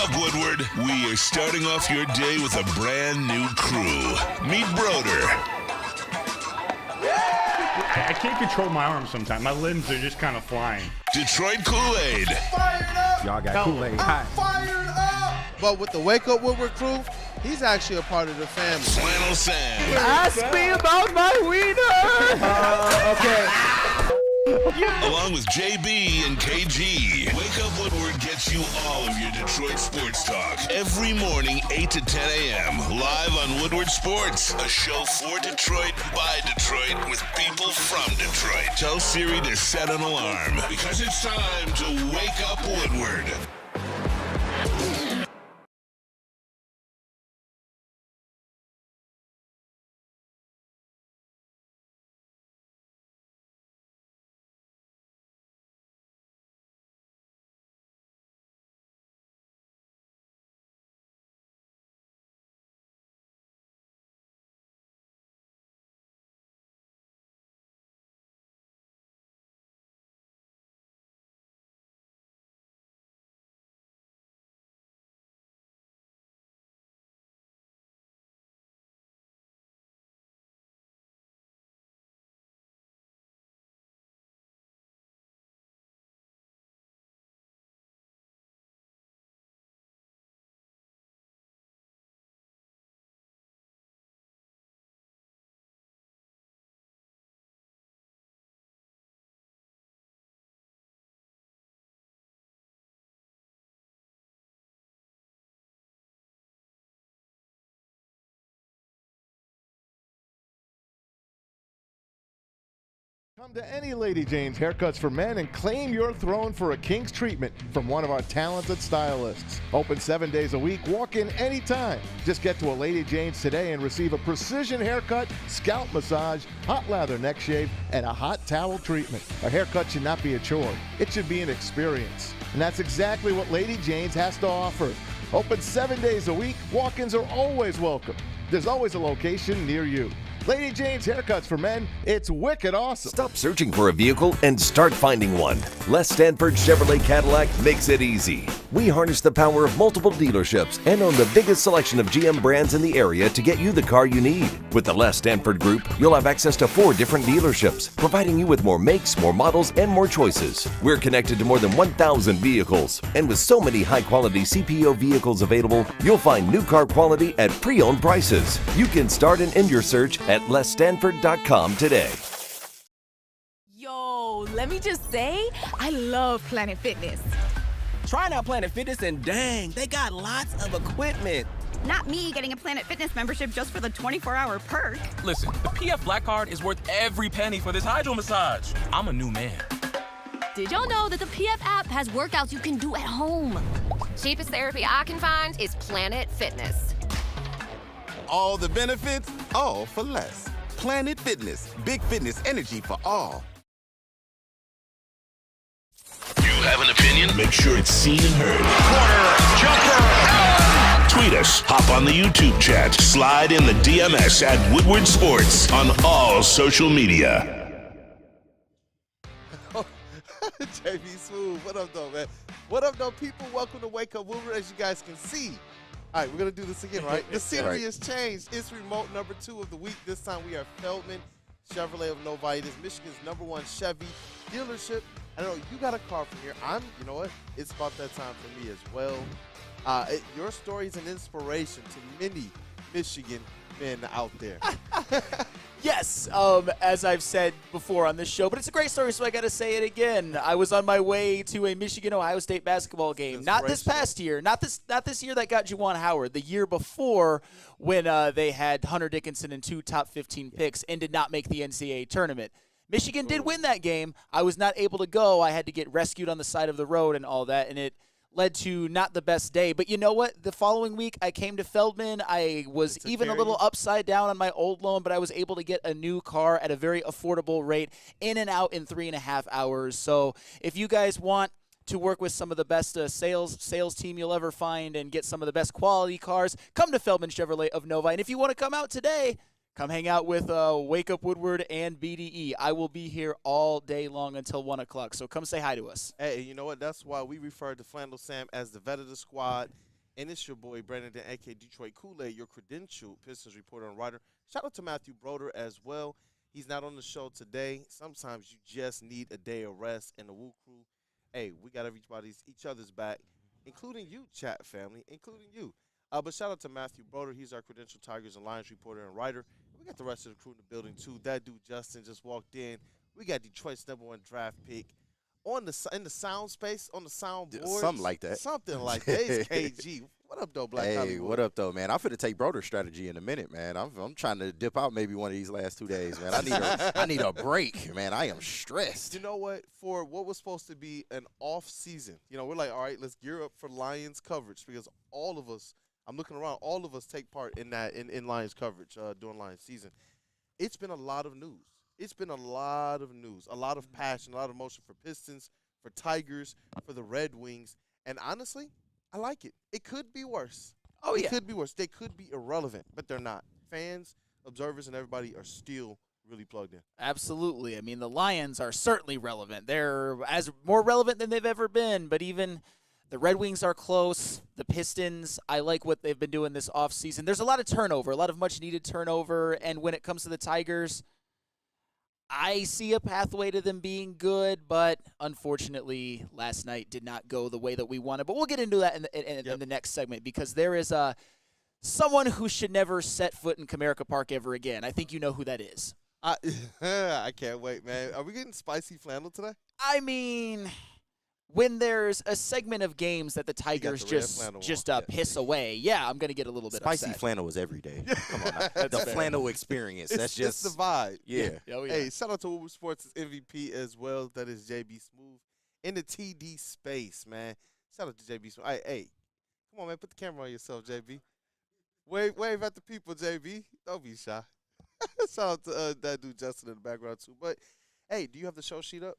up, Woodward. We are starting off your day with a brand new crew. Meet Broder. I can't control my arms sometimes. My limbs are just kind of flying. Detroit Kool-Aid. Fired up! Y'all got Kool-Aid. I'm fired up! But with the Wake Up Woodward crew, he's actually a part of the family. Flannel Sam. Ask me about my wiener! Okay. Along with JB and KG. Wake Up Woodward gets you all of your Detroit sports talk. Every morning, 8 to 10 a.m. Live on Woodward Sports. A show for Detroit, by Detroit, with people from Detroit. Tell Siri to set an alarm, because it's time to Wake Up Woodward. Come to any Lady Jane's Haircuts for Men and claim your throne for a king's treatment from one of our talented stylists. Open 7 days a week, walk in anytime. Just get to a Lady Jane's today and receive a precision haircut, scalp massage, hot lather neck shave, and a hot towel treatment. A haircut should not be a chore. It should be an experience. And that's exactly what Lady Jane's has to offer. Open 7 days a week, walk-ins are always welcome. There's always a location near you. Lady Jane's Haircuts for Men, it's wicked awesome. Stop searching for a vehicle and start finding one. Les Stanford Chevrolet Cadillac makes it easy. We harness the power of multiple dealerships and own the biggest selection of GM brands in the area to get you the car you need. With the Les Stanford Group, you'll have access to 4 different dealerships, providing you with more makes, more models, and more choices. We're connected to more than 1,000 vehicles. And with so many high-quality CPO vehicles available, you'll find new car quality at pre-owned prices. You can start and end your search at LesStanford.com today. Yo, let me just say, I love Planet Fitness. Trying out Planet Fitness and dang, they got lots of equipment. Not me getting a Planet Fitness membership just for the 24-hour perk. Listen, the PF Black Card is worth every penny for this hydro massage. I'm a new man. Did y'all know that the PF app has workouts you can do at home? Cheapest therapy I can find is Planet Fitness. All the benefits, all for less. Planet Fitness, big fitness energy for all. You have an opinion? Make sure it's seen and heard. Corner, jumper, tweet us, hop on the YouTube chat, slide in the DMS at Woodward Sports on all social media. JB Smooth, what up, though, man? What up, though, people? Welcome to Wake Up Woodward. As you guys can see, all right, we're going to do this again, right? The scenery has changed. It's remote number 2 of the week. This time we are Feldman Chevrolet of Novi. It is Michigan's #1 Chevy dealership. I know you got a car from here. You know what? It's about that time for me as well. Your story is an inspiration to many Michigan men out there. Yes, as I've said before on this show, but it's a great story, so I got to say it again. I was on my way to a Michigan-Ohio State basketball game. Not this past year. Not this year that got Juwan Howard. The year before when they had Hunter Dickinson and 2 top 15 picks and did not make the NCAA tournament. Michigan did win that game. I was not able to go. I had to get rescued on the side of the road and all that, and it led to not the best day. But you know what? The following week, I came to Feldman. I was even a little upside down on my old loan, but I was able to get a new car at a very affordable rate, in and out in 3.5 hours. So if you guys want to work with some of the best sales team you'll ever find and get some of the best quality cars, come to Feldman Chevrolet of Novi. And if you want to come out today, come hang out with Wake Up Woodward and BDE. I will be here all day long until 1 o'clock, so come say hi to us. Hey, you know what? That's why we refer to Flannel Sam as the vet of the squad. And it's your boy, Brandon, a.k.a. Detroit Kool-Aid, your credentialed Pistons reporter and writer. Shout out to Matthew Broder as well. He's not on the show today. Sometimes you just need a day of rest. And the Woo crew, hey, we got each other's back, including you, chat family, including you. But shout out to Matthew Broder. He's our credentialed Tigers and Lions reporter and writer. We got the rest of the crew in the building, too. That dude, Justin, just walked in. We got Detroit's #1 draft pick. In the sound space, on the soundboard. Something like that. Something like that. It's KG. What up, though, Black Hollywood? Hey, what up, though, man? I'm finna take Broder strategy in a minute, man. I'm trying to dip out maybe one of these last 2 days, man. I need a break, man. I am stressed. You know what? For what was supposed to be an off season, we're like, all right, let's gear up for Lions coverage because all of us, I'm looking around, all of us take part in that in Lions coverage during Lions season. It's been a lot of news. It's been a lot of news, a lot of passion, a lot of emotion for Pistons, for Tigers, for the Red Wings. And honestly, I like it. It could be worse. Oh, yeah. It could be worse. They could be irrelevant, but they're not. Fans, observers, and everybody are still really plugged in. Absolutely. I mean, the Lions are certainly relevant. They're as more relevant than they've ever been, but even the Red Wings are close. The Pistons, I like what they've been doing this offseason. There's a lot of turnover, a lot of much-needed turnover, and when it comes to the Tigers, I see a pathway to them being good, but unfortunately last night did not go the way that we wanted. But we'll get into that in the next segment because there is someone who should never set foot in Comerica Park ever again. I think you know who that is. I can't wait, man. Are we getting spicy flannel today? I mean, when there's a segment of games that the Tigers just piss away, yeah, I'm going to get a little bit Spicy upset. flannel is every day. Come on now. The flannel experience. That's just the vibe. Yeah. Oh, yeah. Hey, shout out to Woodward Sports' MVP as well. That is JB Smooth in the TD space, man. Shout out to JB Smooth. Hey, come on, man. Put the camera on yourself, JB. Wave at the people, JB. Don't be shy. Shout out to that dude Justin in the background, too. But, hey, do you have the show sheet up?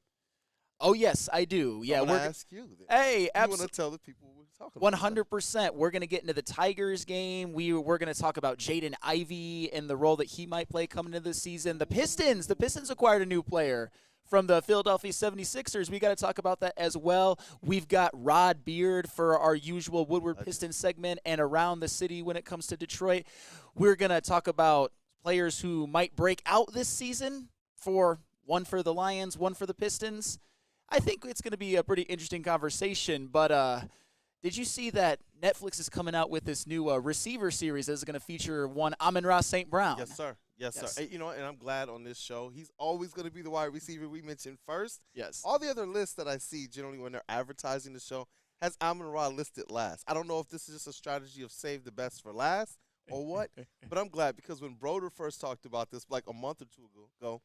Oh, yes, I do. Yeah, I'm going to ask you. Then. Hey, absolutely. You want to tell the people what we're talking about? 100%. We're going to get into the Tigers game. We're going to talk about JADEN IVEY and the role that he might play coming into the season. The Pistons acquired a new player from the Philadelphia 76ers. We got to talk about that as well. We've got Rod Beard for our usual Woodward Pistons segment and around the city when it comes to Detroit. We're going to talk about players who might break out this season, one for the Lions, one for the Pistons. I think it's going to be a pretty interesting conversation, but did you see that Netflix is coming out with this new receiver series that is going to feature one Amon-Ra St. Brown? Yes, sir. Yes, sir. Hey, and I'm glad on this show. He's always going to be the wide receiver we mentioned first. Yes. All the other lists that I see generally when they're advertising the show has Amon-Ra listed last. I don't know if this is just a strategy of save the best for last or what, but I'm glad because when Broder first talked about this like a month or two ago,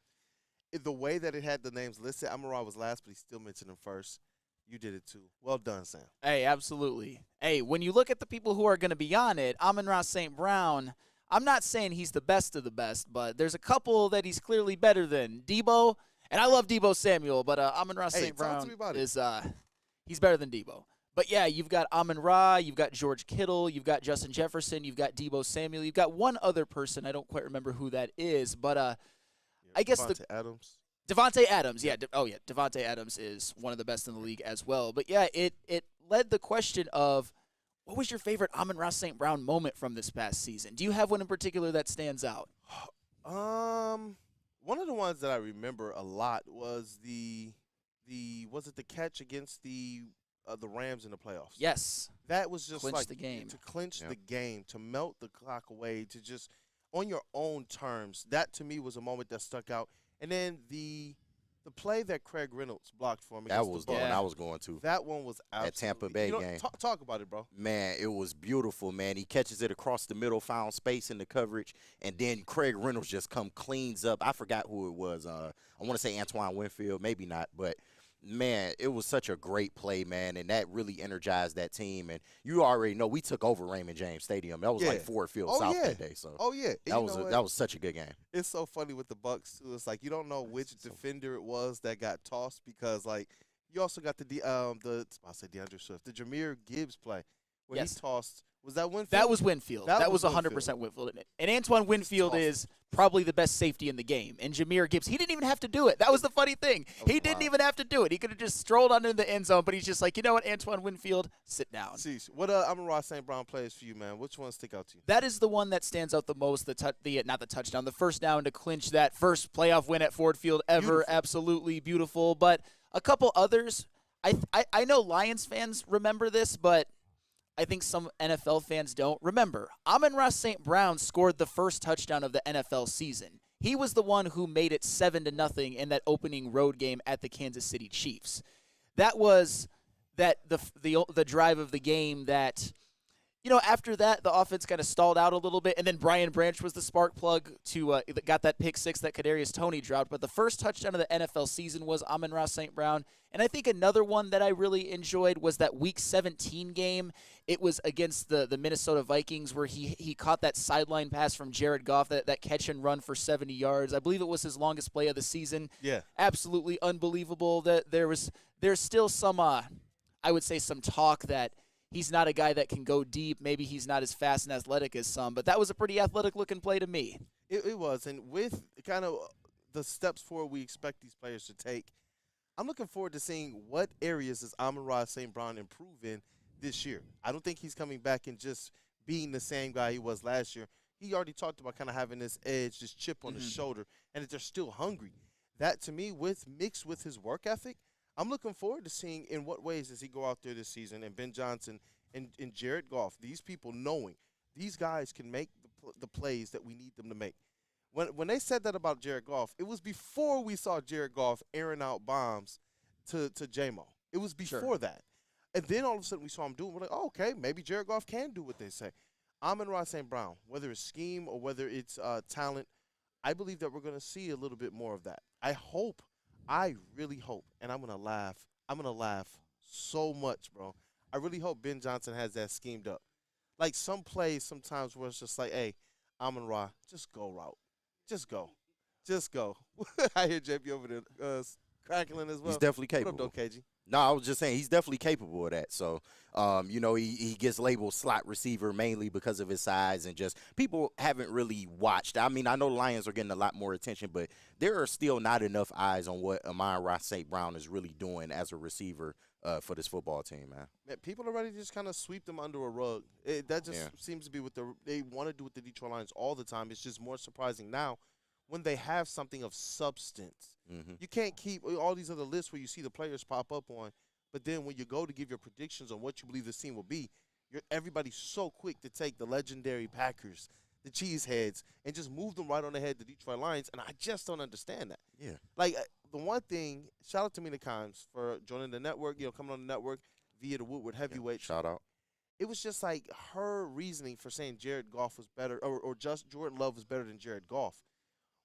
the way that it had the names listed, Amon-Ra was last, but he still mentioned him first. You did it, too. Well done, Sam. Hey, absolutely. Hey, when you look at the people who are going to be on it, Amon-Ra St. Brown, I'm not saying he's the best of the best, but there's a couple that he's clearly better than. Debo, and I love Debo Samuel, but Amon-Ra St. Brown is he's better than Debo. But, yeah, you've got Amon-Ra, you've got George Kittle, you've got Justin Jefferson, you've got Debo Samuel, you've got one other person. I don't quite remember who that is, but I guess Devontae Adams, yeah. Devontae Adams is one of the best in the league as well. But, yeah, it led the question of what was your favorite Amon-Ra St. Brown moment from this past season? Do you have one in particular that stands out? One of the ones that I remember a lot was the catch against the Rams in the playoffs. Yes. That was just clinch like the game. To clinch the game, to melt the clock away, to just – on your own terms, that to me was a moment that stuck out. And then the play that Craig Reynolds blocked for me. That was the one I was going to. That one was absolutely. That Tampa Bay game. Talk about it, bro. Man, it was beautiful, man. He catches it across the middle, found space in the coverage, and then Craig Reynolds just cleans up. I forgot who it was. I want to say Antoine Winfield, maybe not, but – man, it was such a great play, man, and that really energized that team. And you already know we took over Raymond James Stadium. That was like Ford Field South that day. So that was such a good game. It's so funny with the Bucks too. It's like you don't know which defender it was that got tossed because like you also got the DeAndre Swift, the Jahmyr Gibbs play where he tossed Was that Winfield? That was Winfield. That was 100% Winfield. And Antoine Winfield is probably the best safety in the game. And Jahmyr Gibbs, he didn't even have to do it. That was the funny thing. He didn't even have to do it. He could have just strolled on into the end zone, but he's just like, you know what, Antoine Winfield, sit down. What Amon-Ra St. Brown plays for you, man? Which one stick out to you? That is the one that stands out the most, not the touchdown, the first down to clinch that first playoff win at Ford Field ever. Beautiful. Absolutely beautiful. But a couple others, I know Lions fans remember this, but I think some NFL fans don't. Remember, Amon-Ra St. Brown scored the first touchdown of the NFL season. He was the one who made it 7-0 in that opening road game at the Kansas City Chiefs. That was the drive of the game that, you know, after that, the offense kind of stalled out a little bit, and then Brian Branch was the spark plug to got that pick six that Kadarius Toney dropped. But the first touchdown of the NFL season was Amon-Ra St. Brown. And I think another one that I really enjoyed was that Week 17 game. It was against the Minnesota Vikings where he caught that sideline pass from Jared Goff, that catch and run for 70 yards. I believe it was his longest play of the season. Yeah. Absolutely unbelievable. That there's still some, I would say, some talk that he's not a guy that can go deep. Maybe he's not as fast and athletic as some, but that was a pretty athletic-looking play to me. It was, and with kind of the steps forward we expect these players to take, I'm looking forward to seeing what areas is Amon-Ra St. Brown improve in this year. I don't think he's coming back and just being the same guy he was last year. He already talked about kind of having this edge, this chip on his shoulder, and that they're still hungry. That, to me, mixed with his work ethic, I'm looking forward to seeing in what ways does he go out there this season, and Ben Johnson and Jared Goff, these people knowing these guys can make the plays that we need them to make. When they said that about Jared Goff, it was before we saw Jared Goff airing out bombs to J-Mo. It was before that. And then all of a sudden we saw him do it. We're like, oh, okay, maybe Jared Goff can do what they say. Amon-Ra St. Brown, whether it's scheme or whether it's talent, I believe that we're going to see a little bit more of that. I really hope, and I'm going to laugh. I'm going to laugh so much, bro. I really hope Ben Johnson has that schemed up. Like some plays sometimes where it's just like, hey, Amon-Ra, just go route. Just go. Just go. I hear JP over there crackling as well. He's definitely capable. What up, though, KG? No, I was just saying he's definitely capable of that. So, you know, he gets labeled slot receiver mainly because of his size and just people haven't really watched. I mean, I know Lions are getting a lot more attention, but there are still not enough eyes on what Amon-Ra St. Brown is really doing as a receiver for this football team, man. People are ready to just kind of sweep them under a rug. That just seems to be what they want to do with the Detroit Lions all the time. It's just more surprising now when they have something of substance. You can't keep all these other lists where you see the players pop up on, but then when you go to give your predictions on what you believe this team will be, everybody's so quick to take the legendary Packers, the Cheeseheads, and just move them right on ahead to Detroit Lions, and I just don't understand that. Yeah. Like, the one thing, shout out to Mina Kimes for joining the network, coming on the network via the Woodward Heavyweight. Shout out. It was just like her reasoning for saying Jared Goff was better, or just Jordan Love was better than Jared Goff,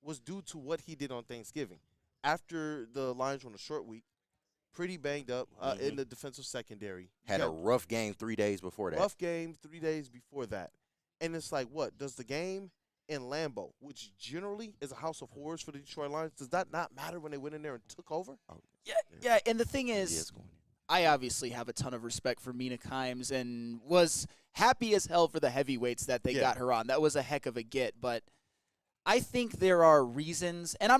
was due to what he did on Thanksgiving. After the Lions were on a short week, pretty banged up in the defensive secondary. Had a rough game 3 days before that. Rough game 3 days before that. And it's like, what? Does the game in Lambeau, which generally is a house of horrors for the Detroit Lions, does that not matter when they went in there and took over? Yeah, and the thing is, I obviously have a ton of respect for Mina Kimes and was happy as hell for the heavyweights that they got her on. That was a heck of a get, but I think there are reasons, and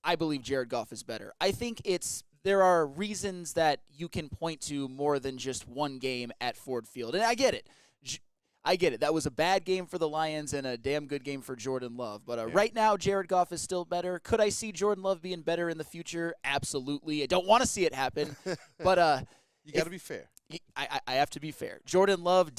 I believe Jared Goff is better. I think there are reasons that you can point to more than just one game at Ford Field. And I get it. That was a bad game for the Lions and a damn good game for Jordan Love. But right now, Jared Goff is still better. Could I see Jordan Love being better in the future? Absolutely. I don't want to see it happen. But you got to be fair. I have to be fair. Jordan Love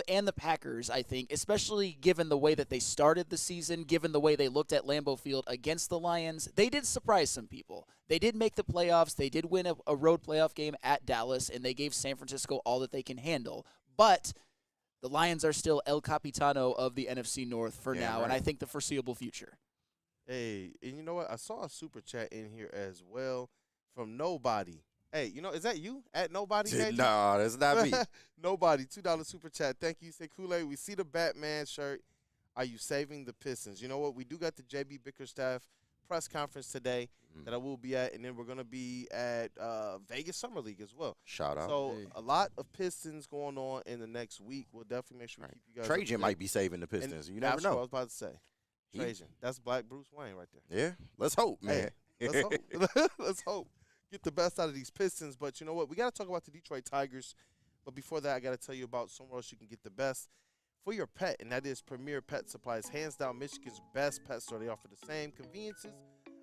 and the Packers, I think, especially given the way that they started the season, given the way they looked at Lambeau Field against the Lions, they did surprise some people. They did make the playoffs. They did win a road playoff game at Dallas, and they gave San Francisco all that they can handle. But the Lions are still El Capitano of the NFC North for now, and I think the foreseeable future. Hey, and you know what? I saw a super chat in here as well from Nobody. Hey, is that you at Nobody? No, that's not me. Nobody, $2 super chat. Thank you. Say Kool-Aid. We see the Batman shirt. Are you saving the Pistons? You know what? We do got the JB Bickerstaff press conference today that I will be at, and then we're going to be at Vegas Summer League as well. Shout out. So a lot of Pistons going on in the next week. We'll definitely make sure we keep you guys Trajan might be saving the Pistons. You never that's what know. I was about to say. Trajan. That's Black Bruce Wayne right there. Yeah. Let's hope, man. Hey, let's hope. Let's hope. Get the best out of these Pistons. But you know what? We got to talk about the Detroit Tigers. But before that, I got to tell you about somewhere else you can get the best for your pet, and that is Premier Pet Supplies. Hands down, Michigan's best pet store. They offer the same conveniences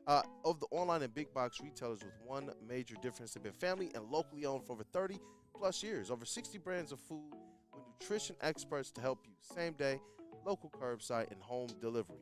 of the online and big box retailers with one major difference. They've been family and locally owned for over 30-plus years. Over 60 brands of food with nutrition experts to help you same day, local curbside, and home delivery.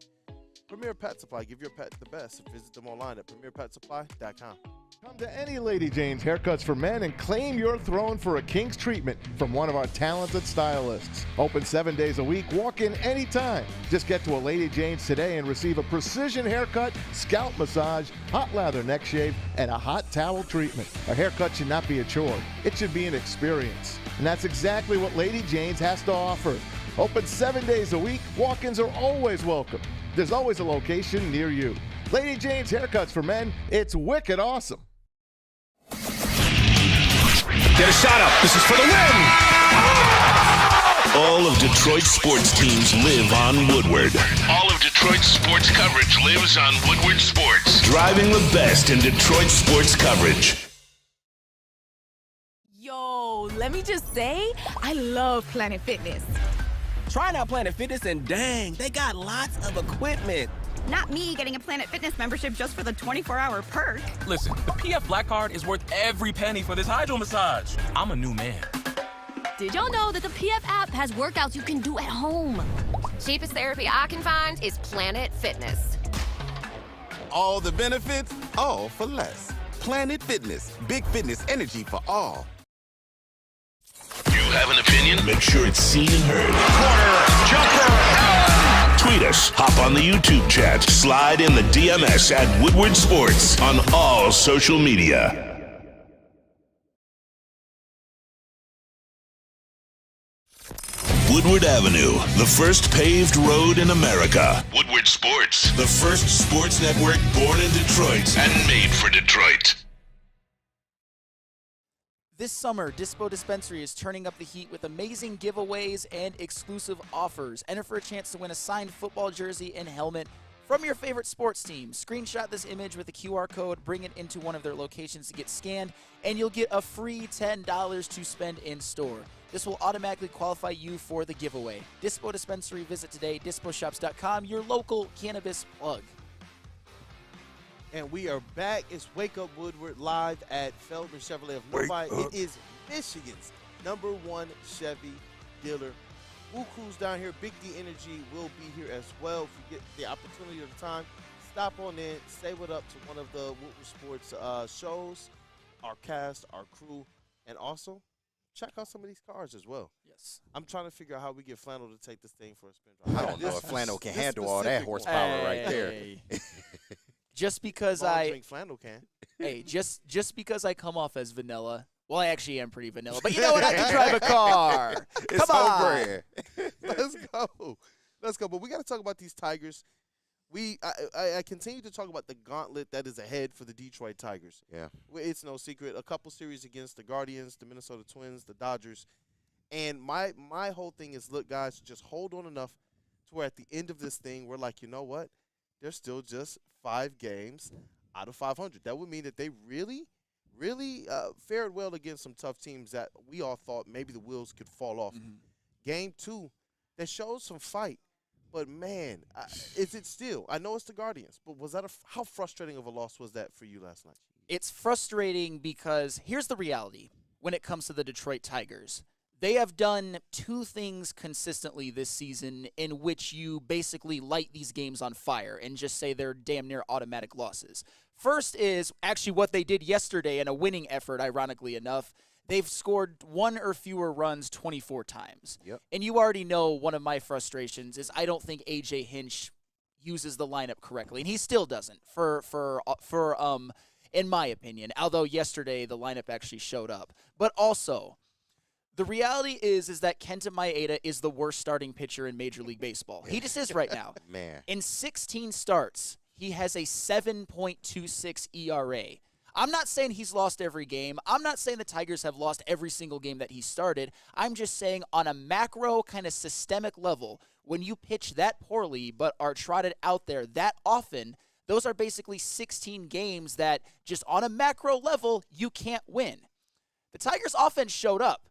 Premier Pet Supply. Give your pet the best. Visit them online at premierpetsupply.com. Come to any Lady Jane's Haircuts for Men and claim your throne for a king's treatment from one of our talented stylists. Open 7 days a week. Walk in anytime. Just get to a Lady Jane's today and receive a precision haircut, scalp massage, hot lather neck shave, and a hot towel treatment. A haircut should not be a chore. It should be an experience. And that's exactly what Lady Jane's has to offer. Open 7 days a week. Walk-ins are always welcome. There's always a location near you. Lady Jane's Haircuts for Men. It's wicked awesome. Get a shot up. This is for the win. All of Detroit's sports teams live on Woodward. All of Detroit's sports coverage lives on Woodward Sports. Driving the best in Detroit sports coverage. Yo, let me just say, I love Planet Fitness. Trying out Planet Fitness and dang, they got lots of equipment. Not me getting a Planet Fitness membership just for the 24-hour perk. Listen, the PF Black Card is worth every penny for this hydro massage. I'm a new man. Did y'all know that the PF app has workouts you can do at home? Cheapest therapy I can find is Planet Fitness. All the benefits, all for less. Planet Fitness, big fitness energy for all. You have an opinion? Make sure it's seen and heard. Corner, jumper, tweet us, hop on the YouTube chat, slide in the DMS at Woodward Sports on all social media. Woodward Avenue, the first paved road in America. Woodward Sports, the first sports network born in Detroit and made for Detroit. This summer, Dispo Dispensary is turning up the heat with amazing giveaways and exclusive offers. Enter for a chance to win a signed football jersey and helmet from your favorite sports team. Screenshot this image with a QR code, bring it into one of their locations to get scanned, and you'll get a free $10 to spend in store. This will automatically qualify you for the giveaway. Dispo Dispensary, visit today, disposhops.com, your local cannabis plug. And we are back. It's Wake Up Woodward live at Feldman Chevrolet of Novi. It is Michigan's #1 Chevy dealer. Woo Crew's down here. Big D Energy will be here as well. If you get the opportunity or the time, stop on in, say what up to one of the Woodward Sports shows, our cast, our crew, and also check out some of these cars as well. Yes. I'm trying to figure out how we get Flannel to take this thing for a spin drive. I don't know if Flannel can handle all that horsepower right there. Just because drink flannel can. Hey, just because I come off as vanilla. Well, I actually am pretty vanilla, but you know what? I can drive a car. It's Come on. over. Let's go. Let's go. But we got to talk about these Tigers. I continue to talk about the gauntlet that is ahead for the Detroit Tigers. Yeah. It's no secret. A couple series against the Guardians, the Minnesota Twins, the Dodgers. And my whole thing is, look, guys, just hold on enough to where at the end of this thing, we're like, you know what? There's still just 5 games out of 500. That would mean that they really fared well against some tough teams that we all thought maybe the wheels could fall off. Mm-hmm. Game 2, that showed some fight. But, man, is it still? I know it's the Guardians, but was that how frustrating of a loss was that for you last night? It's frustrating because here's the reality when it comes to the Detroit Tigers. They have done 2 things consistently this season in which you basically light these games on fire and just say they're damn near automatic losses. First is actually what they did yesterday in a winning effort, ironically enough. They've scored 1 or fewer runs 24 times. Yep. And you already know one of my frustrations is I don't think A.J. Hinch uses the lineup correctly, and he still doesn't in my opinion, although yesterday the lineup actually showed up. But also, the reality is that Kenta Maeda is the worst starting pitcher in Major League Baseball. He just is right now. Man. In 16 starts, he has a 7.26 ERA. I'm not saying he's lost every game. I'm not saying the Tigers have lost every single game that he started. I'm just saying on a macro kind of systemic level, when you pitch that poorly but are trotted out there that often, those are basically 16 games that just on a macro level, you can't win. The Tigers' offense showed up.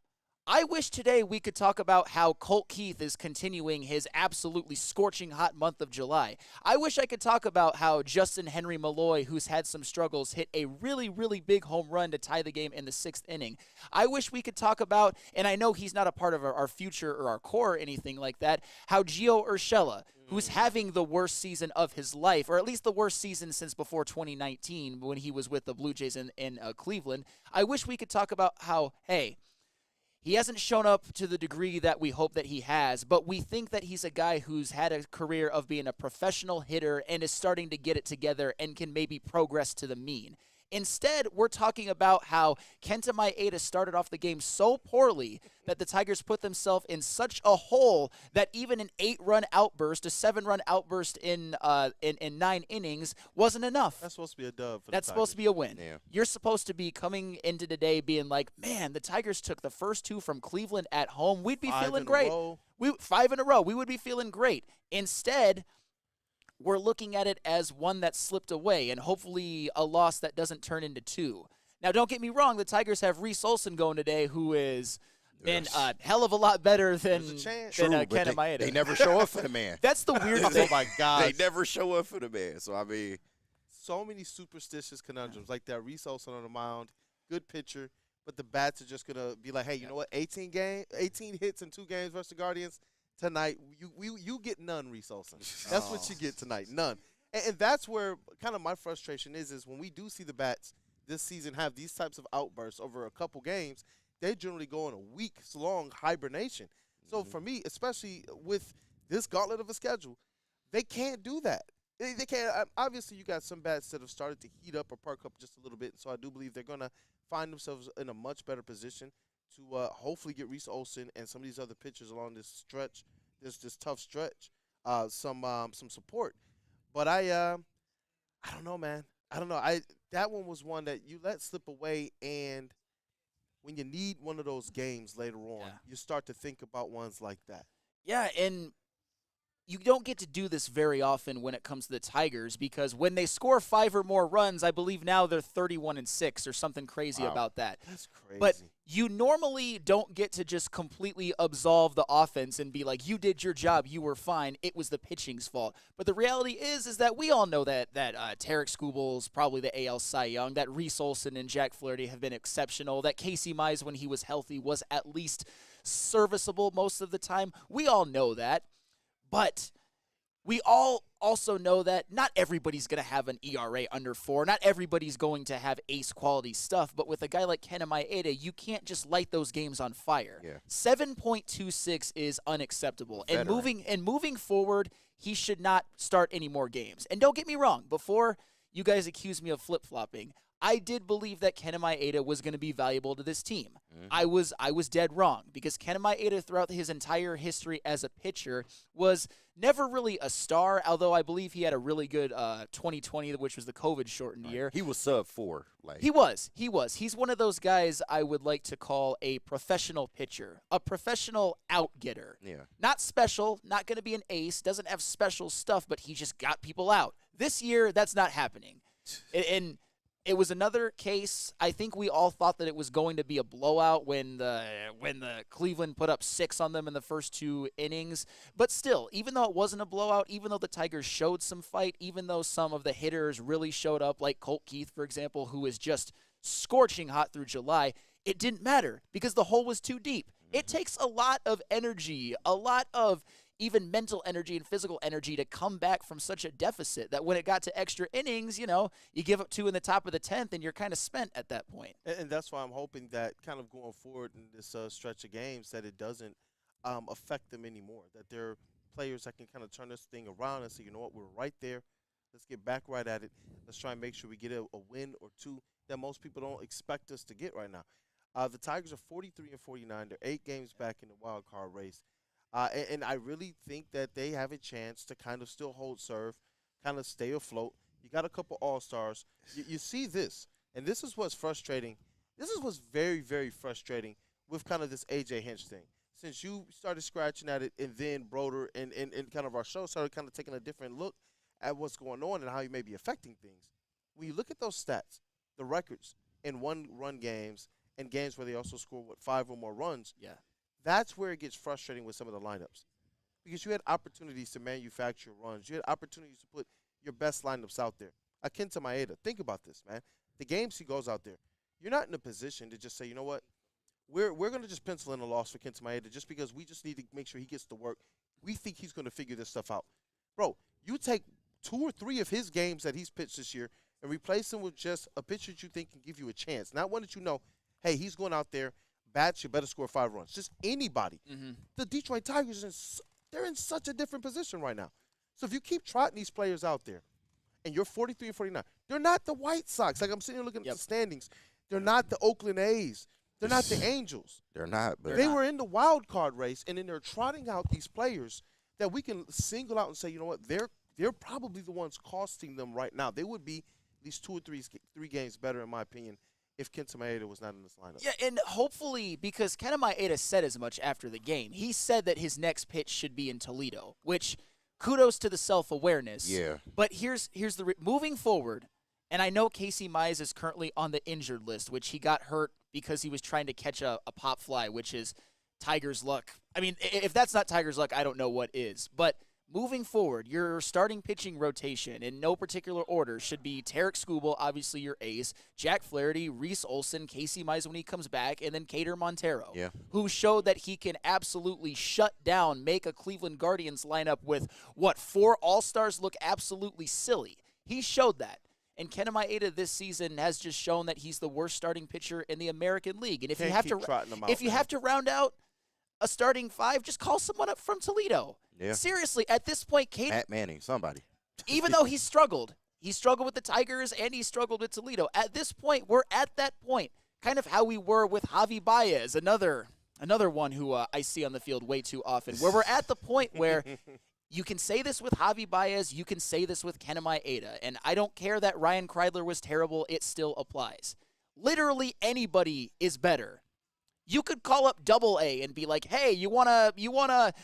I wish today we could talk about how Colt Keith is continuing his absolutely scorching hot month of July. I wish I could talk about how Justin Henry Malloy, who's had some struggles, hit a really, really big home run to tie the game in the 6th inning. I wish we could talk about, and I know he's not a part of our future or our core or anything like that, how Gio Urshela, who's having the worst season of his life, or at least the worst season since before 2019 when he was with the Blue Jays in Cleveland. I wish we could talk about how, hey, he hasn't shown up to the degree that we hope that he has, but we think that he's a guy who's had a career of being a professional hitter and is starting to get it together and can maybe progress to the mean. Instead, we're talking about how Kenta Maeda started off the game so poorly that the Tigers put themselves in such a hole that even an 8-run outburst, a 7-run outburst in 9 innings wasn't enough. That's supposed to be a dub for That's the Tigers. supposed to be a win. Yeah. You're supposed to be coming into today being like, man, the Tigers took the first 2 from Cleveland at home. We'd be 5 feeling in a great. row. 5 in a row. We would be feeling great. Instead, we're looking at it as one that slipped away and hopefully a loss that doesn't turn into 2. Now, don't get me wrong. The Tigers have Reese Olson going today, who is been a hell of a lot better than Kenta Maeda. They never show up for the man. That's the weird thing. Oh, my God. They never show up for the man. So, I mean. So many superstitious conundrums like that. Reese Olson on the mound, good pitcher, but the bats are just going to be like, hey, you know what, 18 hits in 2 games versus the Guardians. Tonight, you get none, Reese Olson. That's what you get tonight, none. And that's where kind of my frustration is when we do see the bats this season have these types of outbursts over a couple games, they generally go on a weeks-long hibernation. So for me, especially with this gauntlet of a schedule, they can't do that. They can't. Obviously, you got some bats that have started to heat up or perk up just a little bit, so I do believe they're going to find themselves in a much better position to hopefully get Reese Olson and some of these other pitchers along this stretch, this tough stretch, some support. But I don't know, man. I don't know. That one was one that you let slip away, and when you need one of those games later on, you start to think about ones like that. Yeah, and you don't get to do this very often when it comes to the Tigers because when they score 5 or more runs, I believe now they're 31-6 or something crazy about that. That's crazy. But you normally don't get to just completely absolve the offense and be like, you did your job, you were fine, it was the pitching's fault. But the reality is that we all know that Tarek Skubal's probably the AL Cy Young, that Reese Olson and Jack Flaherty have been exceptional, that Casey Mize, when he was healthy, was at least serviceable most of the time. We all know that. But we all also know that not everybody's going to have an ERA under 4. Not everybody's going to have ace-quality stuff. But with a guy like Kenta Maeda, you can't just light those games on fire. Yeah. 7.26 is unacceptable. Veteran. And moving forward, he should not start any more games. And don't get me wrong. Before you guys accuse me of flip-flopping, I did believe that Kenta Maeda was going to be valuable to this team. I was dead wrong because Kenta Maeda throughout his entire history as a pitcher was never really a star, although I believe he had a really good 2020, which was the COVID-shortened year. He was sub-4. He was. He's one of those guys I would like to call a professional pitcher, a professional out-getter. Yeah. Not special, not going to be an ace, doesn't have special stuff, but he just got people out. This year, that's not happening. And it was another case. I think we all thought that it was going to be a blowout when the Cleveland put up 6 on them in the first 2 innings. But still, even though it wasn't a blowout, even though the Tigers showed some fight, even though some of the hitters really showed up, like Colt Keith, for example, who is just scorching hot through July, it didn't matter because the hole was too deep. It takes a lot of energy, a lot of even mental energy and physical energy to come back from such a deficit that when it got to extra innings, you give up 2 in the top of the 10th and you're kind of spent at that point. And that's why I'm hoping that kind of going forward in this stretch of games that it doesn't affect them anymore, that they're players that can kind of turn this thing around and say, you know what, we're right there. Let's get back right at it. Let's try and make sure we get a win or 2 that most people don't expect us to get right now. The Tigers are 43-49. They're 8 games back in the wild card race. And I really think that they have a chance to kind of still hold serve, kind of stay afloat. You got a couple all-stars. You see this, and this is what's frustrating. This is what's very, very frustrating with kind of this A.J. Hinch thing. Since you started scratching at it, and then Broder and kind of our show started kind of taking a different look at what's going on and how you may be affecting things. When you look at those stats, the records in one-run games and games where they also score, 5 or more runs, that's where it gets frustrating with some of the lineups. Because you had opportunities to manufacture runs. You had opportunities to put your best lineups out there. Akin to Maeda, think about this, man. The games he goes out there, you're not in a position to just say, you know what, we're going to just pencil in a loss for Kenta Maeda just because we just need to make sure he gets to work. We think he's going to figure this stuff out. Bro, you take 2 or 3 of his games that he's pitched this year and replace them with just a pitcher that you think can give you a chance. Not one that you know, hey, he's going out there, bats, you better score 5 runs. Just anybody. The Detroit Tigers, they're in such a different position right now. So if you keep trotting these players out there and you're 43 and 49, they're not the White Sox. Like I'm sitting here looking at the standings. They're not the Oakland A's. They're not the Angels. They're not. But they were in the wild card race, and then they're trotting out these players that we can single out and say, you know what, they're probably the ones costing them right now. They would be at least 2 or 3 games better, in my opinion, if Kenta Maeda was not in this lineup. Yeah, and hopefully, because Kenta Maeda said as much after the game, he said that his next pitch should be in Toledo, which kudos to the self-awareness. Yeah. But here's the moving forward, and I know Casey Mize is currently on the injured list, which he got hurt because he was trying to catch a pop fly, which is Tiger's luck. I mean, if that's not Tiger's luck, I don't know what is. But moving forward, your starting pitching rotation in no particular order should be Tarek Skubal, obviously your ace, Jack Flaherty, Reese Olson, Casey Mize when he comes back, and then Kader Montero, who showed that he can absolutely shut down, make a Cleveland Guardians lineup with, 4 All-Stars look absolutely silly. He showed that. And Kenta Maeda this season has just shown that he's the worst starting pitcher in the American League. And if you have to round out a starting 5, just call someone up from Toledo. Yeah. Seriously, at this point, Matt Manning, somebody. Even though he struggled with the Tigers and he struggled with Toledo. At this point, we're at that point, kind of how we were with Javi Baez, another one who I see on the field way too often, where we're at the point where you can say this with Javi Baez, you can say this with Kenta Maeda, and I don't care that Ryan Kreidler was terrible, it still applies. Literally anybody is better. You could call up Double-A and be like, hey, you wanna,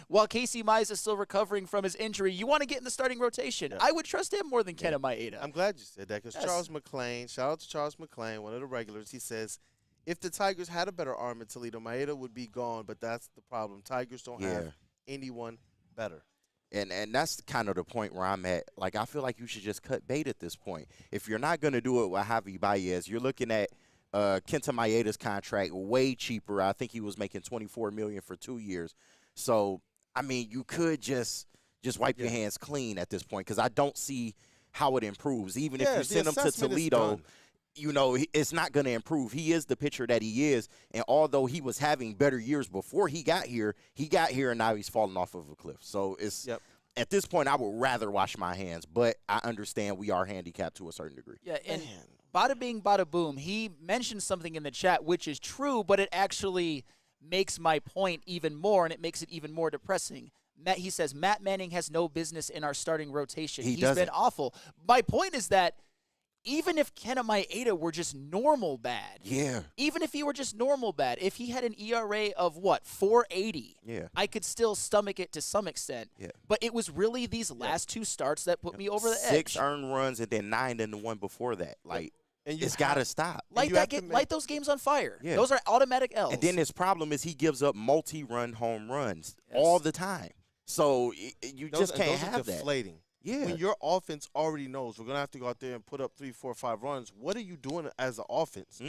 while Casey Mize is still recovering from his injury, you want to get in the starting rotation. Yeah. I would trust him more than Kenta Maeda. I'm glad you said that because Charles McClain, shout out to Charles McClain, one of the regulars, he says, if the Tigers had a better arm in Toledo, Maeda would be gone, but that's the problem. Tigers don't have anyone better. And that's kind of the point where I'm at. Like, I feel like you should just cut bait at this point. If you're not going to do it with Javi Baez, you're looking at Kenta Maeda's contract way cheaper. I think he was making $24 million for 2 years. So, I mean, you could just wipe your hands clean at this point because I don't see how it improves. Even if you send him to Toledo, you know, it's not going to improve. He is the pitcher that he is, and although he was having better years before he got here, and now he's falling off of a cliff. So it's at this point, I would rather wash my hands, but I understand we are handicapped to a certain degree. Yeah, and bada bing, bada boom, he mentioned something in the chat which is true, but it actually makes my point even more, and it makes it even more depressing. He says, Matt Manning has no business in our starting rotation. He's been awful. My point is that even if Kenta Maeda were just normal bad, even if he were just normal bad, if he had an ERA of, 4.80, I could still stomach it to some extent. But it was really these last 2 starts that put me over the edge. 6 earned runs and then 9 in the one before that. Like, and it's got to stop. Light those games on fire. Those are automatic L's. And then his problem is he gives up multi-run home runs all the time. So you just can't have that. Deflating. Yeah. When your offense already knows we're going to have to go out there and put up 3, 4, 5 runs, what are you doing as an offense?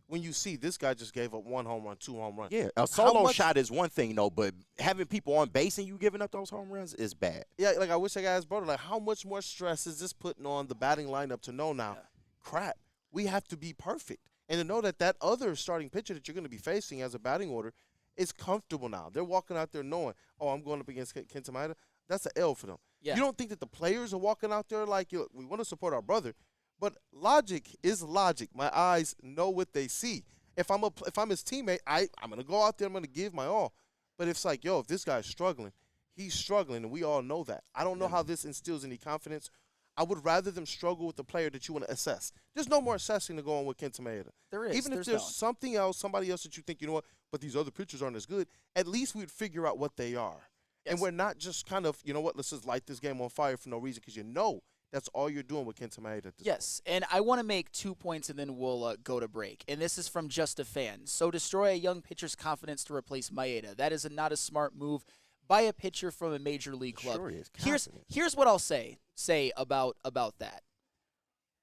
When you see this guy just gave up 1 home run, 2 home runs. Yeah, a solo shot is one thing, though, but having people on base and you giving up those home runs is bad. Yeah, like I wish I asked Broder, like how much more stress is this putting on the batting lineup to know now, crap, we have to be perfect. And to know that other starting pitcher that you're going to be facing as a batting order is comfortable now. They're walking out there knowing, oh, I'm going up against Kenta Maeda. That's an L for them. You don't think that the players are walking out there like, we want to support our brother, but logic is logic. My eyes know what they see. If I'm his teammate, I'm going to go out there, I'm going to give my all. But it's like, if this guy's struggling, he's struggling, and we all know that. I don't know how this instills any confidence. I would rather them struggle with the player that you want to assess. There's no more assessing to go on with Kenta Maeda. There is. Even if there's something else, somebody else that you think, you know what, but these other pitchers aren't as good, at least we'd figure out what they are. Yes. And we're not just kind of, you know what, let's just light this game on fire for no reason, because you know that's all you're doing with Kenta Maeda at this point. And I want to make 2 points and then we'll go to break. And this is from Just a Fan. So destroy a young pitcher's confidence to replace Maeda. That is not a smart move by a pitcher from a major league club. Sure here's what I'll say about that.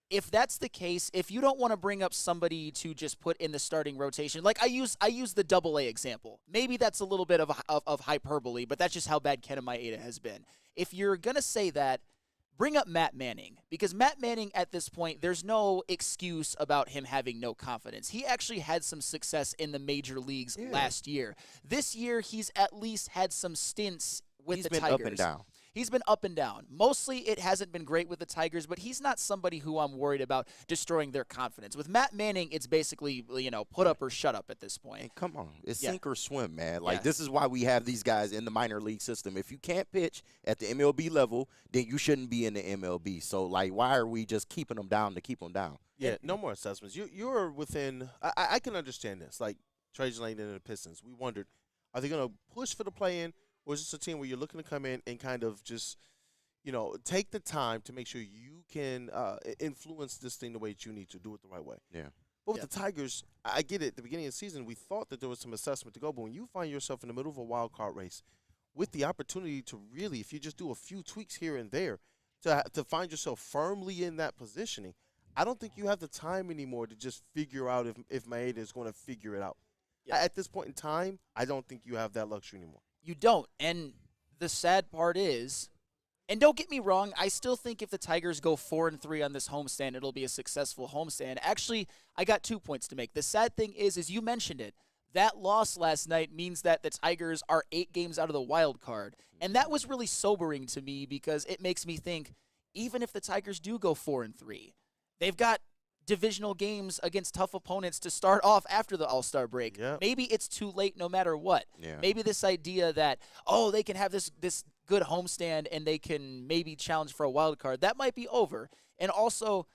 If that's the case, if you don't want to bring up somebody to just put in the starting rotation, like I use the AA example. Maybe that's a little bit of hyperbole, but that's just how bad Kenta Maeda has been. If you're going to say that, bring up Matt Manning, because Matt Manning at this point, there's no excuse about him having no confidence. He actually had some success in the major leagues last year. This year, he's at least had some stints with the Tigers. He's been up and down. He's been up and down. Mostly it hasn't been great with the Tigers, but he's not somebody who I'm worried about destroying their confidence. With Matt Manning, it's basically, put up or shut up at this point. Hey, come on. It's sink or swim, man. Like, this is why we have these guys in the minor league system. If you can't pitch at the MLB level, then you shouldn't be in the MLB. So, like, why are we just keeping them down to keep them down? Yeah, no more assessments. You're within – I can understand this. Like, Trajan Langdon and the Pistons, we wondered, are they going to push for the play-in? Or is this a team where you're looking to come in and kind of just, take the time to make sure you can influence this thing the way that you need to, do it the right way? Yeah. But with the Tigers, I get it. At the beginning of the season, we thought that there was some assessment to go. But when you find yourself in the middle of a wild card race with the opportunity to really, if you just do a few tweaks here and there, to find yourself firmly in that positioning, I don't think you have the time anymore to just figure out if Maeda is going to figure it out. Yeah. At this point in time, I don't think you have that luxury anymore. You don't. And the sad part is, and don't get me wrong, I still think if the Tigers go 4-3 on this homestand, it'll be a successful homestand. Actually, I got 2 points to make. The sad thing is you mentioned it, that loss last night means that the Tigers are 8 games out of the wild card. And that was really sobering to me because it makes me think, even if the Tigers do go 4-3, they've got divisional games against tough opponents to start off after the All-Star break. Yep. Maybe it's too late no matter what. Yeah. Maybe this idea that, they can have this good homestand and they can maybe challenge for a wild card, that might be over. And also,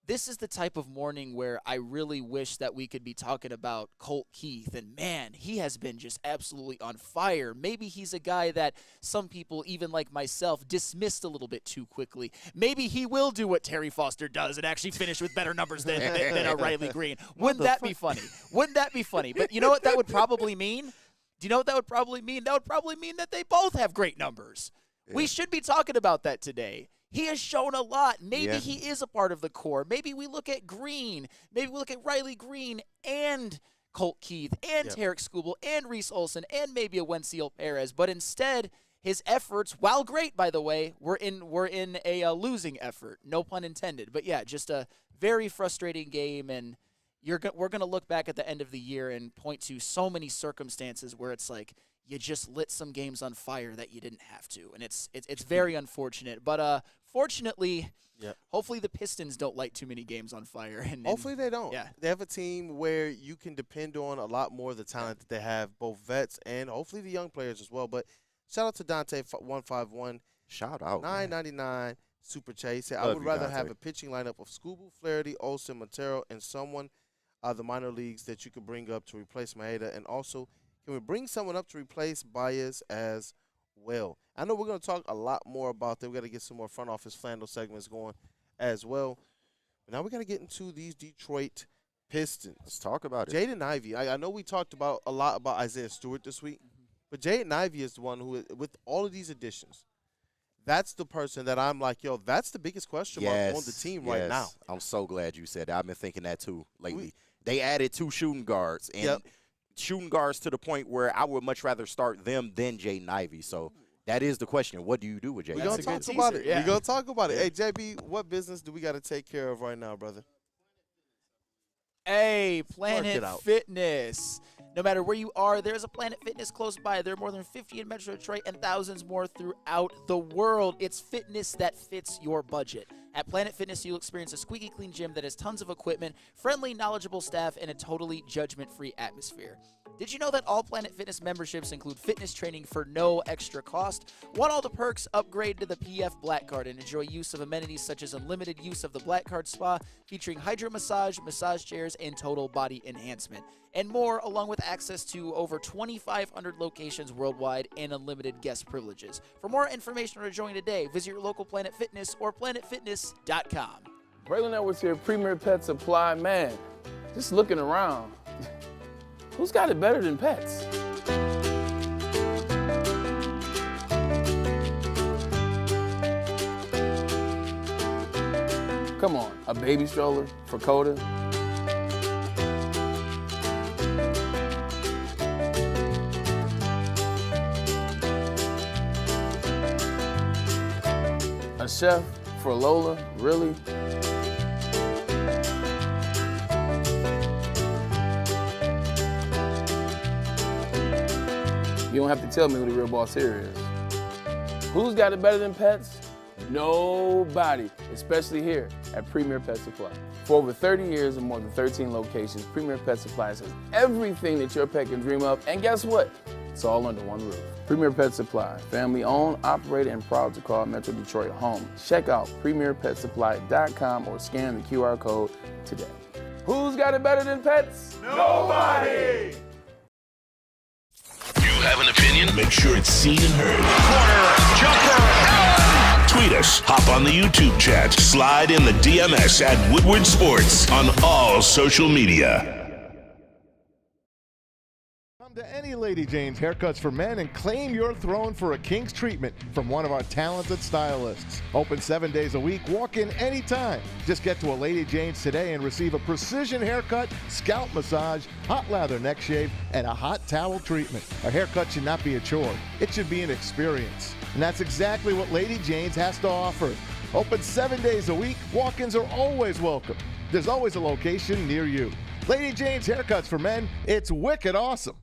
this is the type of morning where I really wish that we could be talking about Colt Keith. And, man, he has been just absolutely on fire. Maybe he's a guy that some people, even like myself, dismissed a little bit too quickly. Maybe he will do what Terry Foster does and actually finish with better numbers than a Riley Green. Wouldn't that be funny? Wouldn't that be funny? But you know what that would probably mean? Do you know what that would probably mean? That would probably mean that they both have great numbers. Yeah. We should be talking about that today. He has shown a lot. Maybe he is a part of the core. Maybe we look at Green. Maybe we look at Riley Green and Colt Keith and Tarek Skubal and Reese Olson and maybe a Wensiel Perez. But instead, his efforts, while great, by the way, were in a losing effort. No pun intended. But, yeah, just a very frustrating game. And we're going to look back at the end of the year and point to so many circumstances where it's like, you just lit some games on fire that you didn't have to. And it's very unfortunate. But fortunately, hopefully the Pistons don't light too many games on fire. And hopefully they don't. Yeah. They have a team where you can depend on a lot more of the talent that they have, both vets and hopefully the young players as well. But shout out to Dante151. Shout out. $9.99 Super Chase. I would rather have a pitching lineup of Skubal, Flaherty, Olsen, Montero, and someone the minor leagues that you could bring up to replace Maeda. And also, can we bring someone up to replace Baez as well? I know we're going to talk a lot more about that. We got to get some more front office flannel segments going as well. But now we got to get into these Detroit Pistons. Let's talk about it. Jaden Ivey. I know we talked a lot about Isaiah Stewart this week, but Jaden Ivey is the one who, with all of these additions, that's the person that I'm like, that's the biggest question mark on the team right now. I'm so glad you said that. I've been thinking that too lately. They added 2 shooting guards. And shooting guards to the point where I would much rather start them than Jaden Ivey. So that is the question. What do you do with Jaden? We're going to talk about it. We're going to talk about it. Hey, JB, what business do we got to take care of right now, brother? Hey, Planet Fitness. No matter where you are, there's a Planet Fitness close by. There are more than 50 in Metro Detroit and thousands more throughout the world. It's fitness that fits your budget. At Planet Fitness, you'll experience a squeaky clean gym that has tons of equipment, friendly, knowledgeable staff, and a totally judgment-free atmosphere. Did you know that all Planet Fitness memberships include fitness training for no extra cost? Want all the perks? Upgrade to the PF Black Card and enjoy use of amenities such as unlimited use of the Black Card Spa, featuring hydro massage, massage chairs, and total body enhancement. And more, along with access to over 2,500 locations worldwide and unlimited guest privileges. For more information or to join today, visit your local Planet Fitness or planetfitness.com. Braylon Edwards here, Premier Pet Supply. Man, just looking around. Who's got it better than pets? Come on, a baby stroller for Coda? A chef for Lola, really? You don't have to tell me who the real boss here is. Who's got it better than pets? Nobody, especially here at Premier Pet Supply. For over 30 years and more than 13 locations, Premier Pet Supply has everything that your pet can dream of, and guess what? It's all under one roof. Premier Pet Supply, family owned, operated, and proud to call Metro Detroit home. Check out premierpetsupply.com or scan the QR code today. Who's got it better than pets? Nobody! You have an opinion? Make sure it's seen and heard. Corner, jumper, tweet us, hop on the YouTube chat, slide in the DMS at Woodward Sports on all social media. Come to any Lady Jane's Haircuts for Men and claim your throne for a king's treatment from one of our talented stylists. Open 7 days a week, walk in anytime. Just get to a Lady Jane's today and receive a precision haircut, scalp massage, hot lather neck shave, and a hot towel treatment. A haircut should not be a chore. It should be an experience. And that's exactly what Lady Jane's has to offer. Open 7 days a week, walk-ins are always welcome. There's always a location near you. Lady Jane's Haircuts for Men, it's wicked awesome.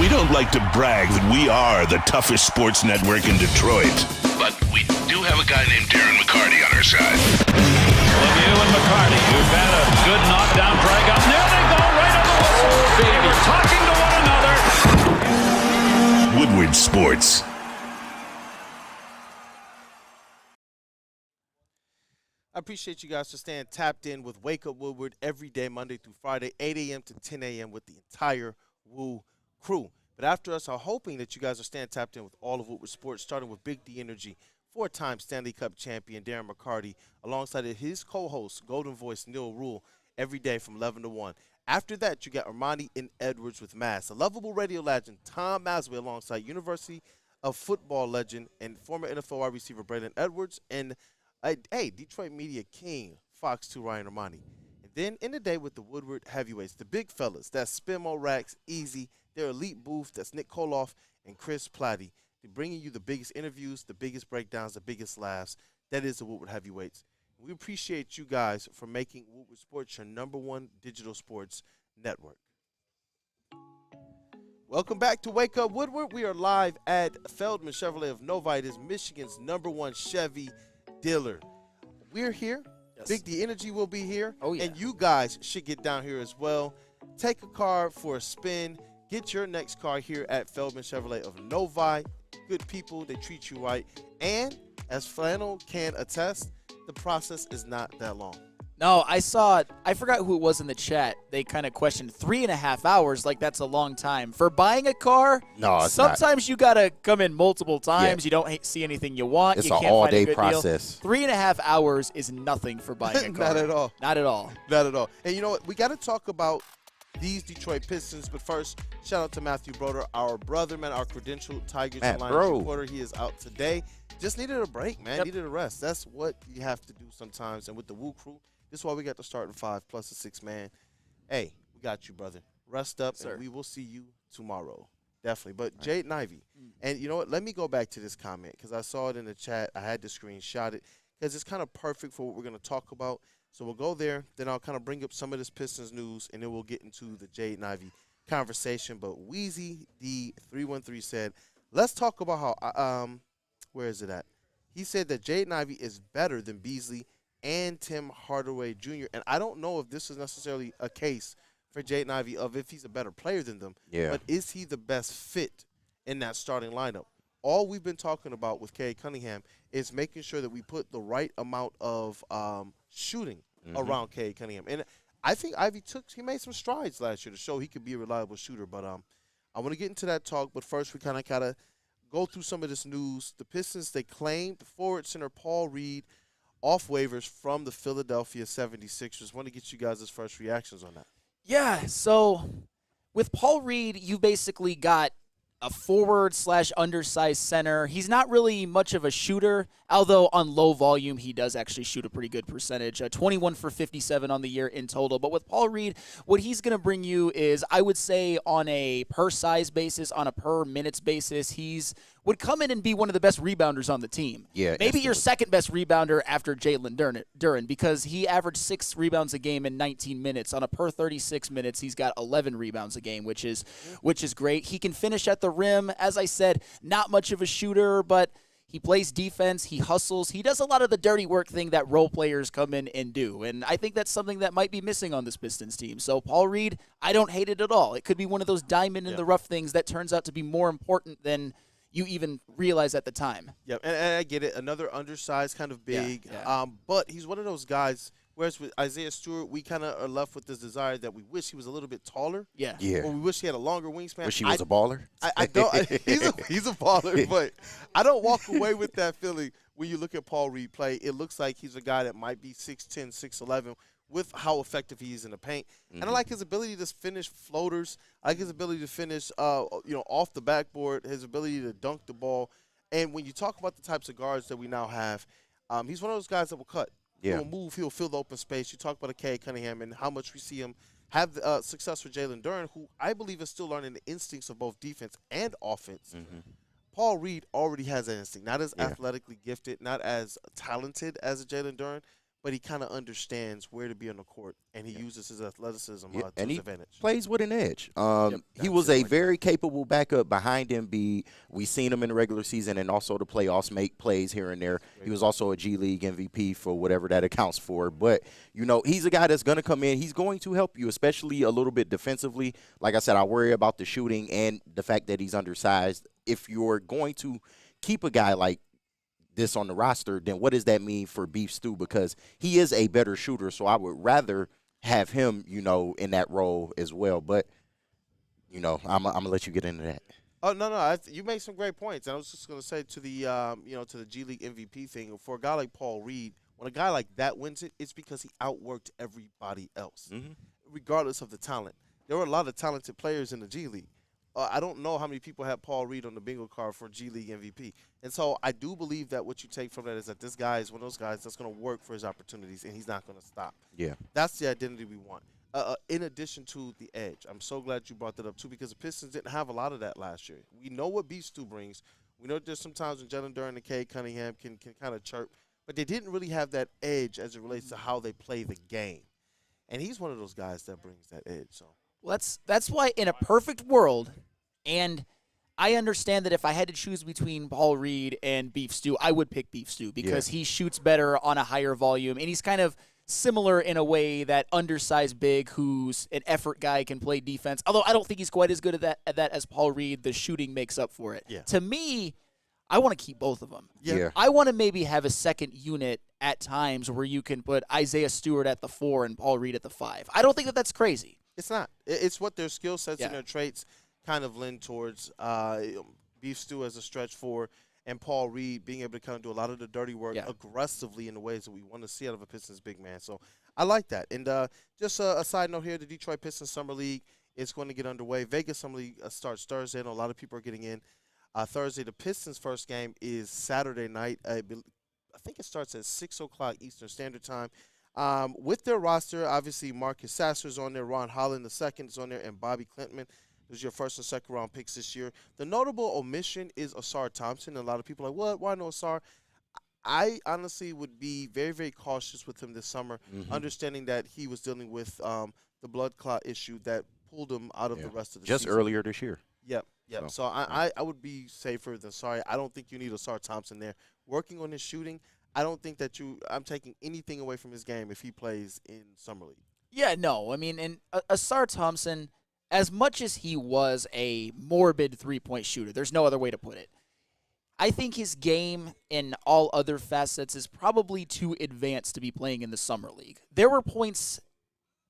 We don't like to brag that we are the toughest sports network in Detroit, but we do have a guy named Darren McCarty on our side. Lemieux and McCarty, who've had a good knockdown drag up. There they go, right on the whistle. They were talking to one another. Woodward Sports. I appreciate you guys for staying tapped in with Wake Up Woodward every day, Monday through Friday, 8 a.m. to 10 a.m. with the entire Woo crew. But after us, I'm hoping that you guys are staying tapped in with all of Woodward Sports, starting with Big D Energy, four-time Stanley Cup champion Darren McCarty, alongside his co-host, Golden Voice Neil Rule, every day from 11 to 1. After that, you got Ermanni and Edwards with Mass, a lovable radio legend, Tom Masway, alongside University of Football legend and former NFL wide receiver Braylon Edwards, and Detroit Media King, Fox 2 Ryan Ermanni. And then in the day with the Woodward heavyweights, the big fellas, that's Spimo Rax, Easy, their elite booth, that's Nick Koloff and Chris Platty. They're bringing you the biggest interviews, the biggest breakdowns, the biggest laughs. That is the Woodward heavyweights. We appreciate you guys for making Woodward Sports your #1 digital sports network. Welcome back to Wake Up Woodward. We are live at Feldman Chevrolet of Novi. It is Michigan's #1 Chevy dealer. We're here. Yes. Big D Energy will be here. Oh, yeah. And you guys should get down here as well. Take a car for a spin. Get your next car here at Feldman Chevrolet of Novi. Good people. They treat you right. And as Flannel can attest, the process is not that long. No, I forgot who it was in the chat. They kind of questioned 3.5 hours, like that's a long time. For buying a car, no, sometimes you got to come in multiple times. Yeah. You don't see anything you want. It's you can't an all-day find a good process. Deal. 3.5 hours is nothing for buying a car. Not at all. Not at all. Not at all. And you know what? We got to talk about these Detroit Pistons. But first, shout out to Matthew Broder, our brother, man, our credentialed Tigers Alliance reporter. He is out today. Just needed a break, man. Yep. Needed a rest. That's what you have to do sometimes. And with the Woo crew, this is why we got the starting 5 plus a 6-man. Hey, we got you, brother. Rest up, and we will see you tomorrow. Definitely. But Jaden Ivey, and you know what? Let me go back to this comment because I saw it in the chat. I had to screenshot it because it's kind of perfect for what we're going to talk about. So we'll go there. Then I'll kind of bring up some of this Pistons news, and then we'll get into the Jaden Ivey conversation. But Wheezy D313 said, let's talk about how where is it at? He said that Jaden Ivey is better than Beasley and Tim Hardaway Jr. And I don't know if this is necessarily a case for Jaden Ivey of if he's a better player than them. Yeah. But is he the best fit in that starting lineup? All we've been talking about with Cade Cunningham is making sure that we put the right amount of shooting around Cade Cunningham. And I think Ivey he made some strides last year to show he could be a reliable shooter. But I want to get into that talk. But first, we kind of gotta go through some of this news. The Pistons, they claimed forward center Paul Reed off waivers from the Philadelphia 76ers. Want to get you guys' first reactions on that. Yeah, so with Paul Reed, you basically got a forward/undersized center. He's not really much of a shooter, although on low volume, he does actually shoot a pretty good percentage. 21 for 57 on the year in total. But with Paul Reed, what he's going to bring you is, I would say, on a per-size basis, on a per-minutes basis, would come in and be one of the best rebounders on the team. Yeah, maybe your second best rebounder after Jalen Duren, because he averaged 6 rebounds a game in 19 minutes. On a per 36 minutes, he's got 11 rebounds a game, which is great. He can finish at the rim. As I said, not much of a shooter, but he plays defense. He hustles. He does a lot of the dirty work thing that role players come in and do, and I think that's something that might be missing on this Pistons team. So Paul Reed, I don't hate it at all. It could be one of those diamond in the rough things that turns out to be more important than you even realize at the time. Yeah, and I get it. Another undersized, kind of big. Yeah. But he's one of those guys, whereas with Isaiah Stewart, we kind of are left with this desire that we wish he was a little bit taller. Yeah. Or we wish he had a longer wingspan. Wish he was a baller? I don't. He's a baller, but I don't walk away with that feeling when you look at Paul Reed play. It looks like he's a guy that might be 6'10", 6'11", with how effective he is in the paint. And I like his ability to finish floaters. I like his ability to finish, off the backboard, his ability to dunk the ball. And when you talk about the types of guards that we now have, he's one of those guys that will cut. Yeah. He'll move. He'll fill the open space. You talk about a Cade Cunningham and how much we see him have success with Jalen Duren, who I believe is still learning the instincts of both defense and offense. Paul Reed already has that instinct. Not as athletically gifted, not as talented as a Jalen Duren, but he kind of understands where to be on the court, and he uses his athleticism to his advantage. Plays with an edge. He was a very capable backup behind him. We seen him in the regular season and also the playoffs, make plays here and there. He was also a G League MVP for whatever that accounts for. But, he's a guy that's going to come in. He's going to help you, especially a little bit defensively. Like I said, I worry about the shooting and the fact that he's undersized. If you're going to keep a guy like this on the roster, then what does that mean for Beef Stew? Because he is a better shooter, so I would rather have him, in that role as well. But, I'm going to let you get into that. Oh, no. You make some great points. And I was just going to say to the, to the G League MVP thing, for a guy like Paul Reed, when a guy like that wins it, it's because he outworked everybody else, regardless of the talent. There were a lot of talented players in the G League. I don't know how many people had Paul Reed on the bingo card for G League MVP. And so I do believe that what you take from that is that this guy is one of those guys that's going to work for his opportunities, and he's not going to stop. Yeah. That's the identity we want. In addition to the edge, I'm so glad you brought that up, too, because the Pistons didn't have a lot of that last year. We know what Beef Stew brings. We know there's sometimes when Jalen Duren and Cade Cunningham can kind of chirp, but they didn't really have that edge as it relates to how they play the game. And he's one of those guys that brings that edge. So that's why in a perfect world, and I understand that if I had to choose between Paul Reed and Beef Stew, I would pick Beef Stew because he shoots better on a higher volume, and he's kind of similar in a way that undersized big who's an effort guy can play defense. Although I don't think he's quite as good at that as Paul Reed. The shooting makes up for it. Yeah. To me, I want to keep both of them. Yeah. I want to maybe have a second unit at times where you can put Isaiah Stewart at the 4 and Paul Reed at the 5. I don't think that that's crazy. It's not. It's what their skill sets and their traits kind of lend towards. Beef Stew as a stretch 4 and Paul Reed being able to kind of do a lot of the dirty work aggressively in the ways that we want to see out of a Pistons big man. So I like that. And just a side note here, the Detroit Pistons Summer League is going to get underway. Vegas Summer League starts Thursday. I know a lot of people are getting in. Thursday, the Pistons' first game is Saturday night. I think it starts at 6 o'clock Eastern Standard Time. With their roster, obviously Marcus Sasser's on there, Ron Holland II is on there, and Bobby Clintman. Those are your first and second round picks this year. The notable omission is Asar Thompson. And a lot of people are like, what? Why no Asar? I honestly would be very, very cautious with him this summer, understanding that he was dealing with the blood clot issue that pulled him out of the rest of the just season. earlier this year. Yep. So I would be safer than sorry. I don't think you need Asar Thompson there. Working on his shooting, I don't think that I'm taking anything away from his game if he plays in Summer League. Yeah, no. I mean, and Asar Thompson, as much as he was a morbid three-point shooter, there's no other way to put it, I think his game in all other facets is probably too advanced to be playing in the Summer League. There were points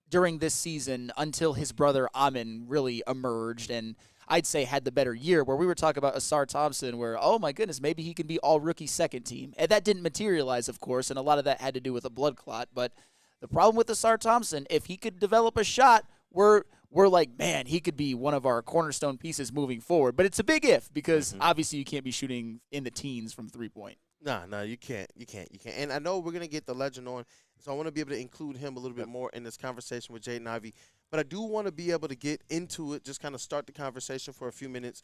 during this season until his brother Amon really emerged and I'd say had the better year where we were talking about Asar Thompson where, oh my goodness, maybe he can be all-rookie second team. And that didn't materialize, of course, and a lot of that had to do with a blood clot. But the problem with Asar Thompson, if he could develop a shot, we're like, man, he could be one of our cornerstone pieces moving forward. But it's a big if because obviously you can't be shooting in the teens from three-point. No, you can't. And I know we're going to get the legend on, so I want to be able to include him a little bit more in this conversation with Jaden Ivey. But I do want to be able to get into it, just kind of start the conversation for a few minutes,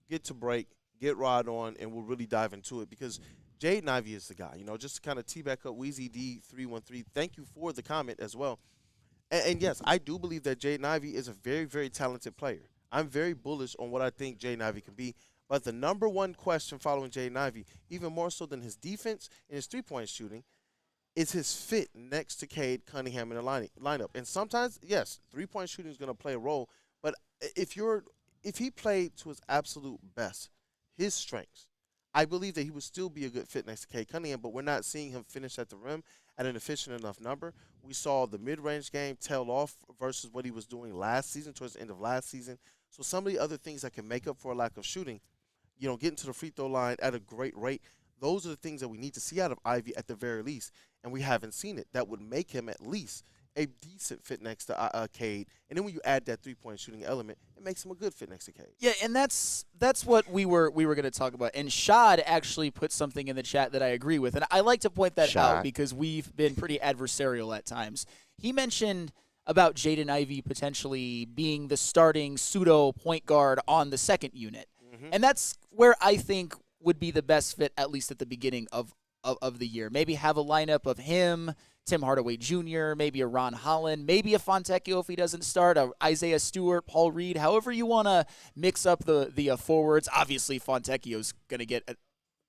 get to break, get Rod on, and we'll really dive into it because Jaden Ivey is the guy. Just to kind of tee back up Weezy D313, thank you for the comment as well. And yes, I do believe that Jaden Ivey is a very, very talented player. I'm very bullish on what I think Jaden Ivey can be. But the number one question following Jaden Ivey, even more so than his defense and his three-point shooting, is his fit next to Cade Cunningham in the lineup. And sometimes, yes, three-point shooting is going to play a role. But if he played to his absolute best, his strengths, I believe that he would still be a good fit next to Cade Cunningham, but we're not seeing him finish at the rim at an efficient enough number. We saw the mid-range game tail off versus what he was doing last season, towards the end of last season. So some of the other things that can make up for a lack of shooting, getting to the free throw line at a great rate, those are the things that we need to see out of Ivey at the very least, and we haven't seen it. That would make him at least a decent fit next to Cade. And then when you add that three-point shooting element, it makes him a good fit next to Cade. Yeah, and that's what we were going to talk about. And Shad actually put something in the chat that I agree with, and I like to point that out because we've been pretty adversarial at times. He mentioned about Jaden Ivey potentially being the starting pseudo point guard on the second unit. And that's where I think would be the best fit, at least at the beginning of the year. Maybe have a lineup of him, Tim Hardaway Jr., maybe a Ron Holland, maybe a Fontecchio if he doesn't start, a Isaiah Stewart, Paul Reed, however you want to mix up the forwards. Obviously, Fontecchio's going to get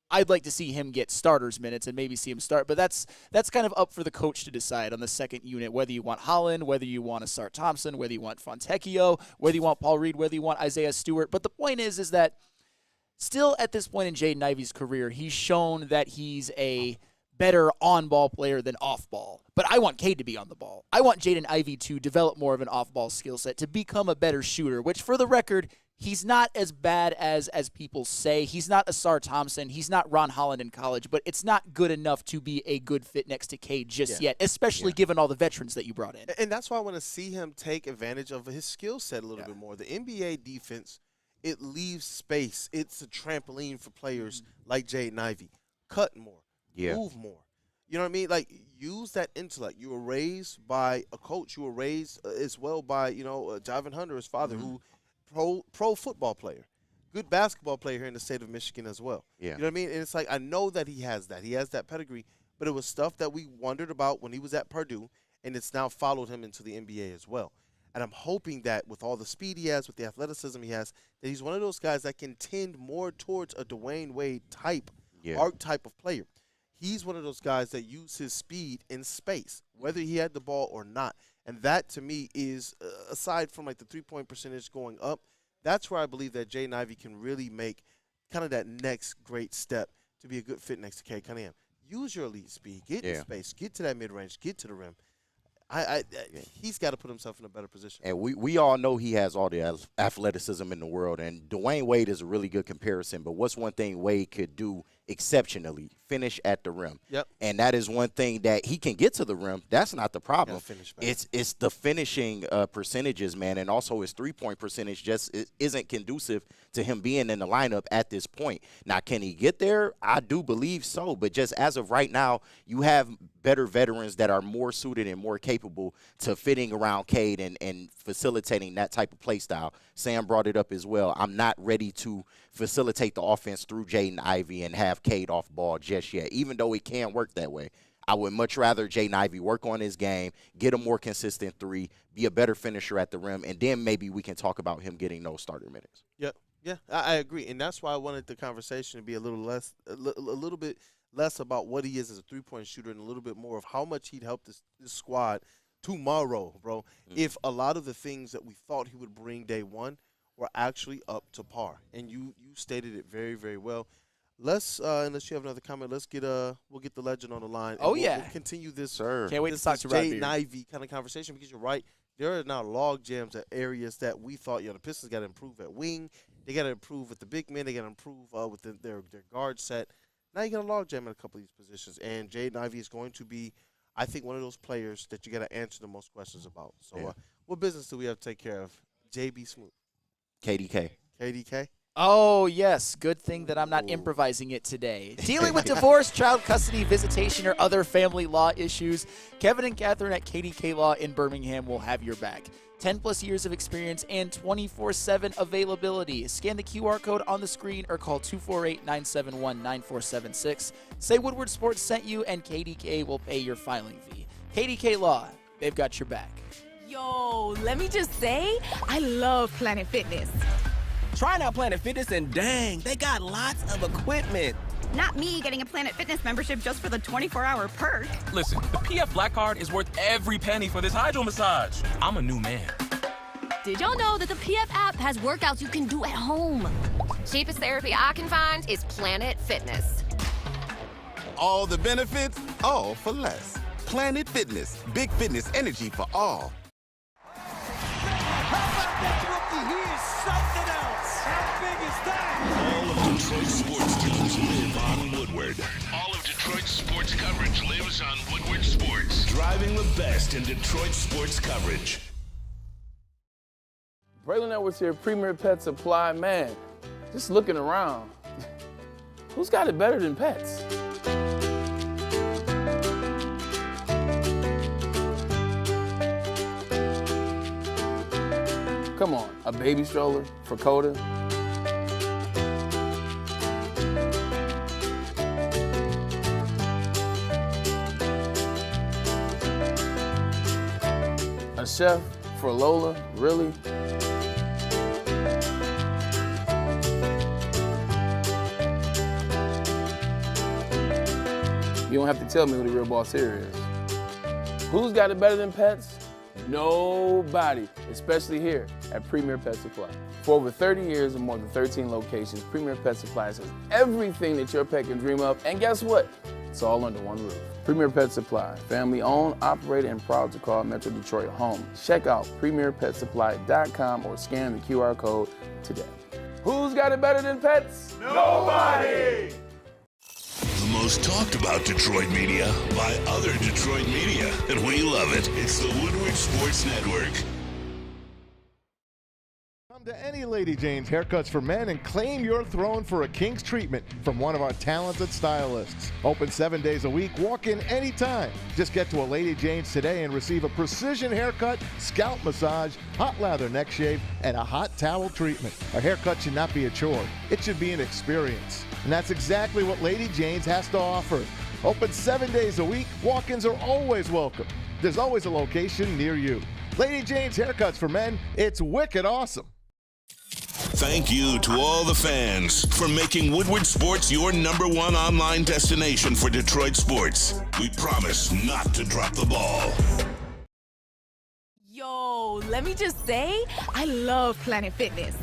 I'd like to see him get starters minutes and maybe see him start, but that's kind of up for the coach to decide on the second unit, whether you want Holland, whether you want Asar Thompson, whether you want Fontecchio, whether you want Paul Reed, whether you want Isaiah Stewart. But the point is that still at this point in Jaden Ivey's career, he's shown that he's a better on-ball player than off-ball. But I want Cade to be on the ball. I want Jaden Ivey to develop more of an off-ball skill set, to become a better shooter, which for the record, he's not as bad as people say. He's not Asar Thompson. He's not Ron Holland in college, but it's not good enough to be a good fit next to Cade just yet, especially given all the veterans that you brought in. And that's why I want to see him take advantage of his skill set a little bit more. The NBA defense, it leaves space. It's a trampoline for players like Jaden Ivey. Cut more. Move more. You know what I mean? Like, use that intellect. You were raised by a coach. You were raised as well by, Javin Hunter, his father, who pro football player, good basketball player here in the state of Michigan as well. Yeah. You know what I mean? And it's like, I know that he has that. He has that pedigree, but it was stuff that we wondered about when he was at Purdue, and it's now followed him into the NBA as well. And I'm hoping that with all the speed he has, with the athleticism he has, that he's one of those guys that can tend more towards a Dwayne Wade type, archetype of player. He's one of those guys that use his speed in space, whether he had the ball or not. And that, to me, is, aside from, like, the three-point percentage going up, that's where I believe that Jaden Ivey can really make kind of that next great step to be a good fit next to Cade Cunningham. Use your elite speed. Get in space. Get to that mid-range. Get to the rim. He's got to put himself in a better position. And we all know he has all the athleticism in the world, and Dwayne Wade is a really good comparison. But what's one thing Wade could do exceptionally? Finish at the rim. Yep. And that is one thing that he can get to the rim. That's not the problem. It's the finishing percentages, man, and also his three-point percentage just isn't conducive to him being in the lineup at this point. Now, can he get there? I do believe so, but just as of right now, you have better veterans that are more suited and more capable to fitting around Cade and facilitating that type of play style. Sam brought it up as well. I'm not ready to facilitate the offense through Jaden Ivey and have Cade off ball just yet, even though it can work that way. I would much rather Jaden Ivey work on his game, get a more consistent three, be a better finisher at the rim, and then maybe we can talk about him getting those starter minutes. Yeah, I agree, and that's why I wanted the conversation to be a little bit less about what he is as a three-point shooter and a little bit more of how much he'd help this squad tomorrow, bro. If a lot of the things that we thought he would bring day one were actually up to par, and you stated it very, very well. Let's unless you have another comment, we'll get the legend on the line. Oh, we'll continue this. Sir, can't wait to talk to Jaden Ivey kind of conversation, because you're right. There are now log jams at areas that we thought, the Pistons got to improve at wing. They got to improve with the big men. They got to improve with their guard set. Now you got a log jam in a couple of these positions, and Jaden Ivey is going to be, I think, one of those players that you got to answer the most questions about. So, what business do we have to take care of? JB Smooth. KDK. KDK. Oh, yes. Good thing that I'm not improvising it today. Dealing with divorce, child custody, visitation, or other family law issues, Kevin and Catherine at KDK Law in Birmingham will have your back. 10-plus years of experience and 24/7 availability. Scan the QR code on the screen or call 248-971-9476. Say Woodward Sports sent you, and KDK will pay your filing fee. KDK Law, they've got your back. Yo, let me just say, I love Planet Fitness. Trying out Planet Fitness, and dang, they got lots of equipment. Not me getting a Planet Fitness membership just for the 24-hour perk. Listen, the PF Black Card is worth every penny for this hydro massage. I'm a new man. Did y'all know that the PF app has workouts you can do at home? Cheapest therapy I can find is Planet Fitness. All the benefits, all for less. Planet Fitness, big fitness energy for all. All of Detroit sports teams live on Woodward. All of Detroit sports coverage lives on Woodward Sports. Driving the best in Detroit sports coverage. Braylon Edwards here, Premier Pet Supply. Man, just looking around, who's got it better than pets? Come on, a baby stroller for Coda? A chef for Lola, really? You don't have to tell me who the real boss here is. Who's got it better than pets? Nobody, especially here at Premier Pet Supply. For over 30 years and more than 13 locations, Premier Pet Supply has everything that your pet can dream of, and guess what? It's all under one roof. Premier Pet Supply, family owned, operated, and proud to call Metro Detroit home. Check out premierpetsupply.com or scan the QR code today. Who's got it better than pets? Nobody! The most talked about Detroit media by other Detroit media, and we love it. It's the Woodward Sports Network. Come to any Lady Jane's Haircuts for Men and claim your throne for a king's treatment from one of our talented stylists. Open 7 days a week. Walk in anytime. Just get to a Lady Jane's today and receive a precision haircut, scalp massage, hot lather neck shave, and a hot towel treatment. A haircut should not be a chore. It should be an experience. And that's exactly what Lady Jane's has to offer. Open 7 days a week. Walk-ins are always welcome. There's always a location near you. Lady Jane's Haircuts for Men. It's wicked awesome. Thank you to all the fans for making Woodward Sports your #1 online destination for Detroit sports. We promise not to drop the ball. Yo, let me just say, I love Planet Fitness.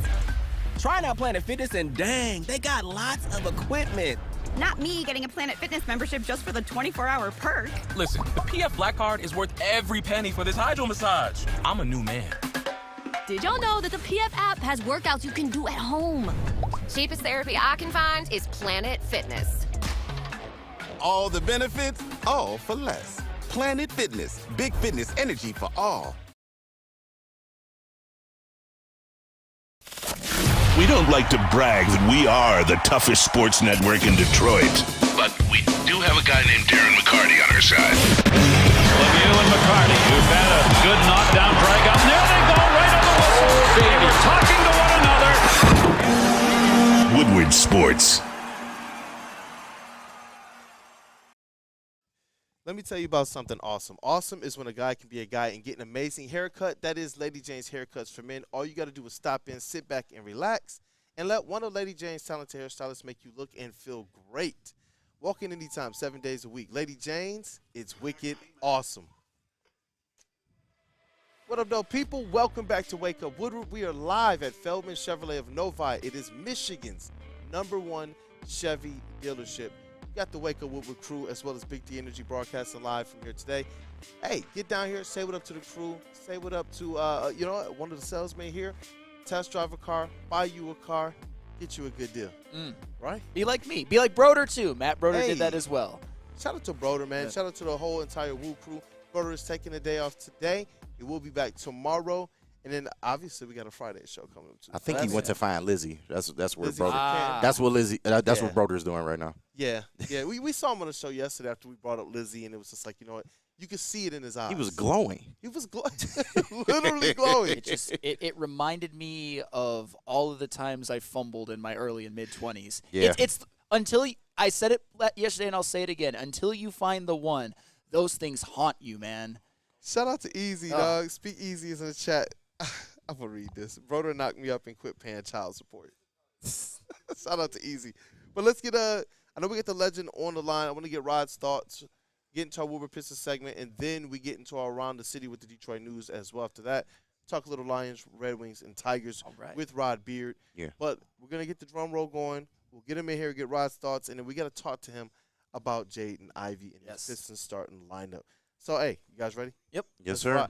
Trying out Planet Fitness, and dang, they got lots of equipment. Not me getting a Planet Fitness membership just for the 24-hour perk. Listen, the PF Black Card is worth every penny for this hydro massage. I'm a new man. Did y'all know that the PF app has workouts you can do at home? Cheapest therapy I can find is Planet Fitness. All the benefits, all for less. Planet Fitness, big fitness energy for all. We don't like to brag that we are the toughest sports network in Detroit, but we do have a guy named Darren McCarty on our side. LaView and McCarty, who've had a good knockdown drag up. There they go, right on the whistle. They were talking to one another. Woodward Sports. Let me tell you about something awesome. Awesome is when a guy can be a guy and get an amazing haircut. That is Lady Jane's Haircuts for Men. All you got to do is stop in, sit back, and relax, and let one of Lady Jane's talented hairstylists make you look and feel great. Walk in anytime, 7 days a week. Lady Jane's, it's wicked awesome. What up, though, people? Welcome back to Wake Up Woodward. We are live at Feldman Chevrolet of Novi. It is Michigan's #1 Chevy dealership. We got the Wake Up Woodward crew as well as Big D Energy broadcasting live from here today. Hey, get down here, say what up to the crew, say what up to one of the salesmen here. Test drive a car, buy you a car, get you a good deal. Right? Be like me. Be like Broder, too. Matt Broder did that as well. Shout out to Broder, man. Shout out to the whole entire Woo crew. Broder is taking a day off today. He will be back tomorrow. And then, obviously, we got a Friday show coming up, too. I think he went to find Lizzie. That's where Lizzie Broder. McCann. That's what Lizzie. That's what Broder's doing right now. Yeah. We saw him on the show yesterday after we brought up Lizzie, and it was just like, you know what? You could see it in his eyes. He was glowing. He was literally glowing. It reminded me of all of the times I fumbled in my early and mid-20s. Yeah. It's until I said it yesterday, and I'll say it again. Until you find the one, those things haunt you, man. Shout out to Easy, dog. Speak Easy is in the chat. I'm going to read this. Broder knocked me up and quit paying child support. Shout out to Easy. But let's get I know we get the legend on the line. I want to get Rod's thoughts, get into our Woodward Pistons segment, and then we get into our Around the City with the Detroit news as well. After that, talk a little Lions, Red Wings, and Tigers with Rod Beard. Yeah. But we're going to get the drum roll going. We'll get him in here, get Rod's thoughts, and then we got to talk to him about Jaden Ivey and the Pistons starting lineup. So, hey, you guys ready? Yep. Yes, sir.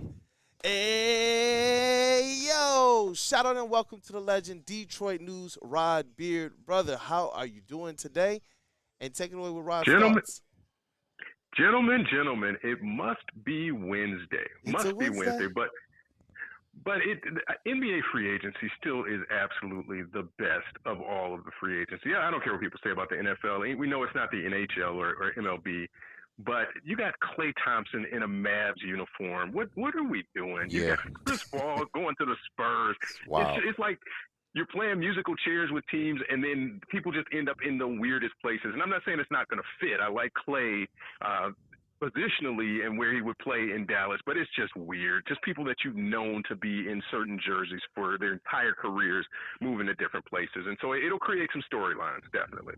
Hey, yo. Shout out and welcome to the legend, Detroit News, Rod Beard. Brother, how are you doing today? And take it away with Rod's thoughts. Gentlemen, it must be Wednesday. Must be Wednesday, but NBA free agency still is absolutely the best of all of the free agency. Yeah, I don't care what people say about the NFL. We know it's not the NHL or MLB. But you got Klay Thompson in a Mavs uniform. What are we doing? You got Chris Paul going to the Spurs. Wow. It's like you're playing musical chairs with teams, and then people just end up in the weirdest places. And I'm not saying it's not going to fit. I like Klay positionally and where he would play in Dallas, but it's just weird. Just people that you've known to be in certain jerseys for their entire careers moving to different places. And so it'll create some storylines, definitely.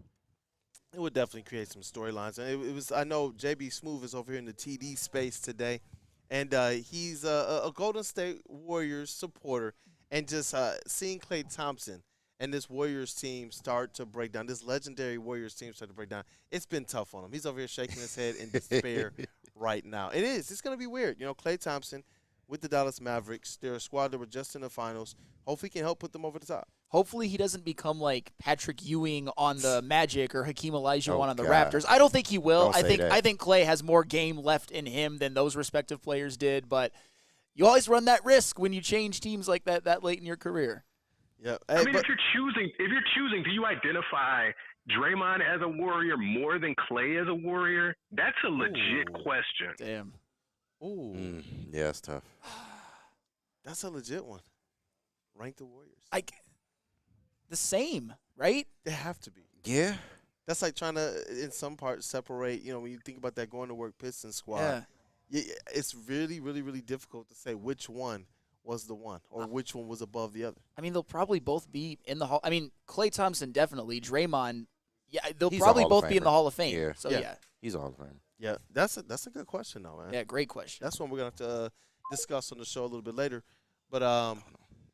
It would definitely create some storylines. And it was. I know JB Smoove is over here in the TD space today, and he's a Golden State Warriors supporter. And just seeing Klay Thompson and this Warriors team start to break down, this legendary Warriors team start to break down, it's been tough on him. He's over here shaking his head in despair right now. It is. It's going to be weird. You know, Klay Thompson with the Dallas Mavericks. They're a squad that were just in the finals. Hopefully he can help put them over the top. Hopefully he doesn't become like Patrick Ewing on the Magic or Hakeem Olajuwon on the Raptors. I don't think he will. I think Klay has more game left in him than those respective players did, but you always run that risk when you change teams like that late in your career. Yeah. Hey, if you're choosing, do you identify Draymond as a Warrior more than Klay as a Warrior? That's a legit question. Damn. Ooh. Yeah, it's tough. That's a legit one. Rank the Warriors. The same, right? They have to be. Yeah. That's like trying to, in some parts, separate, when you think about that going to work Pistons squad. Yeah. It's really, really, really difficult to say which one was the one or which one was above the other. I mean, they'll probably both be in the Hall. I mean, Klay Thompson definitely. Draymond, they'll He's probably both be in the Hall of Fame. Yeah. So, yeah. He's a Hall of Fame. Yeah, that's a good question, though, man. Yeah, great question. That's one we're going to have to discuss on the show a little bit later. But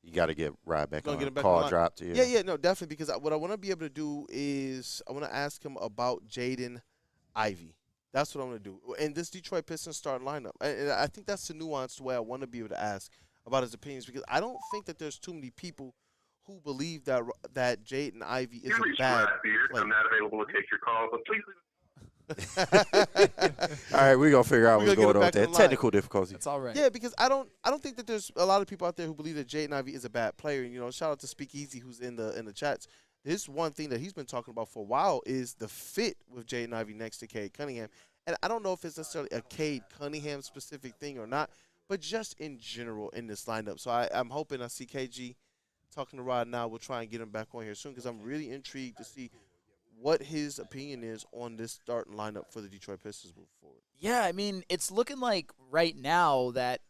you got to get Rod back on. Get him back Call on dropped. Yeah, no, definitely. Because what I want to be able to do is I want to ask him about Jaden Ivey. That's what I'm going to do. And this Detroit Pistons starting lineup. And I think that's the nuanced way I want to be able to ask about his opinions, because I don't think that there's too many people who believe that Jaden Ivey is a bad player. I'm not available to take your call, but please. All right, we're going to figure out what's going on with that. Technical difficulty. It's all right. Yeah, because I don't think that there's a lot of people out there who believe that Jaden Ivey is a bad player. And, shout out to Speakeasy who's in the chats. This one thing that he's been talking about for a while is the fit with Jaden Ivey next to Cade Cunningham. And I don't know if it's necessarily a Cade Cunningham specific thing or not, but just in general in this lineup. So I'm hoping I see KG talking to Rod now. We'll try and get him back on here soon because I'm really intrigued to see what his opinion is on this starting lineup for the Detroit Pistons moving forward. Yeah, I mean, it's looking like right now that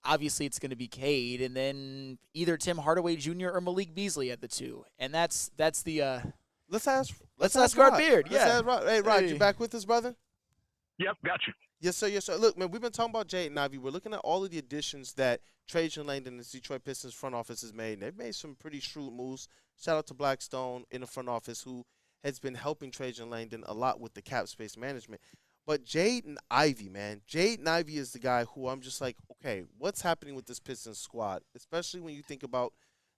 obviously it's going to be Cade, and then either Tim Hardaway Jr. or Malik Beasley at the 2, and that's the. Let's ask Rod Rod. Beard. Let's Yeah. ask Rod. Hey, Rod, you back with us, brother? Yep, got you. Yes, sir. Yes, sir. Look, man, we've been talking about Jaden Ivey. We're looking at all of the additions that Trajan Langdon and the Detroit Pistons front office has made. They've made some pretty shrewd moves. Shout out to Blackstone in the front office, who has been helping Trajan Langdon a lot with the cap space management. But Jaden Ivey, man, Jaden Ivey is the guy who I'm just like, okay, what's happening with this Pistons squad, especially when you think about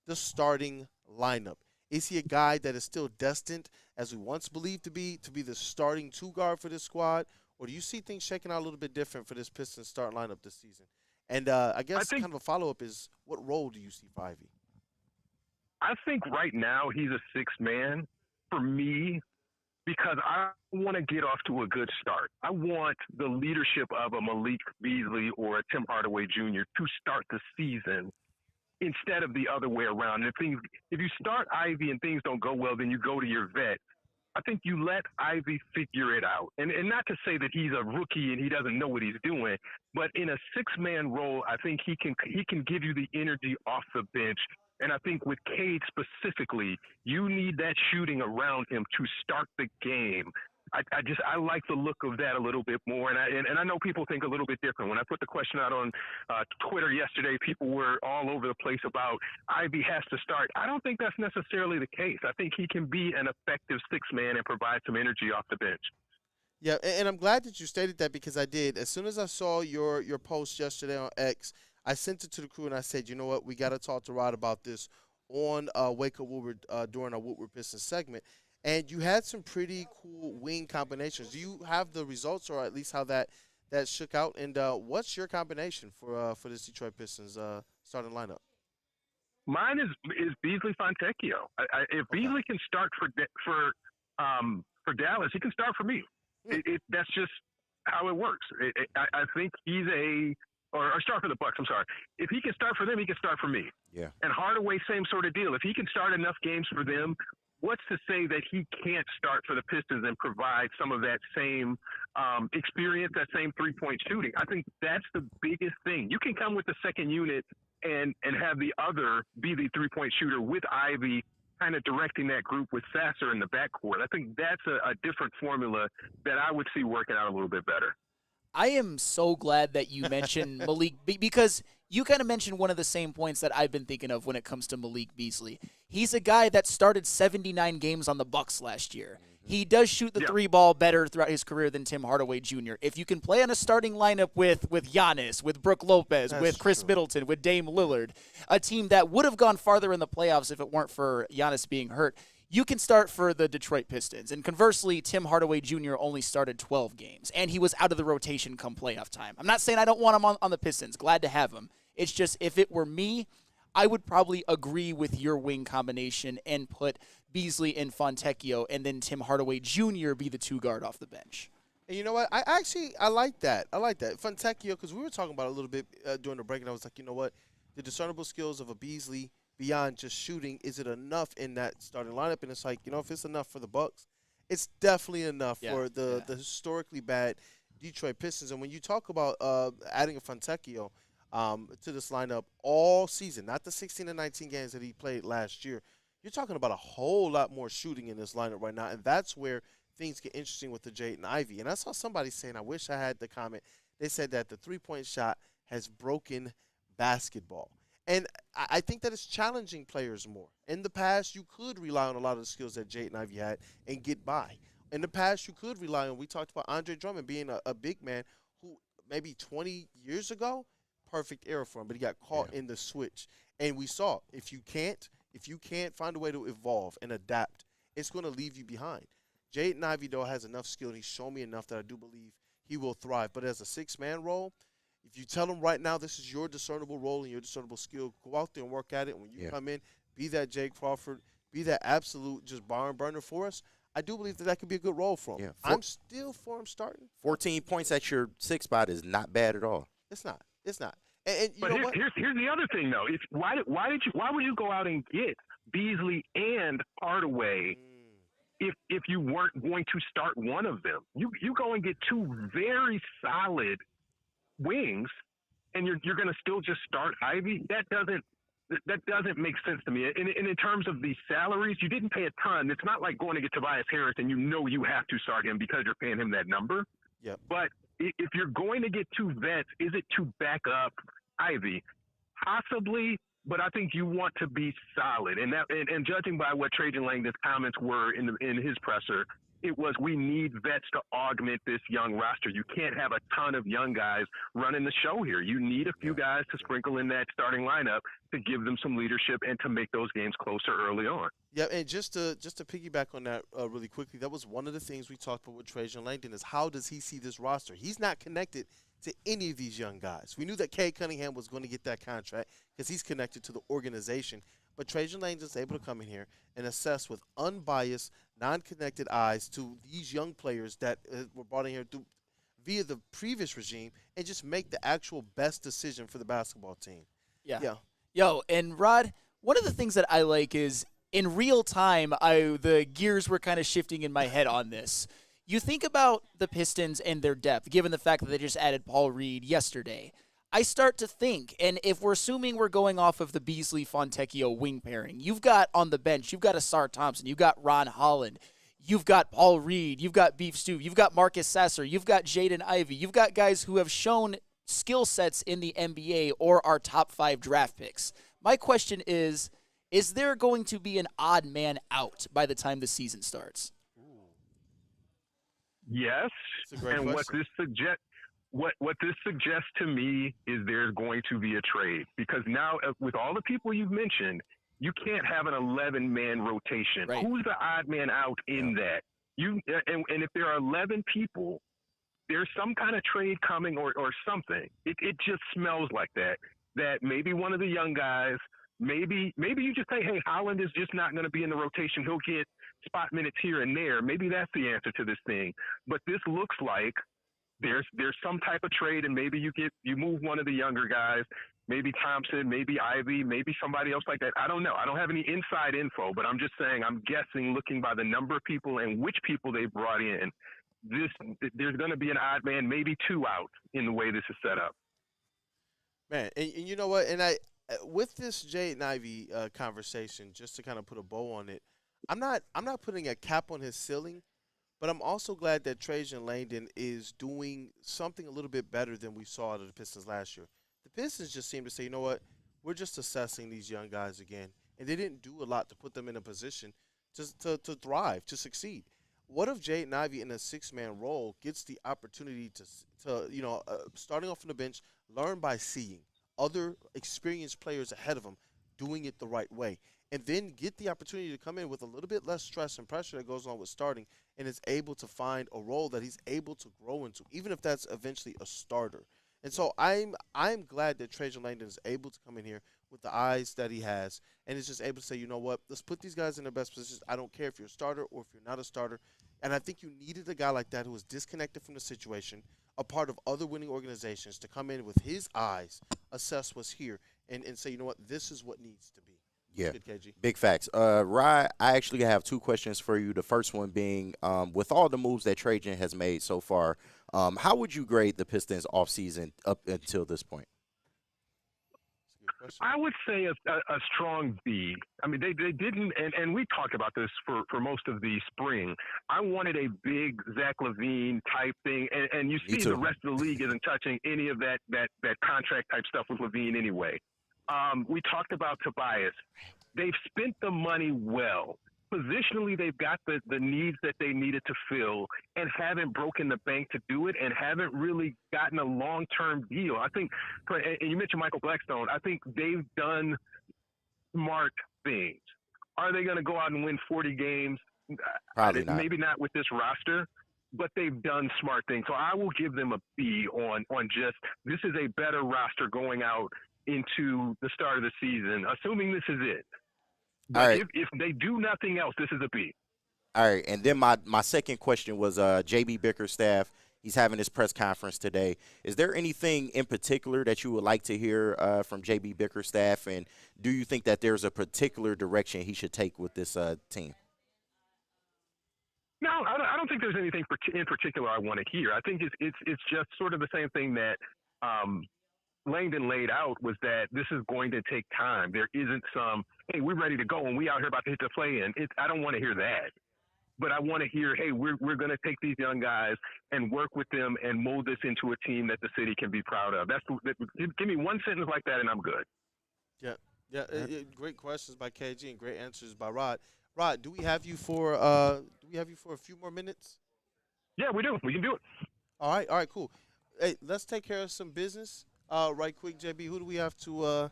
the starting lineup? Is he a guy that is still destined, as we once believed to be the starting 2 guard for this squad? Or do you see things shaking out a little bit different for this Pistons starting lineup this season? And I guess kind of a follow-up is, what role do you see for Ivey? I think right now he's a sixth man for me because I want to get off to a good start. I want the leadership of a Malik Beasley or a Tim Hardaway Jr. to start the season instead of the other way around. And if you start Ivey and things don't go well, then you go to your vet. I think you let Ivey figure it out. And not to say that he's a rookie and he doesn't know what he's doing, but in a six-man role, I think he can give you the energy off the bench. And I think with Cade specifically, you need that shooting around him to start the game. I like the look of that a little bit more, and I know people think a little bit different. When I put the question out on Twitter yesterday, people were all over the place about Ivey has to start. I don't think that's necessarily the case. I think he can be an effective six-man and provide some energy off the bench. Yeah, and I'm glad that you stated that, because I did. As soon as I saw your post yesterday on X, I sent it to the crew and I said, you know what, we got to talk to Rod about this on Wake Up Woodward during our Woodward Pistons segment. And you had some pretty cool wing combinations. Do you have the results, or at least how that shook out? And what's your combination for this Detroit Pistons starting lineup? Mine is Beasley Fontecchio. If Beasley can start for Dallas, he can start for me. That's just how it works. I think he's or start for the Bucks. I'm sorry. If he can start for them, he can start for me. Yeah. And Hardaway, same sort of deal. If he can start enough games for them, what's to say that he can't start for the Pistons and provide some of that same experience, that same three-point shooting? I think that's the biggest thing. You can come with the second unit and have the other be the three-point shooter with Ivey kind of directing that group with Sasser in the backcourt. I think that's a different formula that I would see working out a little bit better. I am so glad that you mentioned Malik, because you kind of mentioned one of the same points that I've been thinking of when it comes to Malik Beasley. He's a guy that started 79 games on the Bucks last year. He does shoot the three ball better throughout his career than Tim Hardaway Jr. If you can play on a starting lineup with Giannis, with Brook Lopez, with Chris Middleton, with Dame Lillard, a team that would have gone farther in the playoffs if it weren't for Giannis being hurt, you can start for the Detroit Pistons. And conversely, Tim Hardaway Jr. only started 12 games, and he was out of the rotation come playoff time. I'm not saying I don't want him on the Pistons. Glad to have him. It's just, if it were me, I would probably agree with your wing combination and put Beasley and Fontecchio, and then Tim Hardaway Jr. be the two guard off the bench. And you know what? I like that. I like that. Fontecchio, because we were talking about it a little bit during the break, and I was like, you know what? The discernible skills of a Beasley beyond just shooting, is it enough in that starting lineup? And it's like, you know, if it's enough for the Bucks, it's definitely enough for the historically bad Detroit Pistons. And when you talk about adding a Fontecchio to this lineup all season, not the 16 and 19 games that he played last year, you're talking about a whole lot more shooting in this lineup right now, and that's where things get interesting with the Jaden Ivey. And I saw somebody saying, I wish I had the comment, they said that the three-point shot has broken basketball. And I think that it's challenging players more. In the past, you could rely on a lot of the skills that Jaden Ivey had and get by. In the past, you could rely on, we talked about Andre Drummond being a big man who maybe 20 years ago, perfect era for him, but he got caught in the switch. And we saw, if you can't find a way to evolve and adapt, it's going to leave you behind. Jaden Ivey, though, has enough skill, and he's shown me enough that I do believe he will thrive. But as a six-man role, if you tell him right now this is your discernible role and your discernible skill, go out there and work at it. When you come in, be that Jake Crawford, be that absolute just barn burner for us, I do believe that could be a good role for him. Yeah. I'm still for him starting. 14 points at your sixth spot is not bad at all. It's not. It's not. And you but know what? Here's the other thing, though. Why would you go out and get Beasley and Hardaway if you weren't going to start one of them. You go and get two very solid wings, and you're going to still just start Ivey. That doesn't make sense to me. And in terms of the salaries, you didn't pay a ton. It's not like going to get Tobias Harris and you know you have to start him because you're paying him that number. Yep. But if you're going to get two vets, is it to back up Ivey? Possibly, but I think you want to be solid. And judging by what Trajan Langdon's comments were in his presser, it was, we need vets to augment this young roster. You can't have a ton of young guys running the show here. You need a few guys to sprinkle in that starting lineup to give them some leadership and to make those games closer early on. Yeah, and just to piggyback on that really quickly, that was one of the things we talked about with Trajan Langdon is how does he see this roster? He's not connected to any of these young guys. We knew that Cade Cunningham was going to get that contract because he's connected to the organization. But Trajan Langdon is able to come in here and assess with unbiased, non-connected eyes to these young players that were brought in here via the previous regime and just make the actual best decision for the basketball team. Yeah. Yo, and Rod, one of the things that I like is in real time, the gears were kind of shifting in my head on this. You think about the Pistons and their depth, given the fact that they just added Paul Reed yesterday. I start to think, and if we're assuming we're going off of the Beasley-Fontecchio wing pairing, you've got on the bench, you've got Asar Thompson, you've got Ron Holland, you've got Paul Reed, you've got Beef Stew, you've got Marcus Sasser, you've got Jaden Ivey, you've got guys who have shown skill sets in the NBA or are top 5 draft picks. My question is there going to be an odd man out by the time the season starts? Yes, and question. what this suggests to me is there's going to be a trade, because now with all the people you've mentioned, you can't have an 11-man rotation. Right. Who's the odd man out in that? And if there are 11 people, there's some kind of trade coming or something. It just smells like that. That maybe one of the young guys, maybe you just say, hey, Holland is just not going to be in the rotation. He'll get spot minutes here and there. Maybe that's the answer to this thing. But this looks like there's some type of trade, and maybe you move one of the younger guys, maybe Thompson, maybe Ivey, maybe somebody else like that. I don't know. I don't have any inside info, but I'm just saying, I'm guessing, looking by the number of people and which people they brought in, there's going to be an odd man, maybe two out in the way this is set up. Man, and you know what? And with this Jaden Ivey conversation, just to kind of put a bow on it, I'm not putting a cap on his ceiling, but I'm also glad that Trajan Langdon is doing something a little bit better than we saw out of the Pistons last year. The Pistons just seem to say, you know what, we're just assessing these young guys again, and they didn't do a lot to put them in a position to thrive, to succeed. What if Jaden Ivey in a 6-man role gets the opportunity to starting off on the bench, learn by seeing other experienced players ahead of him doing it the right way, and then get the opportunity to come in with a little bit less stress and pressure that goes on with starting, and is able to find a role that he's able to grow into, even if that's eventually a starter. And so I'm glad that Trajan Langdon is able to come in here with the eyes that he has, and is just able to say, you know what, let's put these guys in their best positions. I don't care if you're a starter or if you're not a starter. And I think you needed a guy like that who was disconnected from the situation, a part of other winning organizations, to come in with his eyes, assess what's here, and say, you know what, this is what needs to be. Yeah, good, KG. Big facts. Rye, I actually have 2 questions for you. The first one being, with all the moves that Trajan has made so far, how would you grade the Pistons offseason up until this point? I would say a strong B. I mean, they didn't, and we talked about this for most of the spring. I wanted a big Zach LaVine type thing, and you see the rest of the league isn't touching any of that contract type stuff with LaVine anyway. We talked about Tobias. They've spent the money well. Positionally, they've got the needs that they needed to fill and haven't broken the bank to do it, and haven't really gotten a long-term deal. I think, and you mentioned Michael Blackstone, I think they've done smart things. Are they going to go out and win 40 games? Probably not. Maybe not with this roster, but they've done smart things. So I will give them a B on just, this is a better roster going out into the start of the season, assuming this is it. But all right. If they do nothing else, this is a B. All right, and then my second question was J.B. Bickerstaff. He's having his press conference today. Is there anything in particular that you would like to hear from J.B. Bickerstaff, and do you think that there's a particular direction he should take with this team? don't think there's anything in particular I want to hear. I think it's just sort of the same thing that Langdon laid out, was that this is going to take time. There isn't some, hey, we're ready to go and we out here about to hit the play-in. I don't want to hear that. But I want to hear, hey, we're going to take these young guys and work with them and mold this into a team that the city can be proud of. Give me one sentence like that and I'm good. Yeah. Great questions by KG and great answers by Rod. Rod, do we have you for a few more minutes? Yeah, we do. We can do it. All right, cool. Hey, let's take care of some business right quick, JB. Who do we have to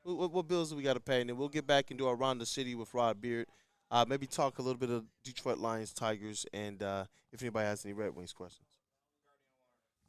what bills do we got to pay? And then we'll get back and do our Round the City with Rod Beard. Maybe talk a little bit of Detroit Lions, Tigers, and if anybody has any Red Wings questions.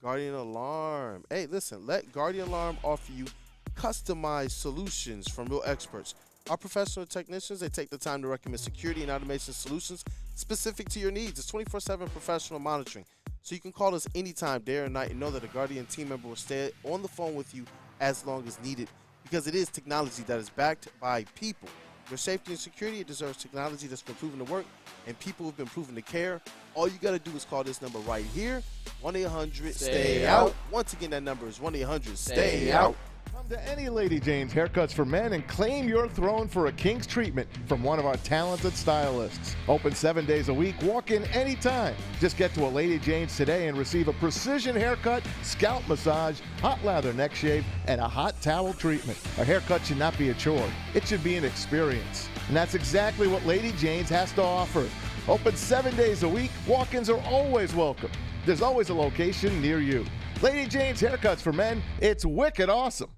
Guardian Alarm. Hey, listen, let Guardian Alarm offer you customized solutions from real experts. Our professional technicians, they take the time to recommend security and automation solutions specific to your needs. It's 24/7 professional monitoring. So you can call us anytime, day or night, and know that a Guardian team member will stay on the phone with you as long as needed, because it is technology that is backed by people. Your safety and security, it deserves technology that's been proven to work and people who've been proven to care. All you got to do is call this number right here, 1-800-STAY-OUT. Once again, that number is 1-800-STAY-OUT. Come to any Lady Jane's Haircuts for Men and claim your throne for a king's treatment from one of our talented stylists. Open 7 days a week. Walk in anytime. Just get to a Lady Jane's today and receive a precision haircut, scalp massage, hot lather neck shave, and a hot towel treatment. A haircut should not be a chore. It should be an experience. And that's exactly what Lady Jane's has to offer. Open 7 days a week. Walk-ins are always welcome. There's always a location near you. Lady Jane's Haircuts for Men. It's wicked awesome.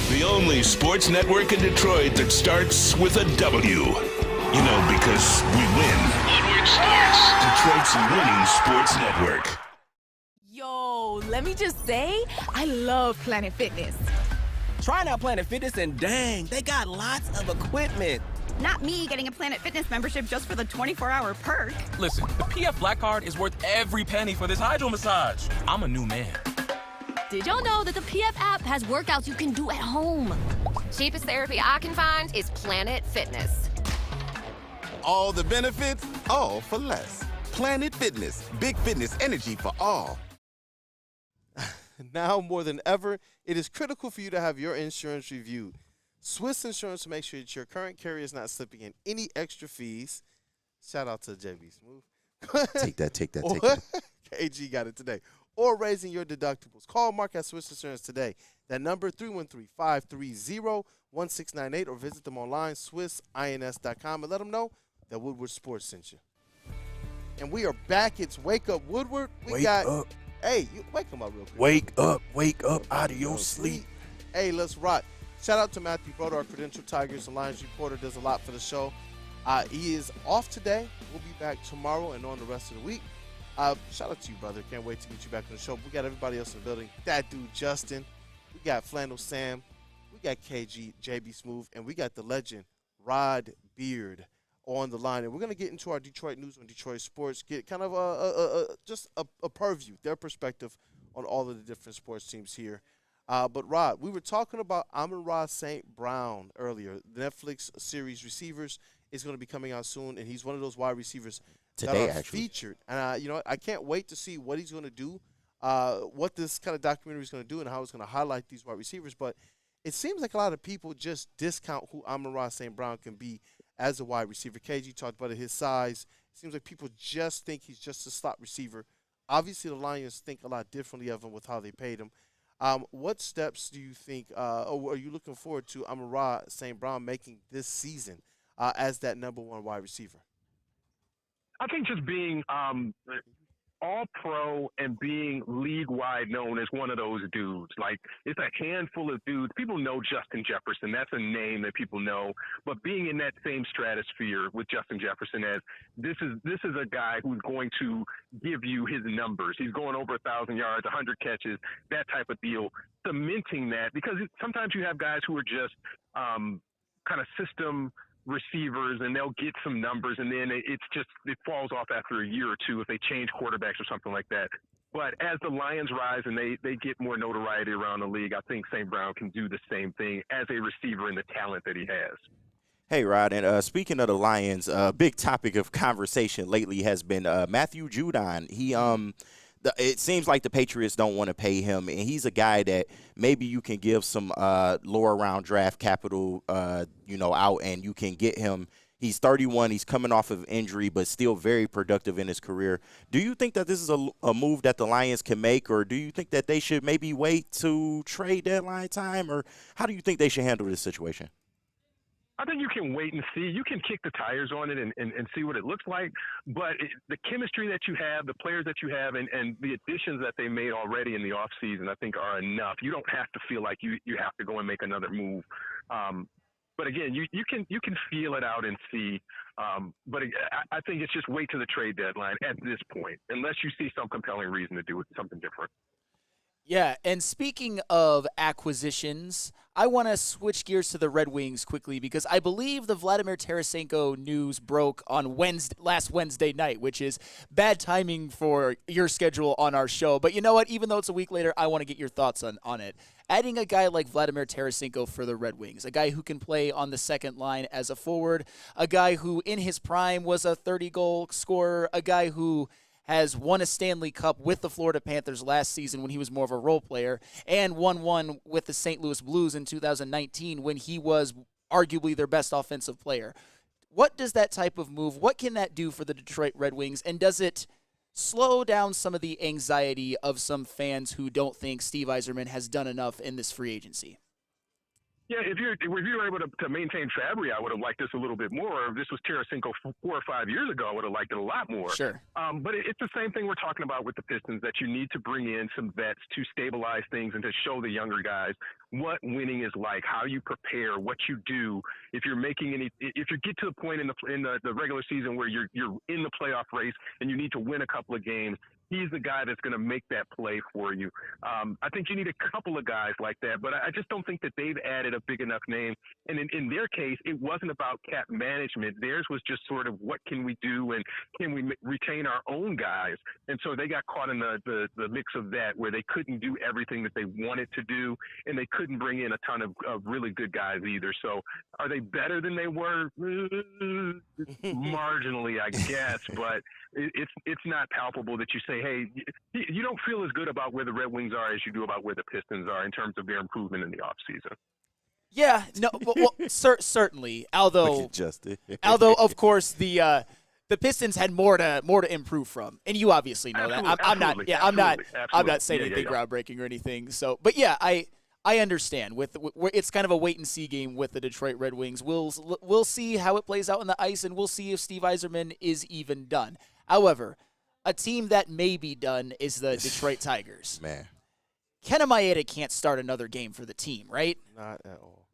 The only sports network in Detroit that starts with a W. You know, because we win. Woodward Starts, Detroit's winning sports network. Yo, let me just say, I love Planet Fitness. Trying out Planet Fitness and dang, they got lots of equipment. Not me getting a Planet Fitness membership just for the 24-hour perk. Listen, the PF Black Card is worth every penny for this hydro massage. I'm a new man. Did y'all know that the PF app has workouts you can do at home? Cheapest therapy I can find is Planet Fitness. All the benefits, all for less. Planet Fitness, big fitness energy for all. Now more than ever, it is critical for you to have your insurance reviewed. Swiss Insurance makes sure that your current carrier is not slipping in any extra fees. Shout out to JB Smooth. Take that. KG got it today. Or raising your deductibles. Call Mark at Swiss Insurance today. That number, 313-530-1698, or visit them online, swissins.com, and let them know that Woodward Sports sent you. And we are back. It's Wake Up Woodward. Wake up. Hey, wake them up real quick. Wake up out of your sleep. Hey, let's rock. Shout out to Matthew Broder, our credential Tigers and Lions reporter, does a lot for the show. He is off today. We'll be back tomorrow and on the rest of the week. Shout out to you, brother. Can't wait to get you back on the show. We got everybody else in the building. That dude, Justin. We got Flannel Sam. We got KG, JB Smooth. And we got the legend, Rod Beard, on the line. And we're going to get into our Detroit news on Detroit sports, get kind of just a purview, their perspective on all of the different sports teams here. But, Rod, we were talking about Amon-Ra St. Brown earlier. The Netflix series Receivers is going to be coming out soon, and he's one of those wide receivers today, that are featured. And, I can't wait to see what he's going to do, what this kind of documentary is going to do, and how it's going to highlight these wide receivers. But it seems like a lot of people just discount who Amon-Ra St. Brown can be as a wide receiver. KG talked about his size. It seems like people just think he's just a slot receiver. Obviously, the Lions think a lot differently of him with how they paid him. What steps do you think, or are you looking forward to Amon-Ra St. Brown making this season as that number one wide receiver? I think just being all-pro and being league-wide known as one of those dudes. Like, it's a handful of dudes. People know Justin Jefferson. That's a name that people know. But being in that same stratosphere with Justin Jefferson, as this is a guy who's going to give you his numbers. He's going over 1,000 yards, 100 catches, that type of deal. Cementing that, because sometimes you have guys who are just kind of system receivers, and they'll get some numbers, and then it falls off after a year or two if they change quarterbacks or something like that. But as the Lions rise and they get more notoriety around the league, I think St. Brown can do the same thing as a receiver and the talent that he has. Hey, Rod, and speaking of the Lions, a big topic of conversation lately has been Matthew Judon. It seems like the Patriots don't want to pay him, and he's a guy that maybe you can give some lower round draft capital, out, and you can get him. He's 31. He's coming off of injury, but still very productive in his career. Do you think that this is a move that the Lions can make, or do you think that they should maybe wait to trade deadline time, or how do you think they should handle this situation? I think you can wait and see. You can kick the tires on it and see what it looks like. But the chemistry that you have, the players that you have, and the additions that they made already in the offseason, I think are enough. You don't have to feel like you have to go and make another move. But again, you can feel it out and see. But I think it's just wait to the trade deadline at this point, unless you see some compelling reason to do something different. Yeah, and speaking of acquisitions, I want to switch gears to the Red Wings quickly because I believe the Vladimir Tarasenko news broke on last Wednesday night, which is bad timing for your schedule on our show. But you know what? Even though it's a week later, I want to get your thoughts on it. Adding a guy like Vladimir Tarasenko for the Red Wings, a guy who can play on the second line as a forward, a guy who in his prime was a 30-goal scorer, a guy who has won a Stanley Cup with the Florida Panthers last season when he was more of a role player, and won one with the St. Louis Blues in 2019 when he was arguably their best offensive player. What does that type of move, what can that do for the Detroit Red Wings, and does it slow down some of the anxiety of some fans who don't think Steve Yzerman has done enough in this free agency? Yeah, if you were able to maintain Fabry, I would have liked this a little bit more. If this was Tarasenko 4 or 5 years ago, I would have liked it a lot more. Sure. But it's the same thing we're talking about with the Pistons, that you need to bring in some vets to stabilize things and to show the younger guys what winning is like, how you prepare, what you do. If you get to the point in the regular season where you're in the playoff race and you need to win a couple of games, he's the guy that's going to make that play for you. I think you need a couple of guys like that, but I just don't think that they've added a big enough name. And in their case, it wasn't about cap management. Theirs was just sort of what can we do and can we retain our own guys? And so they got caught in the mix of that, where they couldn't do everything that they wanted to do, and they couldn't bring in a ton of really good guys either. So are they better than they were? Marginally, I guess, but it's not palpable that you say, hey, you don't feel as good about where the Red Wings are as you do about where the Pistons are in terms of their improvement in the offseason. Yeah, no, well, certainly. Although, of course, the Pistons had more to improve from, and you obviously know that. I'm not saying anything groundbreaking or anything. So, but yeah, I understand. It's kind of a wait and see game with the Detroit Red Wings. We'll see how it plays out on the ice, and we'll see if Steve Yzerman is even done. However, a team that may be done is the Detroit Tigers. Man, Ken Maeda can't start another game for the team, right? Not at all.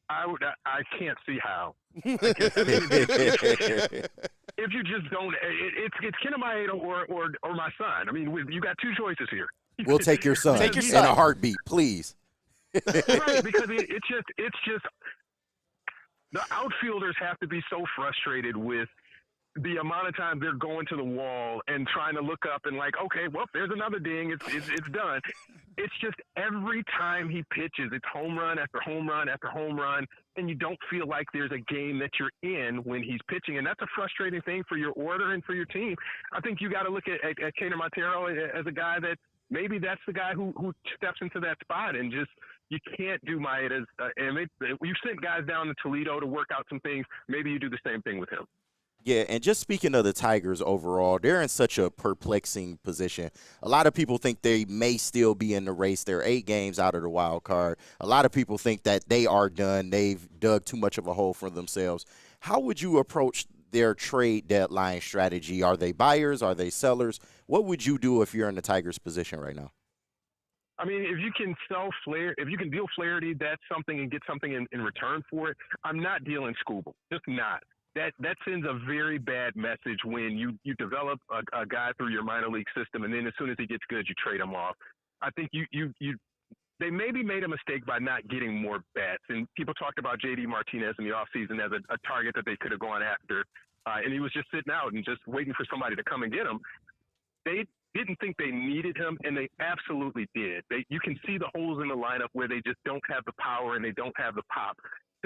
I can't see how. If you just don't, it's Ken Maeda or my son. I mean, you got two choices here. We'll take your son. Take your son. In a heartbeat, please. Right, because it's just the outfielders have to be so frustrated with the amount of time they're going to the wall and trying to look up and like, okay, well, there's another ding. It's done. It's just every time he pitches, it's home run after home run after home run, and you don't feel like there's a game that you're in when he's pitching, and that's a frustrating thing for your order and for your team. I think you got to look at Kaner Montero as a guy that maybe that's the guy who steps into that spot, and just you can't do Maeda's. You've sent guys down to Toledo to work out some things. Maybe you do the same thing with him. Yeah, and just speaking of the Tigers overall, they're in such a perplexing position. A lot of people think they may still be in the race. They're 8 games out of the wild card. A lot of people think that they are done. They've dug too much of a hole for themselves. How would you approach their trade deadline strategy? Are they buyers? Are they sellers? What would you do if you're in the Tigers' position right now? I mean, if you can if you can deal Flaherty, that's something, and get something in return for it. I'm not dealing Skubal, just not. That sends a very bad message when you develop a guy through your minor league system, and then as soon as he gets good, you trade him off. I think they maybe made a mistake by not getting more bats. And people talked about J.D. Martinez in the offseason as a target that they could have gone after, and he was just sitting out and just waiting for somebody to come and get him. They didn't think they needed him, and they absolutely did. You can see the holes in the lineup where they just don't have the power and they don't have the pop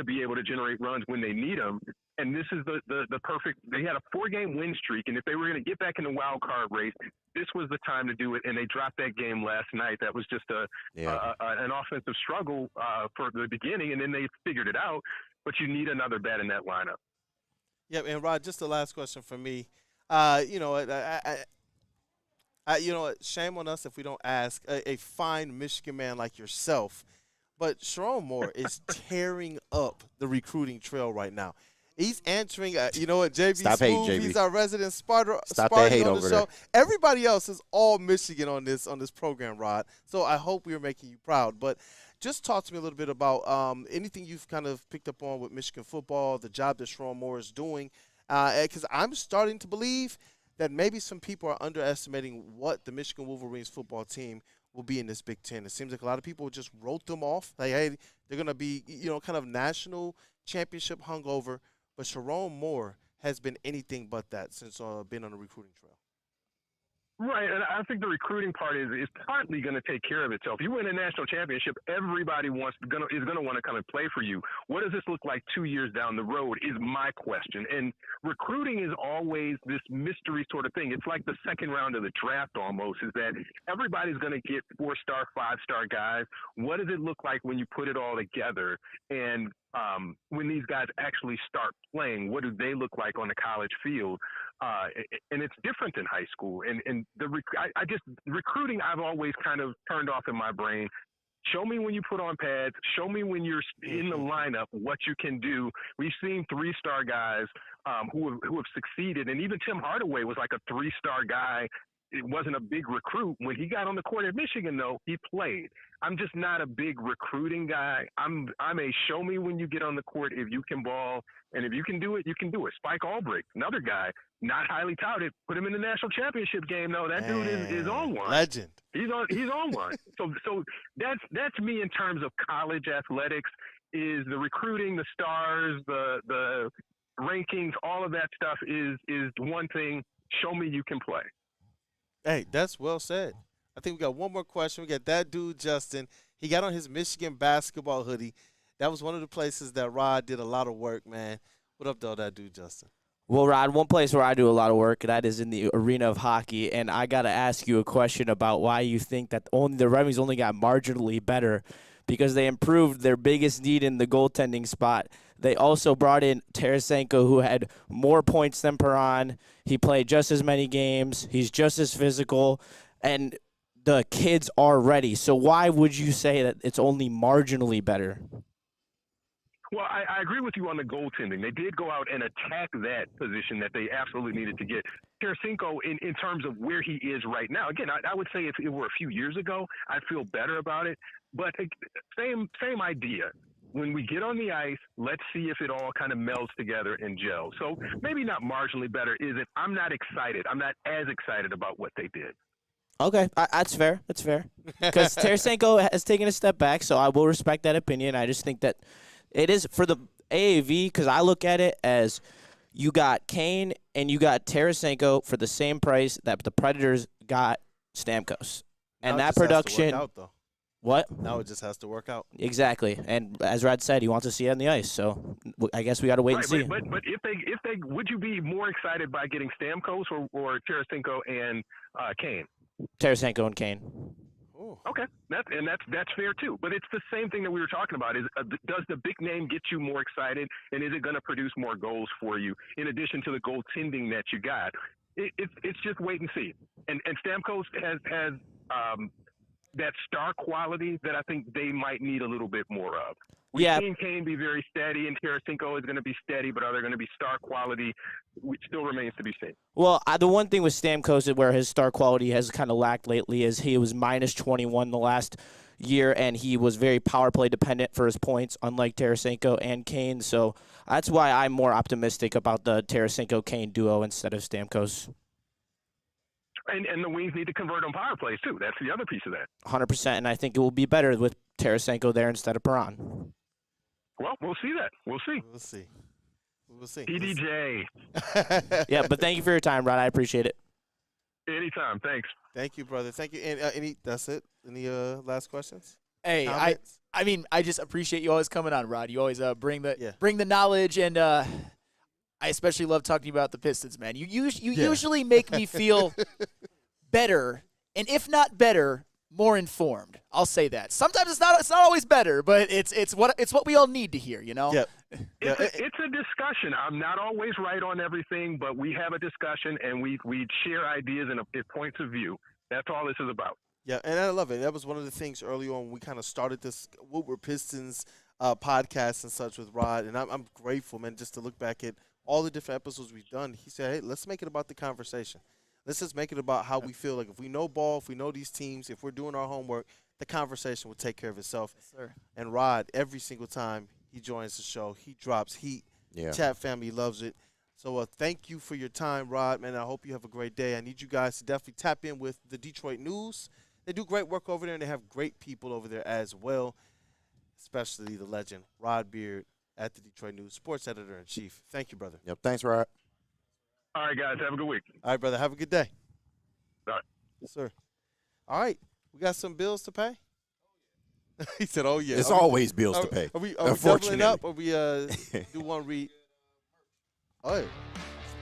to be able to generate runs when they need them. And this is the perfect – they had a 4-game win streak, and if they were going to get back in the wild card race, this was the time to do it, and they dropped that game last night. That was just an offensive struggle for the beginning, and then they figured it out. But you need another bat in that lineup. Yep, and Rod, just the last question for me. You know what, shame on us if we don't ask a fine Michigan man like yourself. But Sharon Moore is tearing up the recruiting trail right now. He's answering, you know what, JB Stop Smooth, hating, JB. He's our resident Spartan Stop that hate on over the show. there. Everybody else is all Michigan on this program, Rod. So I hope we are making you proud. But just talk to me a little bit about anything you've kind of picked up on with Michigan football, the job that Sharon Moore is doing. Because I'm starting to believe that maybe some people are underestimating what the Michigan Wolverines football team will be in this Big Ten. It seems like a lot of people just wrote them off. Like, hey, they're going to be, kind of national championship hungover. But Sharon Moore has been anything but that since being on the recruiting trail. Right, and I think the recruiting part is partly going to take care of itself. You win a national championship, everybody is going to want to come and play for you. What does this look like 2 years down the road is my question. And recruiting is always this mystery sort of thing. It's like the second round of the draft almost, is that everybody's going to get 4-star, 5-star guys. What does it look like when you put it all together? And when these guys actually start playing, what do they look like on the college field? And it's different than high school. And recruiting, I've always kind of turned off in my brain. Show me when you put on pads. Show me when you're in the lineup what you can do. We've seen 3-star guys who have succeeded, and even Tim Hardaway was like a 3-star guy. It wasn't a big recruit. When he got on the court at Michigan, though, he played. I'm just not a big recruiting guy. I'm a show me when you get on the court if you can ball, and if you can do it, you can do it. Spike Albrecht, another guy, not highly touted. Put him in the national championship game, though. That dude is on one. Legend. He's on one. So that's me in terms of college athletics. Is the recruiting, the stars, the rankings, all of that stuff is one thing. Show me you can play. Hey, that's well said. I think we got one more question. We got that dude, Justin. He got on his Michigan basketball hoodie. That was one of the places that Rod did a lot of work, man. What up, though, that dude, Justin? Well, Rod, one place where I do a lot of work, that is in the arena of hockey, and I got to ask you a question about why you think that the Red Wings only got marginally better, because they improved their biggest need in the goaltending spot. They also brought in Tarasenko, who had more points than Perron. He played just as many games. He's just as physical, and the kids are ready. So why would you say that it's only marginally better? Well, I agree with you on the goaltending. They did go out and attack that position that they absolutely needed to get. Tarasenko, in terms of where he is right now, again, I would say if it were a few years ago, I'd feel better about it. But same idea. When we get on the ice, let's see if it all kind of melds together and gels. So maybe not marginally better. I'm not excited. I'm not as excited about what they did. Okay, that's fair. That's fair. Because Tarasenko has taken a step back, so I will respect that opinion. I just think that it is for the AAV, because I look at it as you got Kane and you got Tarasenko for the same price that the Predators got Stamkos. And that production. What? Now it just has to work out. Exactly. And as Rod said, he wants to see it on the ice. So I guess we got to wait and see. But if they would you be more excited by getting Stamkos or Tarasenko and Kane? Tarasenko and Kane. Okay, that's fair too. But it's the same thing that we were talking about. Is does the big name get you more excited, and is it going to produce more goals for you in addition to the goaltending that you got? It's just wait and see. And Stamkos has that star quality that I think they might need a little bit more of. We've seen Kane be very steady, and Tarasenko is going to be steady, but are they going to be star quality? Which still remains to be seen. Well, the one thing with Stamkos where his star quality has kind of lacked lately is he was minus 21 the last year, and he was very power play dependent for his points, unlike Tarasenko and Kane. So that's why I'm more optimistic about the Tarasenko-Kane duo instead of Stamkos. And the Wings need to convert on power plays, too. That's the other piece of that. 100%, and I think it will be better with Tarasenko there instead of Perron. Well, we'll see that. We'll see. We'll see. PDJ. Yeah, but thank you for your time, Rod. I appreciate it. Anytime. Thanks. Thank you, brother. Thank you. And that's it. Any last questions? Hey, comments? I mean, I just appreciate you always coming on, Rod. You always bring the knowledge, and I especially love talking to you about the Pistons, man. You usually make me feel better, and if not better, more informed. I'll say that. Sometimes it's not always better, but it's what we all need to hear, you know? Yep. It's a discussion. I'm not always right on everything, but we have a discussion and we share ideas and points of view. That's all this is about. Yeah, and I love it. That was one of the things early on when we kind of started this Woodward Pistons podcast and such with Rod, and I'm grateful, man, just to look back at all the different episodes we've done. He said, hey, let's make it about the conversation. Let's just make it about how we feel. Like if we know ball, if we know these teams, if we're doing our homework, the conversation will take care of itself. Yes, sir. And Rod, every single time he joins the show, he drops heat. Yeah. Chat family loves it. So thank you for your time, Rod, man. I hope you have a great day. I need you guys to definitely tap in with the Detroit News. They do great work over there, and they have great people over there as well, especially the legend, Rod Beard, at the Detroit News, sports editor-in-chief. Thank you, brother. Yep, thanks, Rod. All right, guys, have a good week. All right, brother, have a good day. All right. Yes, sir. All right, we got some bills to pay? He said, oh, yeah. It's always bills to pay, Are we doubling up, or we do one read? Oh, yeah.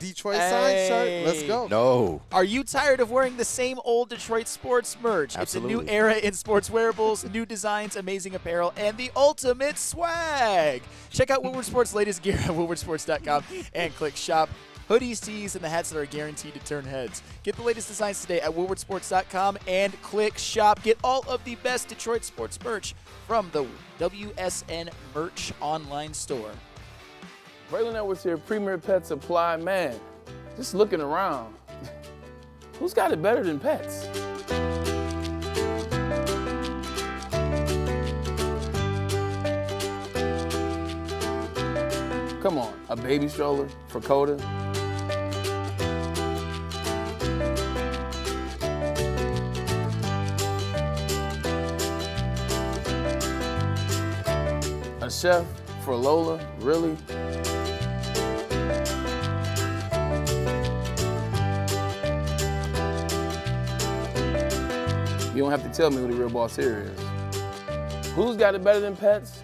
Detroit sign shirt. Let's go. No. Are you tired of wearing the same old Detroit sports merch? Absolutely. It's a new era in sports wearables, new designs, amazing apparel, and the ultimate swag. Check out Woodward Sports' latest gear at woodwardsports.com and click shop. Hoodies, tees, and the hats that are guaranteed to turn heads. Get the latest designs today at woodwardsports.com and click shop. Get all of the best Detroit sports merch from the WSN Merch online store. Braylon Edwards here, Premier Pet Supply. Man, just looking around, who's got it better than pets? Come on, a baby stroller for Coda? A chef for Lola? Really? You don't have to tell me who the real boss here is. Who's got it better than pets?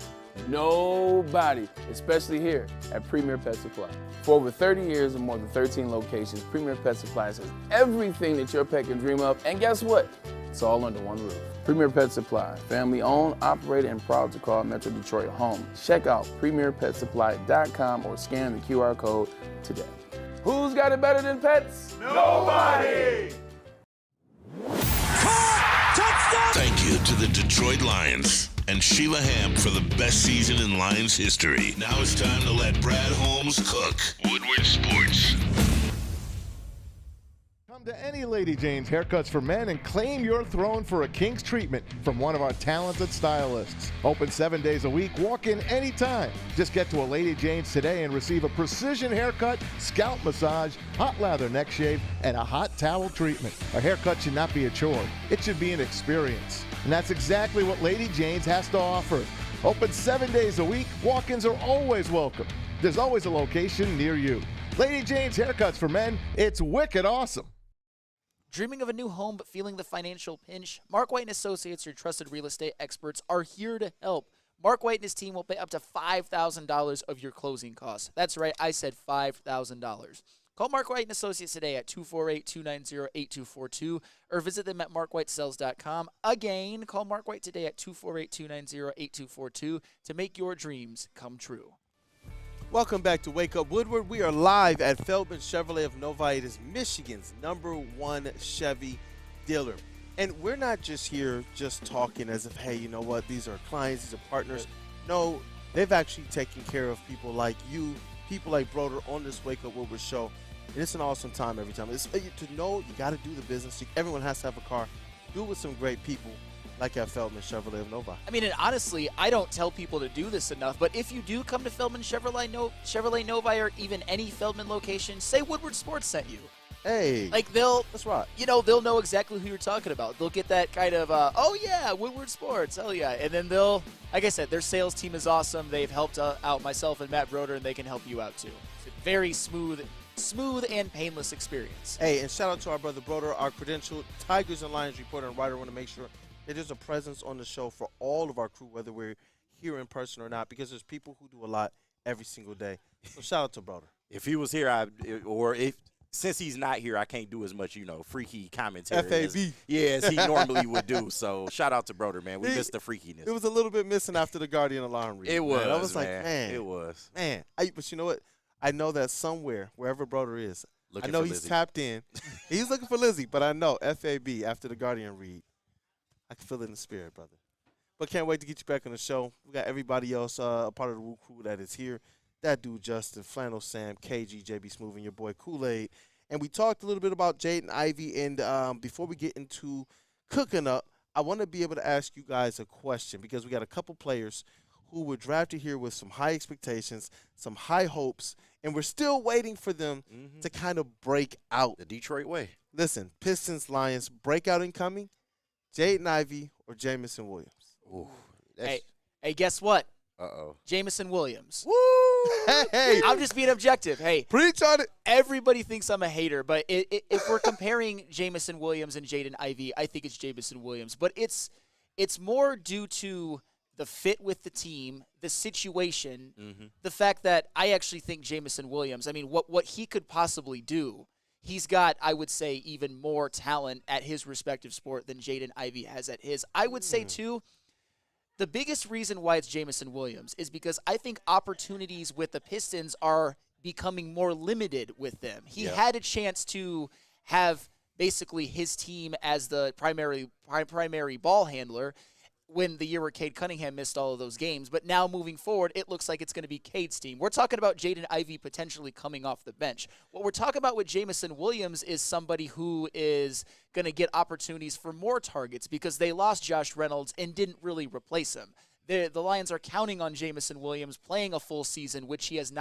Nobody, especially here at Premier Pet Supply. For over 30 years and more than 13 locations, Premier Pet Supply has everything that your pet can dream of, and guess what? It's all under one roof. Premier Pet Supply, family owned, operated, and proud to call Metro Detroit home. Check out premierpetsupply.com or scan the QR code today. Who's got it better than pets? Nobody! Thank you to the Detroit Lions and Sheila Hamp for the best season in Lions history. Now it's time to let Brad Holmes cook. Woodward Sports. Come to any Lady Jane's Haircuts for Men and claim your throne for a king's treatment from one of our talented stylists. Open 7 days a week, walk in anytime. Just get to a Lady Jane's today and receive a precision haircut, scalp massage, hot lather neck shave, and a hot towel treatment. A haircut should not be a chore. It should be an experience. And that's exactly what Lady Jane's has to offer. Open 7 days a week, walk-ins are always welcome. There's always a location near you. Lady Jane's Haircuts for Men, it's wicked awesome. Dreaming of a new home but feeling the financial pinch? Mark White & Associates, your trusted real estate experts, are here to help. Mark White and his team will pay up to $5,000 of your closing costs. That's right, I said $5,000. Call Mark White & Associates today at 248-290-8242 or visit them at markwhitesells.com. Again, call Mark White today at 248-290-8242 to make your dreams come true. Welcome back to Wake Up Woodward. We are live at Feldman Chevrolet of Novi. It is Michigan's #1 Chevy dealer. And we're not just here just talking as if, hey, you know what, these are clients, these are partners. No, they've actually taken care of people like you, people like Broder on this Wake Up Woodward show. And it's an awesome time every time. It's, to know you got to do the business. Everyone has to have a car. Do it with some great people like at Feldman Chevrolet of Novi. I mean, and honestly, I don't tell people to do this enough, but if you do come to Feldman Chevrolet Novi or even any Feldman location, say Woodward Sports sent you. Hey. Like that's right. You know, they'll know exactly who you're talking about. They'll get that kind of, oh yeah, Woodward Sports, hell yeah. And then they'll, like I said, their sales team is awesome. They've helped out myself and Matt Broder, and they can help you out too. It's a very smooth and painless experience. Hey, and shout out to our brother Broder, our credentialed Tigers and Lions reporter and writer. I want to make sure That there's a presence on the show for all of our crew, whether we're here in person or not, because there's people who do a lot every single day. So shout out to Broder. If he was here, since he's not here, I can't do as much, freaky commentary. FAB. As he normally would do. So shout out to Broder, man. We missed the freakiness. It was a little bit missing after the Guardian alarm read. It was. I was man. like, man. It was. Man. But you know what? I know that somewhere, wherever Broder is, Looking I know for he's Lizzie. tapped in. He's looking for Lizzie, but I know FAB after the Guardian read. I can feel it in the spirit, brother. But can't wait to get you back on the show. We got everybody else, a part of the Woo crew that is here. That dude Justin, Flannel Sam, KG, JB Smooth, and your boy Kool-Aid. And we talked a little bit about Jaden Ivey. And before we get into cooking up, I want to be able to ask you guys a question because we got a couple players who were drafted here with some high expectations, some high hopes, and we're still waiting for them to kind of break out. The Detroit way. Listen, Pistons, Lions, breakout incoming, Jaden Ivey or Jamison Williams? Ooh, hey, guess what? Uh-oh. Jamison Williams. Woo! Hey, I'm just being objective. Hey, preach on it. Everybody thinks I'm a hater, but if we're comparing Jamison Williams and Jaden Ivey, I think it's Jamison Williams. But it's more due to the fit with the team, the situation, the fact that I actually think Jamison Williams, I mean, what he could possibly do, he's got, I would say, even more talent at his respective sport than Jaden Ivey has at his. I would say, too, the biggest reason why it's Jamison Williams is because I think opportunities with the Pistons are becoming more limited with them. He had a chance to have basically his team as the primary ball handler when the year where Cade Cunningham missed all of those games. But now moving forward, it looks like it's going to be Cade's team. We're talking about Jaden Ivey potentially coming off the bench. What we're talking about with Jamison Williams is somebody who is going to get opportunities for more targets because they lost Josh Reynolds and didn't really replace him. The Lions are counting on Jamison Williams playing a full season, which he has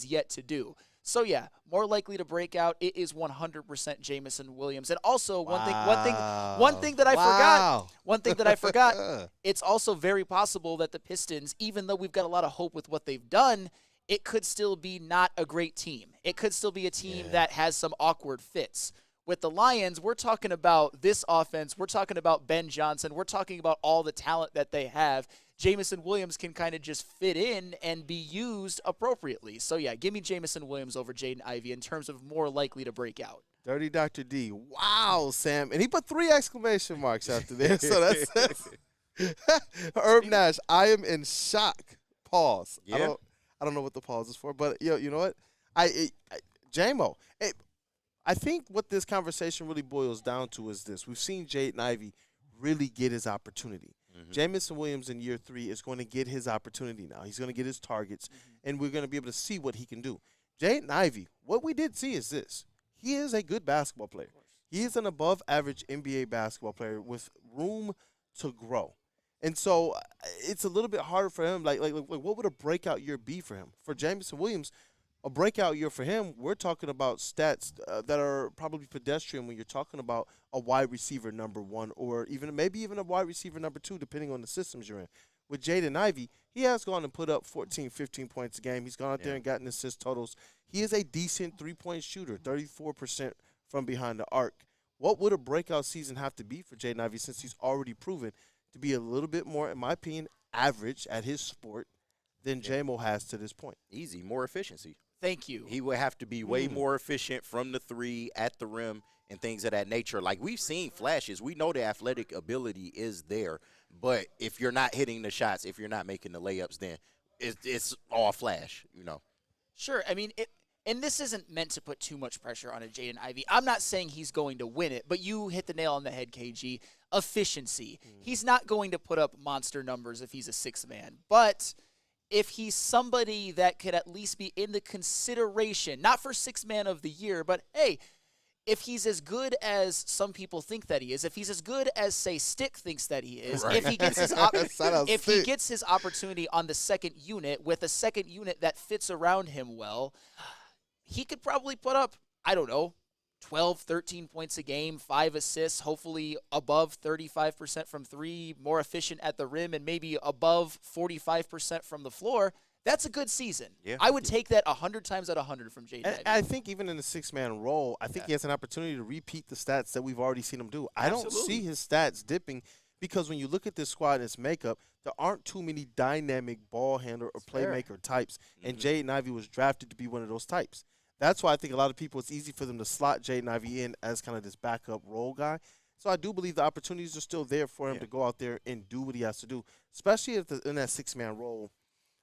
yet to do. So yeah, more likely to break out. It is 100% Jamison Williams. And also one thing that I forgot, it's also very possible that the Pistons, even though we've got a lot of hope with what they've done, it could still be not a great team. It could still be a team that has some awkward fits. With the Lions, we're talking about this offense. We're talking about Ben Johnson. We're talking about all the talent that they have. Jamison Williams can kind of just fit in and be used appropriately. So, yeah, give me Jamison Williams over Jaden Ivey in terms of more likely to break out. Dirty Dr. D. Wow, Sam. And he put 3 exclamation marks after there. So that's Herb Nash, I am in shock. Pause. Yeah. I don't know what the pause is for, but you know what? J-Mo, I think what this conversation really boils down to is this. We've seen Jaden Ivey really get his opportunity. Jamison Williams in year 3 is going to get his opportunity now. He's going to get his targets, and we're going to be able to see what he can do. Jaden Ivey, what we did see is this. He is a good basketball player. He is an above-average NBA basketball player with room to grow. And so it's a little bit harder for him. Like what would a breakout year be for him? For Jamison Williams, a breakout year for him, we're talking about stats that are probably pedestrian when you're talking about a wide receiver number 1 or maybe even a wide receiver number 2, depending on the systems you're in. With Jaden Ivey, he has gone and put up 14, 15 points a game. He's gone out there and gotten assist totals. He is a decent three-point shooter, 34% from behind the arc. What would a breakout season have to be for Jaden Ivey since he's already proven to be a little bit more, in my opinion, average at his sport than J-Mo has to this point? Easy, more efficiency. Thank you. He would have to be way more efficient from the 3 at the rim and things of that nature. Like, we've seen flashes. We know the athletic ability is there. But if you're not hitting the shots, if you're not making the layups, then it's all flash, Sure. I mean, and this isn't meant to put too much pressure on a Jaden Ivey. I'm not saying he's going to win it, but you hit the nail on the head, KG. Efficiency. He's not going to put up monster numbers if he's a 6th man. But if he's somebody that could at least be in the consideration, not for 6th man of the year, but hey, if he's as good as some people think that he is, if he's as good as, say, Stick thinks that he is, if he gets his opportunity on the 2nd unit with a 2nd unit that fits around him well, he could probably put up, I don't know, 12, 13 points a game, 5 assists, hopefully above 35% from 3, more efficient at the rim, and maybe above 45% from the floor. That's a good season. Yeah. I would take that 100 times out of 100 from Jaden Ivey. I think even in the 6-man role, I think he has an opportunity to repeat the stats that we've already seen him do. I don't see his stats dipping because when you look at this squad and its makeup, there aren't too many dynamic ball handler or playmaker types, and Jaden Ivey was drafted to be one of those types. That's why I think a lot of people, it's easy for them to slot Jaden Ivey in as kind of this backup role guy. So I do believe the opportunities are still there for him to go out there and do what he has to do, especially in that six-man role.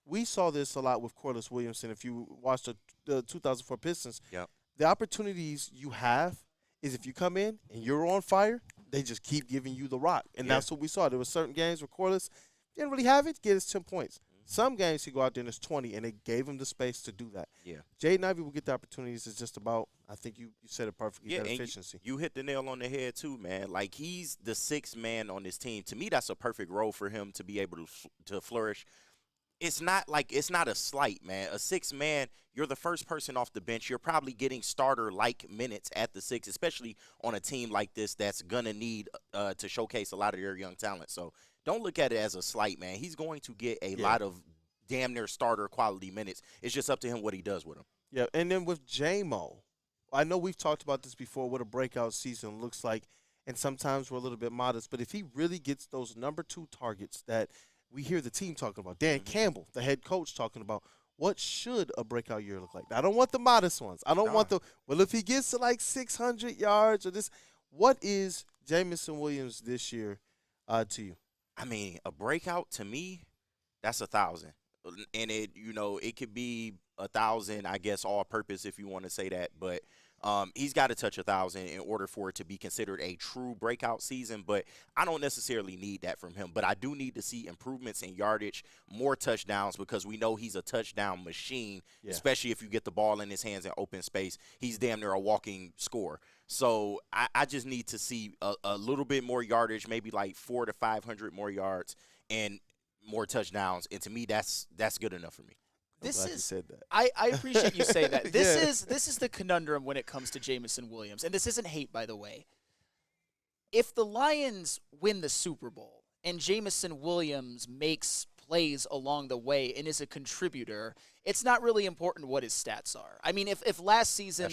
We saw this a lot with Corliss Williamson. If you watched the 2004 Pistons, the opportunities you have is if you come in and you're on fire, they just keep giving you the rock. And that's what we saw. There were certain games where Corliss didn't really have it, get his 10 points. Some games he go out there and it's 20, and they gave him the space to do that. Jaden Ivey will get the opportunities. It's just about, I think you said it perfectly, that efficiency. You hit the nail on the head too, man. Like, he's the sixth man on this team. To me, that's a perfect role for him to be able to flourish. It's not a slight, man. A sixth man, you're the first person off the bench. You're probably getting starter-like minutes at the six, especially on a team like this that's going to need to showcase a lot of their young talent. So don't look at it as a slight, man. He's going to get a lot of damn near starter quality minutes. It's just up to him what he does with them. Yeah, and then with J-Mo, I know we've talked about this before, what a breakout season looks like, and sometimes we're a little bit modest, but if he really gets those number 2 targets that we hear the team talking about, Dan Campbell, the head coach, talking about, what should a breakout year look like? I don't want the modest ones. I don't want well, if he gets to like 600 yards or this, what is Jamison Williams this year to you? I mean, a breakout to me, that's 1,000. And it could be 1,000, I guess, all purpose if you want to say that. But he's got to touch 1,000 in order for it to be considered a true breakout season. But I don't necessarily need that from him. But I do need to see improvements in yardage, more touchdowns, because we know he's a touchdown machine, especially if you get the ball in his hands in open space. He's damn near a walking score. So I just need to see a little bit more yardage, maybe like 400 to 500 more yards and more touchdowns. And to me, that's good enough for me. I appreciate you saying that. This is the conundrum when it comes to Jamison Williams, and this isn't hate, by the way. If the Lions win the Super Bowl and Jamison Williams makes plays along the way and is a contributor, it's not really important what his stats are. I mean, if last season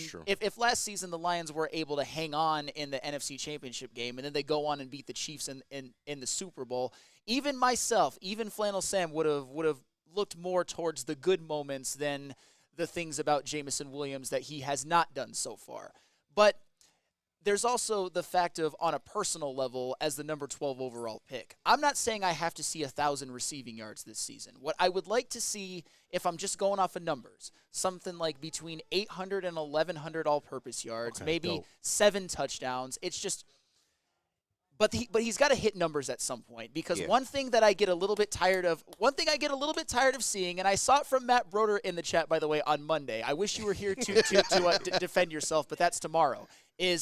the Lions were able to hang on in the NFC Championship game and then they go on and beat the Chiefs in the Super Bowl, even myself, even Flannel Sam would have looked more towards the good moments than the things about Jamison Williams that he has not done so far. But there's also the fact of, on a personal level, as the number 12 overall pick, I'm not saying I have to see 1,000 receiving yards this season. What I would like to see, if I'm just going off of numbers, something like between 800 and 1,100 all-purpose yards, maybe 7 touchdowns. It's just, but he's got to hit numbers at some point, because one thing I get a little bit tired of seeing, and I saw it from Matt Broder in the chat, by the way, on Monday. I wish you were here to defend yourself, but that's tomorrow. And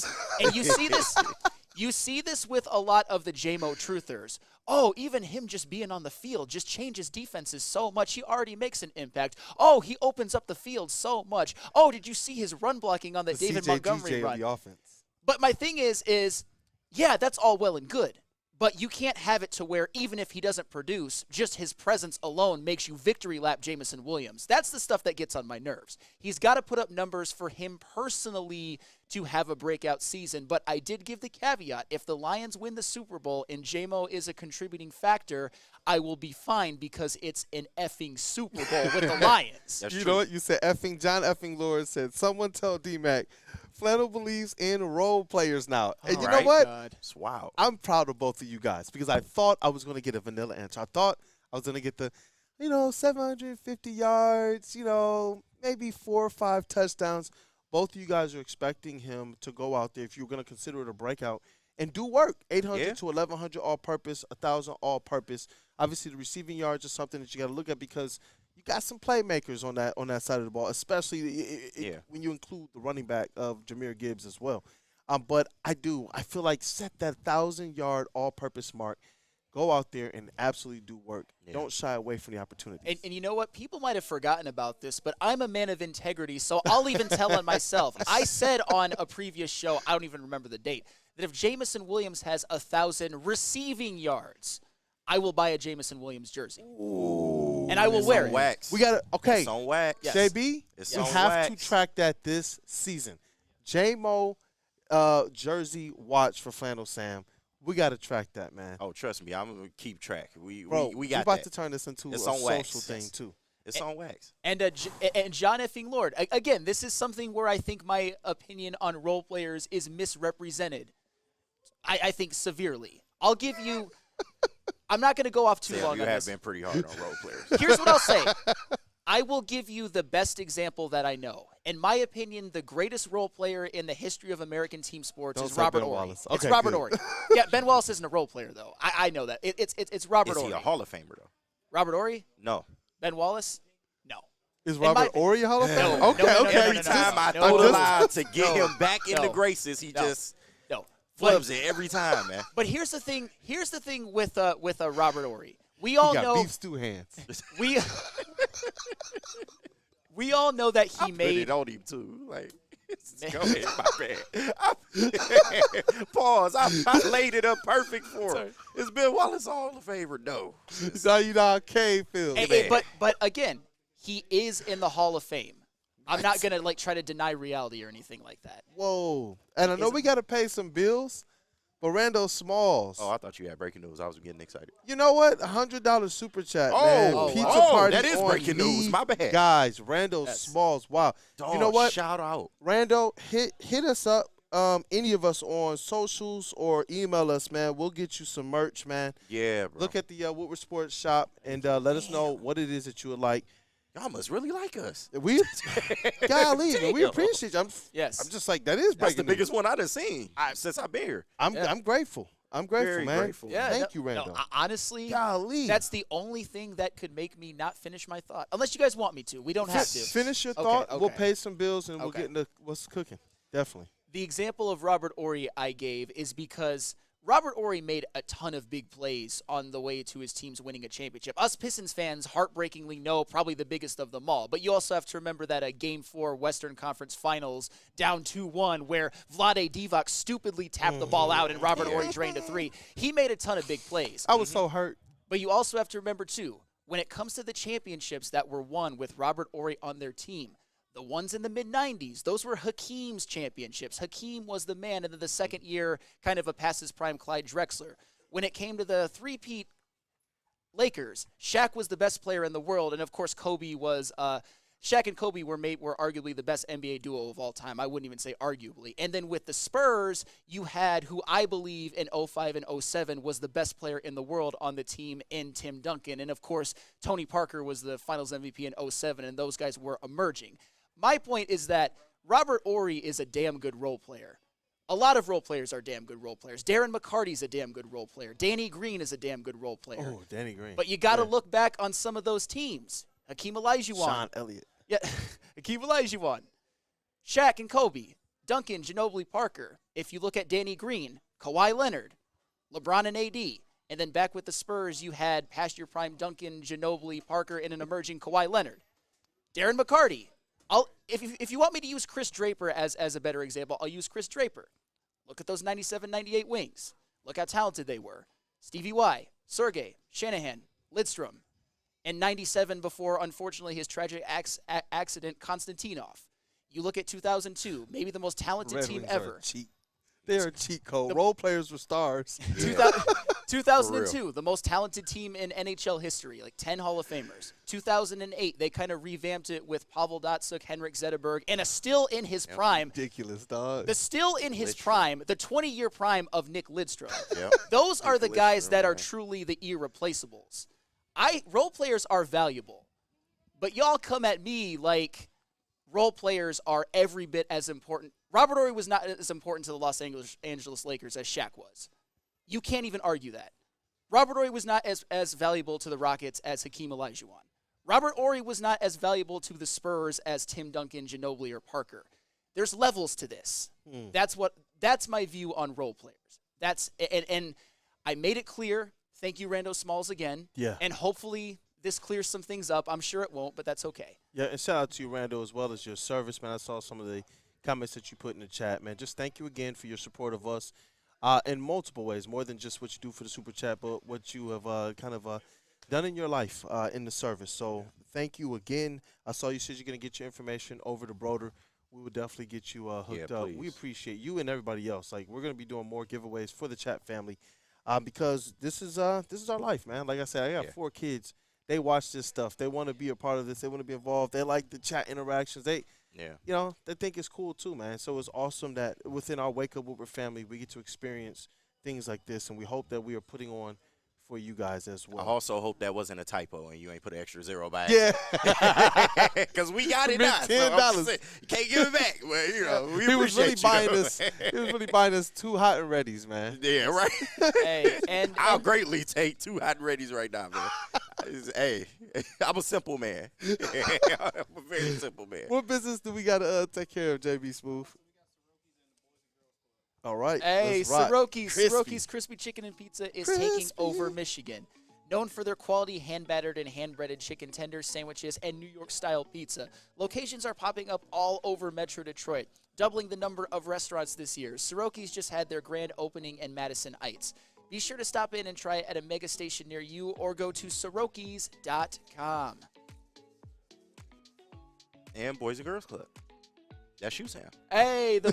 you see this with a lot of the J-Mo truthers. Oh, even him just being on the field just changes defenses so much. He already makes an impact. Oh, he opens up the field so much. Oh, did you see his run blocking on the David Montgomery run? The offense. But my thing is, yeah, that's all well and good. But you can't have it to where even if he doesn't produce, just his presence alone makes you victory lap Jamison Williams. That's the stuff that gets on my nerves. He's got to put up numbers for him personally to have a breakout season. But I did give the caveat, if the Lions win the Super Bowl and J-Mo is a contributing factor, I will be fine, because it's an effing Super Bowl with the Lions. You know what? You said effing. John effing Lord said, someone tell D-Mac, Flannel believes in role players now. And you know what? It's wild. I'm proud of both of you guys, because I thought I was going to get a vanilla answer. I thought I was going to get the, 750 yards, maybe 4 or 5 touchdowns. Both of you guys are expecting him to go out there, if you're going to consider it a breakout, and do work. 800 to 1,100 all-purpose, 1,000 all-purpose. Obviously, the receiving yards are something that you got to look at, because you got some playmakers on that side of the ball, especially when you include the running back of Jahmyr Gibbs as well. But I feel like set that 1,000-yard all-purpose mark. Go out there and absolutely do work. Don't shy away from the opportunities. And you know what? People might have forgotten about this, but I'm a man of integrity, so I'll even tell on myself. I said on a previous show, I don't even remember the date, that if Jamison Williams has 1,000 receiving yards, I will buy a Jamison Williams jersey. Ooh, and I will wear it. Wax. We got to, It's on wax. Yes. JB, you have to track that this season. J-Mo jersey watch for Flannel Sam. We got to track that, man. Oh, trust me, I'm gonna keep track. We Bro, we got about that. to turn this into It's a on wax. social thing too. It's on wax. And John effing Lord. Again, this is something where I think my opinion on role players is misrepresented. I think severely. I'll give you. I'm not going to go off too long You on have this. been pretty hard on role players. Here's what I'll say. I will give you the best example that I know. In my opinion, the greatest role player in the history of American team sports Don't is say Robert Ben Horry. Wallace. It's Okay, Robert good. Horry. Yeah, Ben Wallace isn't a role player, though. I know that. It's Robert Is Horry. he a Hall of Famer, though? Robert Horry? No. Ben Wallace? No. Is Robert Horry a Hall of Famer? Okay, okay. Every time I throw the line to get him back in the graces, he just flubs it every time, man. But here's the thing. Here's the thing with Robert Horry. We all He got know beef stew hands. We all know that he Put made it on him too. Like, go ahead, my bad. Pause. I laid it up perfect for him. Is Ben Wallace Hall of Famer? No. Now you know how K feels. But again, he is in the Hall of Fame. I'm not gonna try to deny reality or anything like that. Whoa. And I know we got to pay some bills, but Randall Smalls. Oh, I thought you had breaking news. I was getting excited. You know what? $100 super chat, Oh, man. oh, Pizza wow. party That is on breaking me. news. My bad. Guys, Randall Smalls. Wow. Dog, you know what? shout out. Randall, hit us up. Any of us on socials or email us, man. We'll get you some merch, man. Yeah, bro. Look at the Woodward Sports shop and let us know what it is that you would like. Y'all must really like us. We, golly, man, we appreciate you. I'm just like, that is breaking That's the news. biggest one I've seen since I've been here. I'm grateful. I'm grateful, Very man. grateful. Yeah, Thank you, Randall. Honestly, golly, that's the only thing that could make me not finish my thought. Unless you guys want me to. We don't have to. Finish your Okay, thought. okay. We'll pay some bills and we'll Okay. get into what's cooking. Definitely. The example of Robert Horry I gave is because Robert Horry made a ton of big plays on the way to his team's winning a championship. Us Pistons fans heartbreakingly know probably the biggest of them all. But you also have to remember that a Game 4 Western Conference Finals down 2-1 where Vlade Divac stupidly tapped the ball out and Robert Horry drained a three. He made a ton of big plays. I was so hurt. But you also have to remember, too, when it comes to the championships that were won with Robert Horry on their team, the ones in the mid-'90s, those were Hakeem's championships. Hakeem was the man, and then the second year, kind of a past his prime Clyde Drexler. When it came to the three-peat Lakers, Shaq was the best player in the world, and of course Kobe was Shaq and Kobe were arguably the best NBA duo of all time. I wouldn't even say arguably. And then with the Spurs, you had who I believe in 05 and 07 was the best player in the world on the team in Tim Duncan. And of course, Tony Parker was the Finals MVP in 07, and those guys were emerging. My point is that Robert Horry is a damn good role player. A lot of role players are damn good role players. Darren McCarty's a damn good role player. Danny Green is a damn good role player. Oh, Danny Green. But you got to look back on some of those teams. Hakeem Olajuwon. Sean Elliott. Yeah, Hakeem Olajuwon. Shaq and Kobe. Duncan, Ginobili, Parker. If you look at Danny Green, Kawhi Leonard, LeBron and AD. And then back with the Spurs, you had past your prime Duncan, Ginobili, Parker, and an emerging Kawhi Leonard. Darren McCarty. If you want me to use Chris Draper as a better example, I'll use Chris Draper. Look at those 97-98 wings. Look how talented they were. Stevie Y, Sergey, Shanahan, Lidstrom, and 97 before, unfortunately, his tragic accident, Konstantinov. You look at 2002, maybe the most talented Red team Wings ever. Are cheat. They are cheat code. Role players were stars. 2002, the most talented team in NHL history, like 10 Hall of Famers. 2008, they kind of revamped it with Pavel Datsyuk, Henrik Zetterberg, and a still in his prime. Ridiculous, dog. The still in his prime, the 20-year prime of Nick Lidstrom. Yep. Those are the guys Lidstrom, that are right. truly the irreplaceables. Role players are valuable, but y'all come at me like role players are every bit as important. Robert Horry was not as important to the Los Angeles Lakers as Shaq was. You can't even argue that. Robert Horry was not as valuable to the Rockets as Hakeem Olajuwon. Robert Horry was not as valuable to the Spurs as Tim Duncan, Ginobili, or Parker. There's levels to this. That's my view on role players. And I made it clear. Thank you, Rando Smalls, again. Yeah. And hopefully this clears some things up. I'm sure it won't, but that's okay. Yeah, and shout out to you, Rando, as well as your service, man. I saw some of the comments that you put in the chat, man. Just thank you again for your support of us in multiple ways, more than just what you do for the Super Chat, but what you have done in your life in the service. So thank you again. I saw you said you're going to get your information over to Broder. we will definitely get you hooked Yeah, up. please. We appreciate you and everybody else. Like, we're going to be doing more giveaways for the chat family because this is our life, man. Like I said, I got 4 kids. They watch this stuff. They want to be a part of this. They want to be involved. They like the chat interactions. They think it's cool too, man. So it's awesome that within our Wake Up Woodward family, we get to experience things like this, and we hope that we are putting on for you guys as well. I also hope that wasn't a typo and you ain't put an extra 0 by Yeah. Because we got it now. So $10. you can't give it back. Well, you know, we he was really appreciate buying you. us. He was really buying us 2 hot and readies, man. Yeah, right. Hey, and I'll greatly take 2 hot and readies right now, man. Hey, I'm a simple man. I'm a very simple man. What business do we got to take care of, JB Smooth? All right. Hey, let's rock. Soroki's Crispy Chicken and Pizza is taking over Michigan. Known for their quality hand-battered and hand-breaded chicken tenders, sandwiches, and New York-style pizza, locations are popping up all over Metro Detroit, doubling the number of restaurants this year. Soroki's just had their grand opening in Madison Heights. Be sure to stop in and try it at a mega station near you or go to Sorokis.com. And Boys and Girls Club. That's you, Sam. Hey, the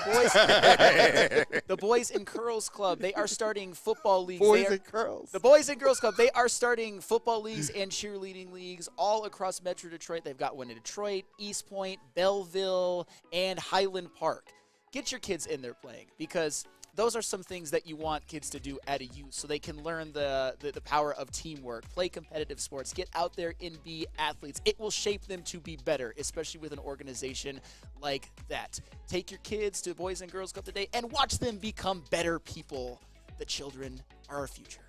Boys and Curls Club. They are starting football leagues. The Boys and Girls Club. They are starting football leagues and cheerleading leagues all across Metro Detroit. They've got one in Detroit, East Point, Belleville, and Highland Park. Get your kids in there playing because those are some things that you want kids to do at a youth so they can learn the power of teamwork, play competitive sports, get out there and be athletes. It will shape them to be better, especially with an organization like that. Take your kids to Boys and Girls Club today and watch them become better people. The children are our future.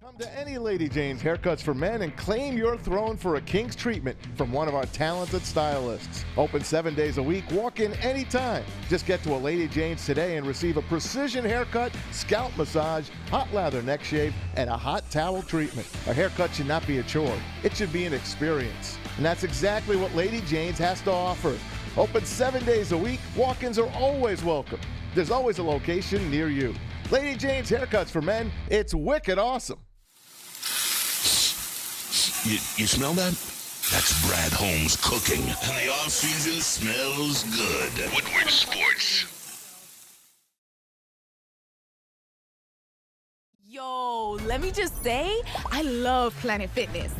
Come to any Lady Jane's Haircuts for Men and claim your throne for a king's treatment from one of our talented stylists. Open 7 days a week. Walk in anytime. Just get to a Lady Jane's today and receive a precision haircut, scalp massage, hot lather neck shave, and a hot towel treatment. A haircut should not be a chore. It should be an experience. And that's exactly what Lady Jane's has to offer. Open 7 days a week. Walk-ins are always welcome. There's always a location near you. Lady Jane's Haircuts for Men. It's wicked awesome. You smell that? That's Brad Holmes cooking. And the off-season smells good. Woodward Sports. Yo, let me just say, I love Planet Fitness.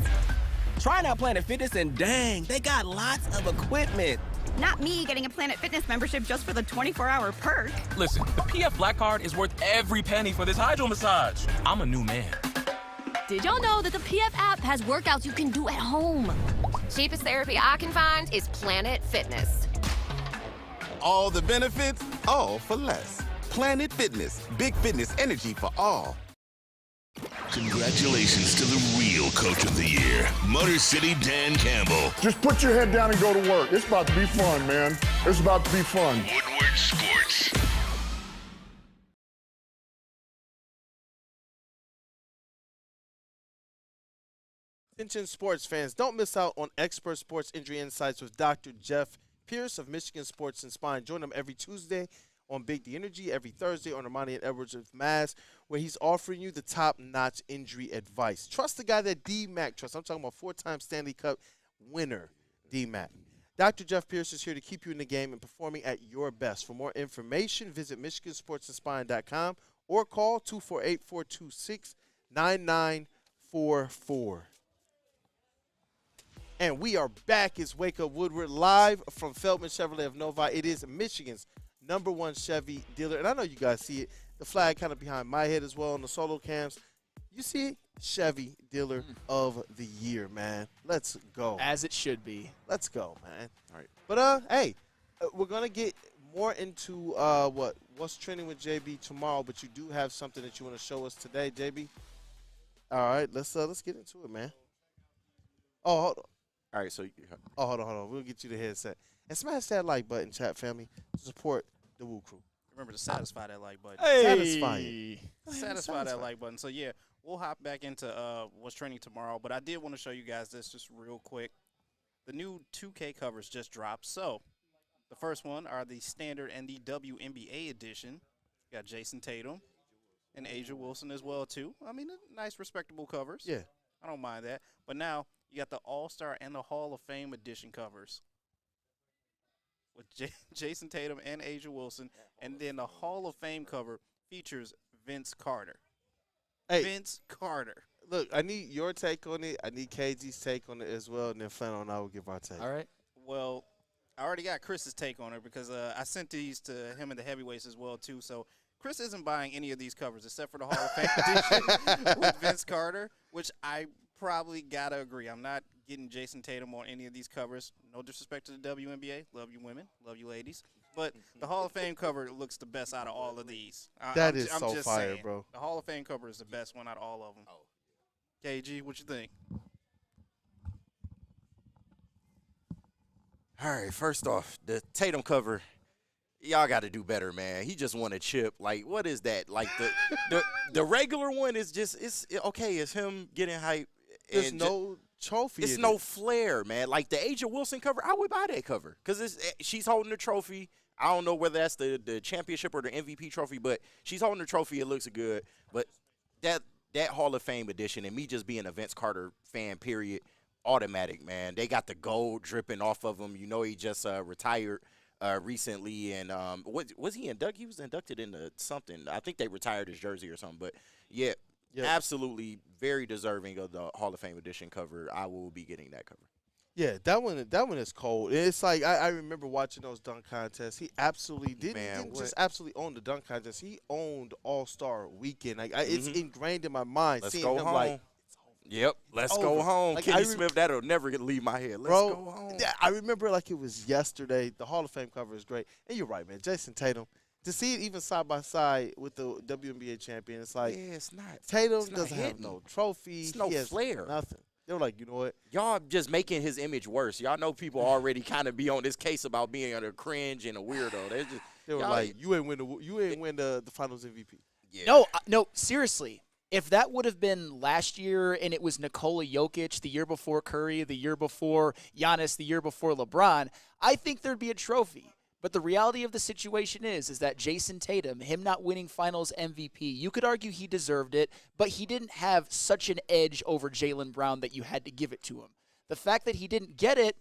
Trying out Planet Fitness and dang, they got lots of equipment. Not me getting a Planet Fitness membership just for the 24-hour perk. Listen, the PF Black Card is worth every penny for this hydro massage. I'm a new man. Did y'all know that the PF app has workouts you can do at home? Cheapest therapy I can find is Planet Fitness. All the benefits, all for less. Planet Fitness, big fitness energy for all. Congratulations to the real Coach of the Year, Motor City Dan Campbell. Just put your head down and go to work. It's about to be fun, man. It's about to be fun. Woodward Sports. Attention sports fans, don't miss out on expert sports injury insights with Dr. Jeff Pierce of Michigan Sports and Spine. Join him every Tuesday on Big D Energy, every Thursday on Ermanni and Edwards of Mass, where he's offering you the top-notch injury advice. Trust the guy that D-Mac trusts. I'm talking about 4-time Stanley Cup winner, D-Mac. Dr. Jeff Pierce is here to keep you in the game and performing at your best. For more information, visit MichiganSportsAndSpine.com or call 248-426-9944. And we are back. It's Wake Up Woodward live from Feldman Chevrolet of Novi. It is Michigan's #1 Chevy dealer. And I know you guys see it. The flag kind of behind my head as well on the solo cams. You see it? Chevy dealer of the year, man. Let's go. As it should be. Let's go, man. All right. But, hey, we're going to get more into what's trending with JB tomorrow, but you do have something that you want to show us today, JB. All right, let's get into it, man. Oh, hold on. All right, so hold on. We'll get you the headset. And smash that like button, chat family, to support the Woo Crew. Remember to satisfy that like button. Hey. Satisfy it. Satisfy that like button. So, yeah, we'll hop back into what's trending tomorrow. But I did want to show you guys this just real quick. The new 2K covers just dropped. So, the first one are the standard and the WNBA edition. You got Jason Tatum and Asia Wilson as well, too. I mean, nice, respectable covers. Yeah. I don't mind that. But now you got the All-Star and the Hall of Fame edition covers. with Jason Tatum and Asia Wilson, and then the Hall of Fame cover features Vince Carter. Hey, Vince Carter. Look, I need your take on it. I need KG's take on it as well, and then Flannel and I will give our take. All right. Well, I already got Chris's take on it because I sent these to him and the heavyweights as well, too. So Chris isn't buying any of these covers except for the Hall of Fame edition with Vince Carter, which I probably got to agree. I'm not getting Jason Tatum on any of these covers. No disrespect to the WNBA. Love you women. Love you ladies. But the Hall of Fame cover looks the best out of all of these. That I'm is so just fire, saying. bro. The Hall of Fame cover is the best one out of all of them. KG, what you think? All right, first off, the Tatum cover, y'all got to do better, man. He just won a chip. Like, what is that? Like, the regular one is just, it's okay, it's him getting hype. There's no trophy. It's no flair, man. Like, the Asia Wilson cover, I would buy that cover because she's holding the trophy. I don't know whether that's the championship or the MVP trophy, but she's holding the trophy. It looks good. But that Hall of Fame edition, and me just being a Vince Carter fan, period, automatic, man. They got the gold dripping off of him. You know, he just retired recently, and was he inducted? He was inducted into something. I think they retired his jersey or something. But yeah, absolutely very deserving of the Hall of Fame edition cover. I will be getting that cover. Yeah, that one is cold. It's like I remember watching those dunk contests. He absolutely didn't just absolutely own the dunk contest. He owned All-Star Weekend. Like it's ingrained in my mind. Let's seeing go him home. Like, yep, let's over. go home. Like, Kenny Smith, that'll never leave my head. Let's go home. Yeah, I remember like it was yesterday. The Hall of Fame cover is great. And you're right, man. Jason Tatum. To see it even side by side with the WNBA champion, it's like it's not. Tatum it's not doesn't have hitting. no trophy. It's no he has flair. Nothing. They were like, you know what? Y'all just making his image worse. Y'all know people already kind of be on this case about being a cringe and a weirdo. They were like, you ain't win the Finals MVP. Yeah. No, seriously. If that would have been last year and it was Nikola Jokic the year before Curry, the year before Giannis, the year before LeBron, I think there'd be a trophy. But the reality of the situation is that Jason Tatum, him not winning Finals MVP, you could argue he deserved it, but he didn't have such an edge over Jaylen Brown that you had to give it to him. The fact that he didn't get it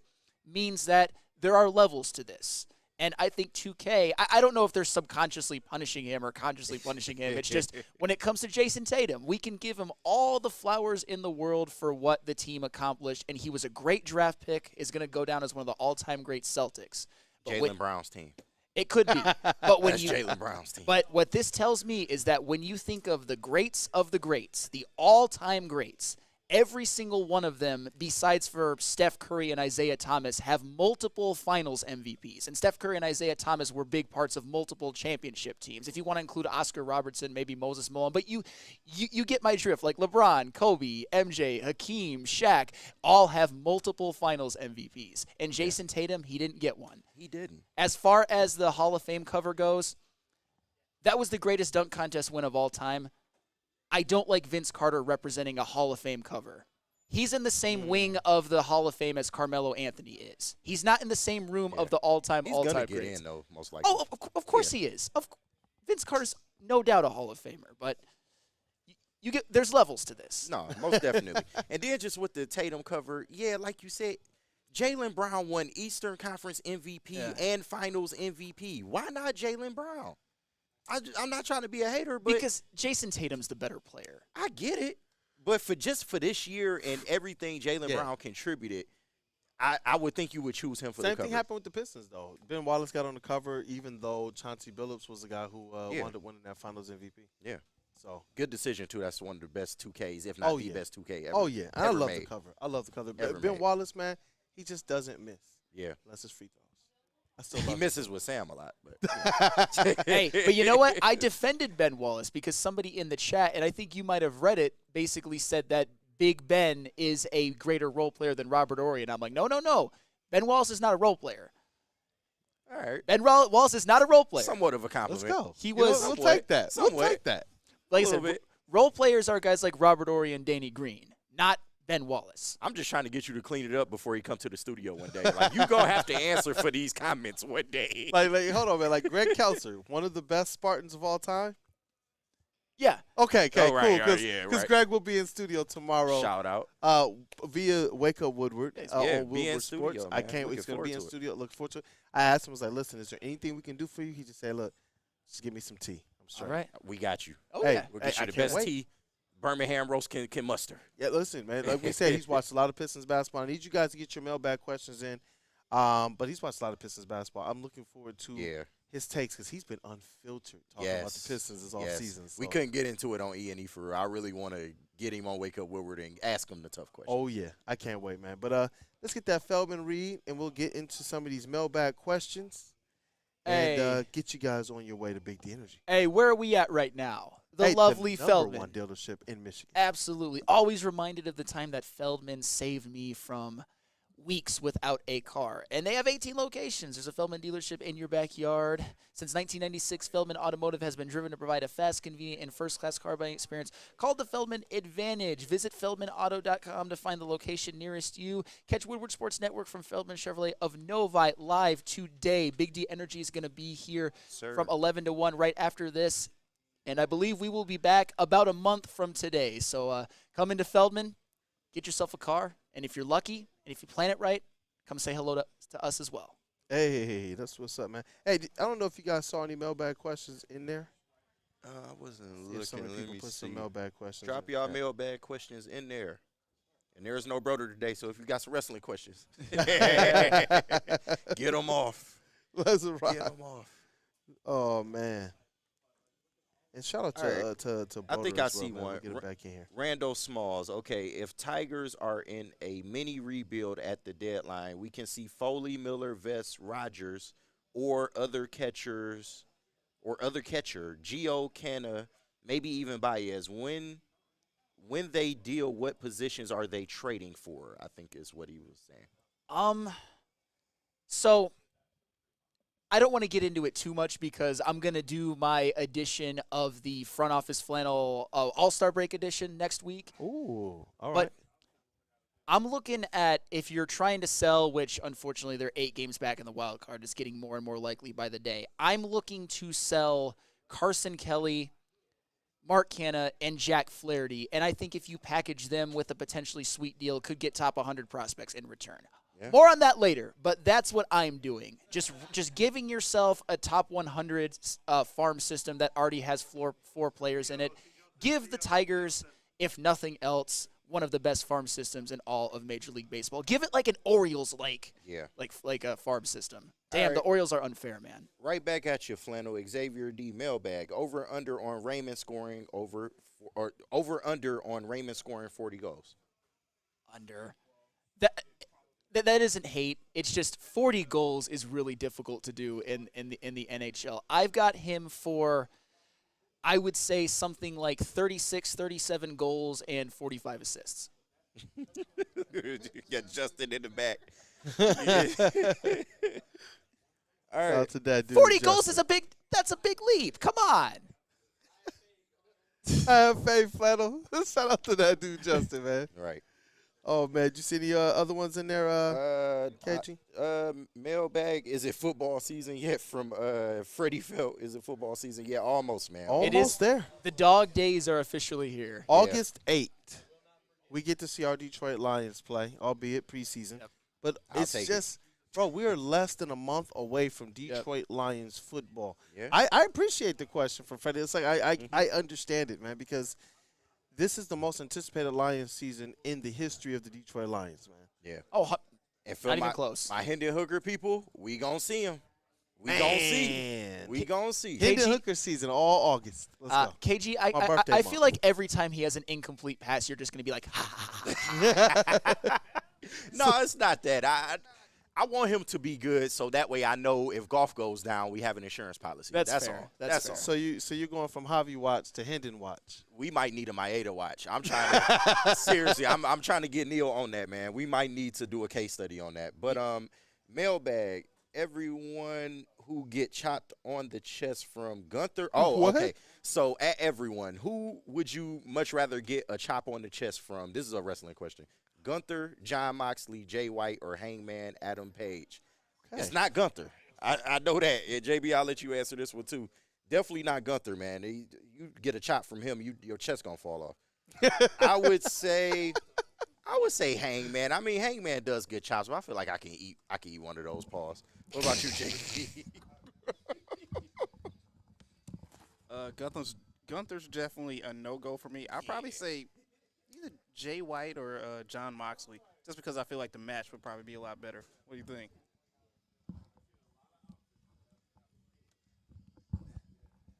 means that there are levels to this. And I think 2K, I don't know if they're subconsciously punishing him or consciously punishing him. It's just when it comes to Jason Tatum, we can give him all the flowers in the world for what the team accomplished. And he was a great draft pick, is going to go down as one of the all-time great Celtics. Jaylen Brown's team. It could be. But when That's Jaylen Brown's team. But what this tells me is that when you think of the greats, the all-time greats, every single one of them, besides for Steph Curry and Isaiah Thomas, have multiple Finals MVPs. And Steph Curry and Isaiah Thomas were big parts of multiple championship teams. If you want to include Oscar Robertson, maybe Moses Malone. But you get my drift. Like LeBron, Kobe, MJ, Hakeem, Shaq, all have multiple Finals MVPs. And Jason Tatum, he didn't get one. He didn't. As far as the Hall of Fame cover goes, that was the greatest dunk contest win of all time. I don't like Vince Carter representing a Hall of Fame cover. He's in the same wing of the Hall of Fame as Carmelo Anthony is. He's not in the same room of the all-time greats. He's going to get in, though, most likely. Oh, of course he is. Vince Carter's no doubt a Hall of Famer, but there's levels to this. No, most definitely. And then just with the Tatum cover, yeah, like you said, Jaylen Brown won Eastern Conference MVP and Finals MVP. Why not Jaylen Brown? I'm not trying to be a hater, but because Jason Tatum's the better player. I get it, but for this year and everything Jaylen Brown contributed, I would think you would choose him for the cover. Same thing happened with the Pistons, though. Ben Wallace got on the cover, even though Chauncey Billups was the guy who wound up winning that Finals MVP. Yeah. So good decision too. That's one of the best 2Ks, if not the best 2K ever. Oh yeah, and I love made. the cover. I love the cover. Ben Wallace, man, he just doesn't miss. Yeah, unless it's free throws. I still he love misses with Sam a lot, but hey, but you know what? I defended Ben Wallace because somebody in the chat, and I think you might have read it, basically said that Big Ben is a greater role player than Robert Horry, and I'm like, no. Ben Wallace is not a role player. All right. Ben Wallace is not a role player. Somewhat of a compliment. Let's go. He was. We'll take that. We'll take that. Like I said, role players are guys like Robert Horry and Danny Green, not Ben Wallace. I'm just trying to get you to clean it up before you come to the studio one day. Like, you going to have to answer for these comments one day. Like, hold on, man. Like, Greg Kelser, one of the best Spartans of all time. Yeah. Okay, cool. Right, Because Greg will be in studio tomorrow. Shout out. Via Wake Up Woodward. Be on in Woodward studio, Sports. Man. I can't wait. Looking It's going to be in forward to studio. Look forward to it. I asked him, I was like, listen, is there anything we can do for you? He just said, look, just give me some tea. I'm straight. All right. We got you. Oh, Hey, yeah. We'll get I you the can't best wait. tea Birmingham roast can muster. Yeah, listen, man. Like we said, he's watched a lot of Pistons basketball. I need you guys to get your mailbag questions in. But he's watched a lot of Pistons basketball. I'm looking forward to his takes because he's been unfiltered talking about the Pistons this offseason. So. We couldn't get into it on E&E for real. I really want to get him on Wake Up Woodward and ask him the tough questions. Oh, yeah. I can't wait, man. But let's get that Feldman read, and we'll get into some of these mailbag questions and get you guys on your way to Big D Energy. Hey, where are we at right now? The Hey, lovely the Feldman. #1 dealership in Michigan. Absolutely. Always reminded of the time that Feldman saved me from weeks without a car. And they have 18 locations. There's a Feldman dealership in your backyard. Since 1996, Feldman Automotive has been driven to provide a fast, convenient, and first-class car buying experience called the Feldman Advantage. Visit feldmanauto.com to find the location nearest you. Catch Woodward Sports Network from Feldman Chevrolet of Novi live today. Big D Energy is going to be here from 11 to 1 right after this. And I believe we will be back about a month from today. So come into Feldman, get yourself a car, and if you're lucky, and if you plan it right, come say hello to us as well. Hey, that's what's up, man. Hey, I don't know if you guys saw any mailbag questions in there. I wasn't See if looking. some of the Let people me put see. some mailbag questions. Drop in y'all there. mailbag questions in there. And there's no Broder today, so if you got some wrestling questions, get them off. Let's rock. Get them off. Oh, man. And shout out to I Broder think as I well, see man. one. We'll get it back in here. Randall Smalls. Okay, if Tigers are in a mini rebuild at the deadline, we can see Foley, Miller, Vest, Rogers, or other catcher, Gio, Canna, maybe even Baez. When they deal, what positions are they trading for? I think is what he was saying. So I don't want to get into it too much because I'm going to do my edition of the Front Office Flannel All-Star Break edition next week. Ooh, all right. But I'm looking at if you're trying to sell, which unfortunately they're 8 games back in the wild card. It's getting more and more likely by the day. I'm looking to sell Carson Kelly, Mark Canna, and Jack Flaherty. And I think if you package them with a potentially sweet deal, could get top 100 prospects in return. Yeah. More on that later, but that's what I'm doing. Just giving yourself a top 100 farm system that already has 4 players in it. Give the Tigers, if nothing else, one of the best farm systems in all of Major League Baseball. Give it like an Orioles like a farm system. Damn, the Orioles are unfair, man. Right back at you, Flannel. Xavier D. Mailbag. Over under on Raymond scoring over under on Raymond scoring 40 goals. Under. That isn't hate. It's just 40 goals is really difficult to do in the NHL. I've got him for, I would say, something like 36, 37 goals and 45 assists. Got Justin in the back. All right. Shout out to that dude, 40 goals is that's a big leap. Come on. I have faith, Flannel. Shout out to that dude, Justin, man. Right. Oh, man. Did you see the other ones in there, KG? Mailbag, is it football season yet? From Freddie Felt, is it football season yet? Almost, man. Almost there. The dog days are officially here. August 8th, we get to see our Detroit Lions play, albeit preseason. Yep. But it's just, bro, we are less than a month away from Detroit Lions football. Yeah. I appreciate the question from Freddie. It's like I understand it, man, because this is the most anticipated Lions season in the history of the Detroit Lions, man. Yeah. Oh, and not even close. My Hendon Hooker people, we gonna see him. We gonna see. We gonna see. Hendon Hooker season all August. Let's go. KG, I feel like every time he has an incomplete pass, you're just gonna be like, ha. No, it's not that. I want him to be good, so that way I know if golf goes down, we have an insurance policy. That's fair. all. That's all. So you're going from Javi watch to Hendon watch. We might need a Maeda watch. I'm trying to seriously. I'm trying to get Neil on that, man. We might need to do a case study on that. But mailbag. Everyone who get chopped on the chest from Gunther. Oh, what? Okay. So everyone, who would you much rather get a chop on the chest from? This is a wrestling question. Gunther, John Moxley, Jay White, or Hangman Adam Page? Okay. It's not Gunther. I know that. Yeah, JB, I'll let you answer this one too. Definitely not Gunther, man. You get a chop from him, your chest gonna fall off. I would say I would say Hangman. I mean, Hangman does good chops, but I feel like I can eat one of those paws. What about you, JP? Gunther's definitely a no-go for me. I'd probably say either Jay White or John Moxley, just because I feel like the match would probably be a lot better. What do you think?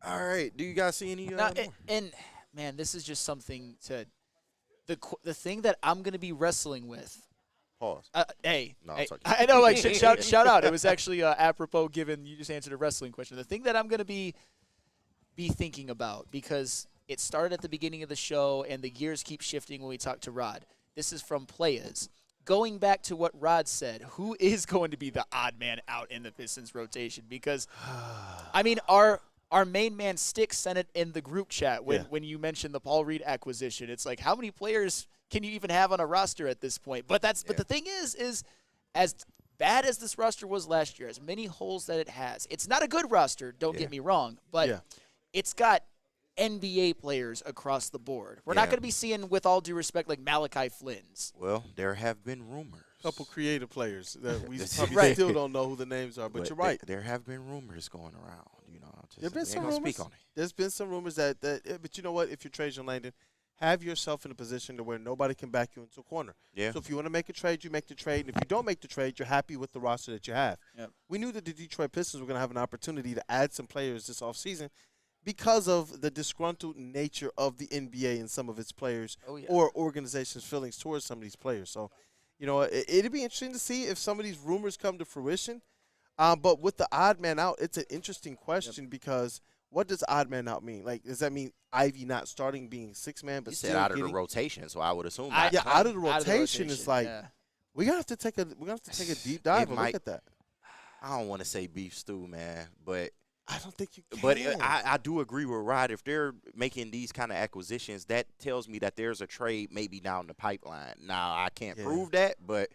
All right. Do you guys see any? And man, this is just something to the thing that I'm going to be wrestling with. Pause. Hey, no, I know, like shout out. It was actually apropos, given you just answered a wrestling question. The thing that I'm going to be thinking about, because it started at the beginning of the show and the gears keep shifting when we talk to Rod. This is from Playas. Going back to what Rod said, who is going to be the odd man out in the Pistons rotation? Because, I mean, our main man Stick sent it in the group chat when you mentioned the Paul Reed acquisition. It's like, how many players can you even have on a roster at this point? But but the thing is as bad as this roster was last year, as many holes that it has, it's not a good roster, don't get me wrong, but it's got NBA players across the board. We're not going to be seeing, with all due respect, like Malachi Flynn's. Well, there have been rumors. A couple creative players that we probably still don't know who the names are, but you're right. There have been rumors going around. You know, There's been some rumors. Speak on it. There's been some rumors that but you know what? If you're Trajan Langdon, have yourself in a position to where nobody can back you into a corner. Yeah. So if you want to make a trade, you make the trade. And if you don't make the trade, you're happy with the roster that you have. Yep. We knew that the Detroit Pistons were going to have an opportunity to add some players this offseason because of the disgruntled nature of the NBA and some of its players or organizations' feelings towards some of these players. So, you know, it'd be interesting to see if some of these rumors come to fruition. But with the odd man out, it's an interesting question because what does odd man out mean? Like, does that mean Ivy not starting being six-man but still out of the rotation, so I would assume. Out of the rotation is like we're gonna have to take a deep dive and look at that. I don't want to say beef stew, man, but I don't think you can. But I do agree with Rod. If they're making these kind of acquisitions, that tells me that there's a trade maybe down the pipeline. Now, I can't prove that, but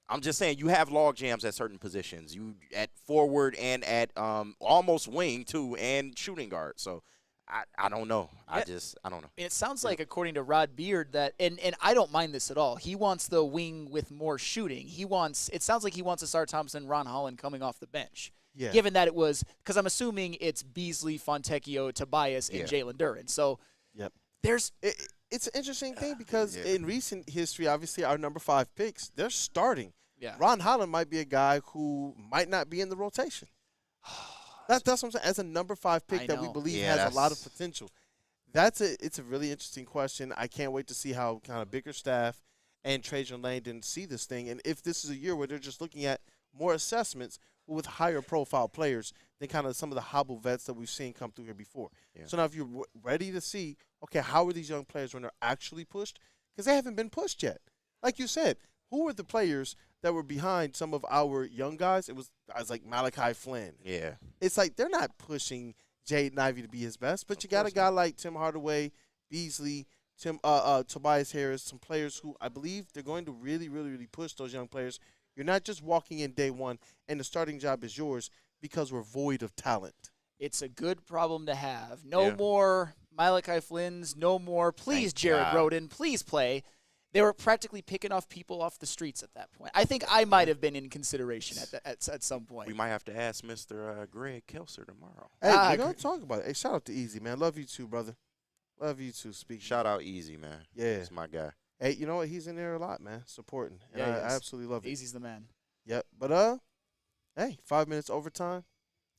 I'm just saying you have log jams at certain positions. You at forward and at almost wing, too, and shooting guard. So, I don't know. I don't know. It sounds like, according to Rod Beard, that and I don't mind this at all. He wants the wing with more shooting. It sounds like he wants Asar Thompson, Ron Holland coming off the bench. Yeah. Given that it was, because I'm assuming it's Beasley, Fontecchio, Tobias, and Jalen Duren. So there's it's an interesting thing because in recent history, obviously our number 5 picks, they're starting. Yeah. Ron Holland might be a guy who might not be in the rotation. That's what I'm saying. As a number 5 pick that we believe has a lot of potential. It's a really interesting question. I can't wait to see how kind of Bickerstaff and Trajan Langdon see this thing, and if this is a year where they're just looking at more assessments with higher profile players than kind of some of the hobble vets that we've seen come through here before. Yeah. So now if you're ready to see, okay, how are these young players when they're actually pushed? Because they haven't been pushed yet. Like you said, who were the players that were behind some of our young guys? It was guys like Malachi Flynn. Yeah. It's like they're not pushing Jaden Ivey to be his best, but you got a guy like Tim Hardaway, Beasley, Tobias Harris, some players who I believe they're going to really, really, really push those young players. You're not just walking in day one and the starting job is yours because we're void of talent. It's a good problem to have. No more Malachi Flynn's, no more, please, Jared Roden, please play. They were practically picking off people off the streets at that point. I think I might have been in consideration at some point. We might have to ask Mr. Greg Kelser tomorrow. Hey, we're going to talk about it. Hey, shout out to Easy, man. Love you too, brother. Love you too, speaking. Shout out Easy, man. Yeah. He's my guy. Hey, you know what? He's in there a lot, man, supporting. And I absolutely love it. Easy's the man. Yep. But, hey, 5 minutes overtime.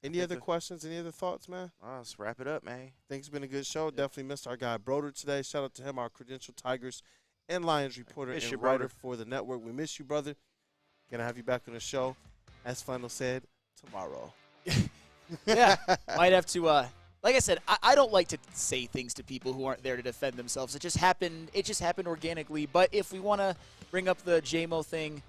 Any other questions? Any other thoughts, man? Let's wrap it up, man. Think it's been a good show. Definitely missed our guy Broder today. Shout out to him, our credential Tigers and Lions reporter and writer for the network. We miss you, brother. Gonna have you back on the show, as Flannel said, tomorrow. Yeah, might have to. Like I said, I don't like to say things to people who aren't there to defend themselves. It just happened. It just happened organically. But if we want to bring up the JMO thing,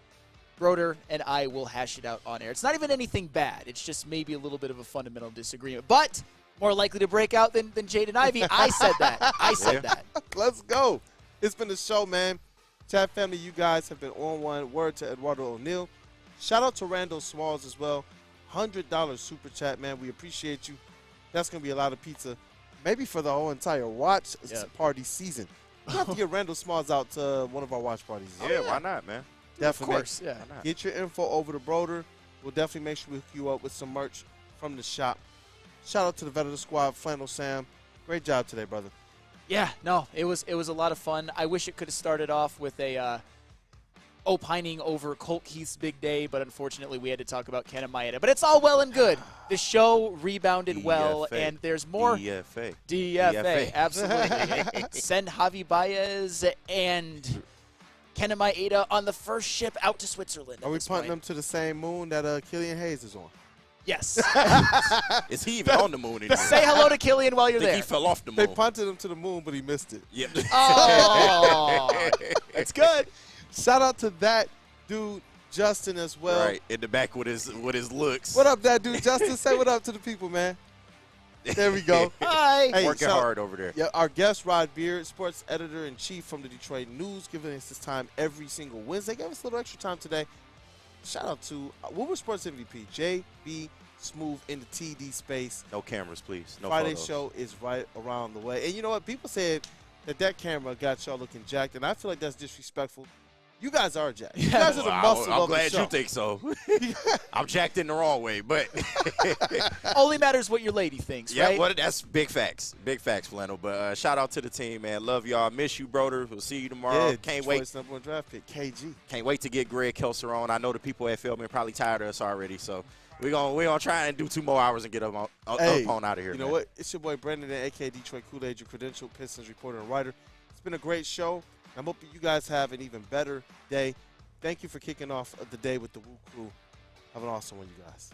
Broder and I will hash it out on air. It's not even anything bad. It's just maybe a little bit of a fundamental disagreement. But more likely to break out than Jaden Ivey. I said that. I said that. Let's go. It's been the show, man. Chat family, you guys have been on one. Word to Eduardo O'Neill. Shout out to Randall Smalls as well. $100 super chat, man. We appreciate you. That's going to be a lot of pizza, maybe for the whole entire watch party season. We have to get Randall Smalls out to one of our watch parties. Yeah, why not, man? Definitely. Of course, yeah. Get your info over to Broder. We'll definitely make sure we hook you up with some merch from the shop. Shout out to the vet of the squad, Flannel Sam. Great job today, brother. Yeah, no, it was a lot of fun. I wish it could have started off with a opining over Colt Keith's big day, but unfortunately we had to talk about Ken and Maeda. But it's all well and good. The show rebounded well, and there's more. DFA, absolutely. Send Javi Baez and Ken and Maeda on the first ship out to Switzerland. Are we punting them to the same moon that Killian Hayes is on? Yes. Is he even on the moon anymore? Say hello to Killian while you're there. He fell off the moon. They punted him to the moon, but he missed it. Yep. Oh, that's good. Shout out to that dude, Justin, as well. Right, in the back with his looks. What up, that dude, Justin? Say what up to the people, man. There we go. Hi. Hey, Working hard over there. Yeah, our guest, Rod Beard, sports editor-in-chief from the Detroit News, giving us his time every single Wednesday. Gave us a little extra time today. Shout out to Woodward Sports MVP, JB Smooth in the TD space. No cameras, please. No Friday photos. show is right around the way. And you know what? People said that camera got y'all looking jacked, and I feel like that's disrespectful. You guys are jacked. You guys are the muscle I'm of the glad show. you think so. I'm jacked in the wrong way, but only matters what your lady thinks, yeah, right? well, that's big facts, Flannel. But shout out to the team, man. Love y'all. Miss you, Broder. We'll see you tomorrow. Yeah, Can't Detroit's wait. #1 draft pick, KG. Can't wait to get Greg Kelser on. I know the people at Feldman probably tired of us already, so we're gonna try and do 2 more hours and get up on out of here. You know what? It's your boy Brandon, aka Detroit Kool-Aid, your credentialed Pistons reporter and writer. It's been a great show. I'm hoping you guys have an even better day. Thank you for kicking off the day with the Woo Crew. Have an awesome one, you guys.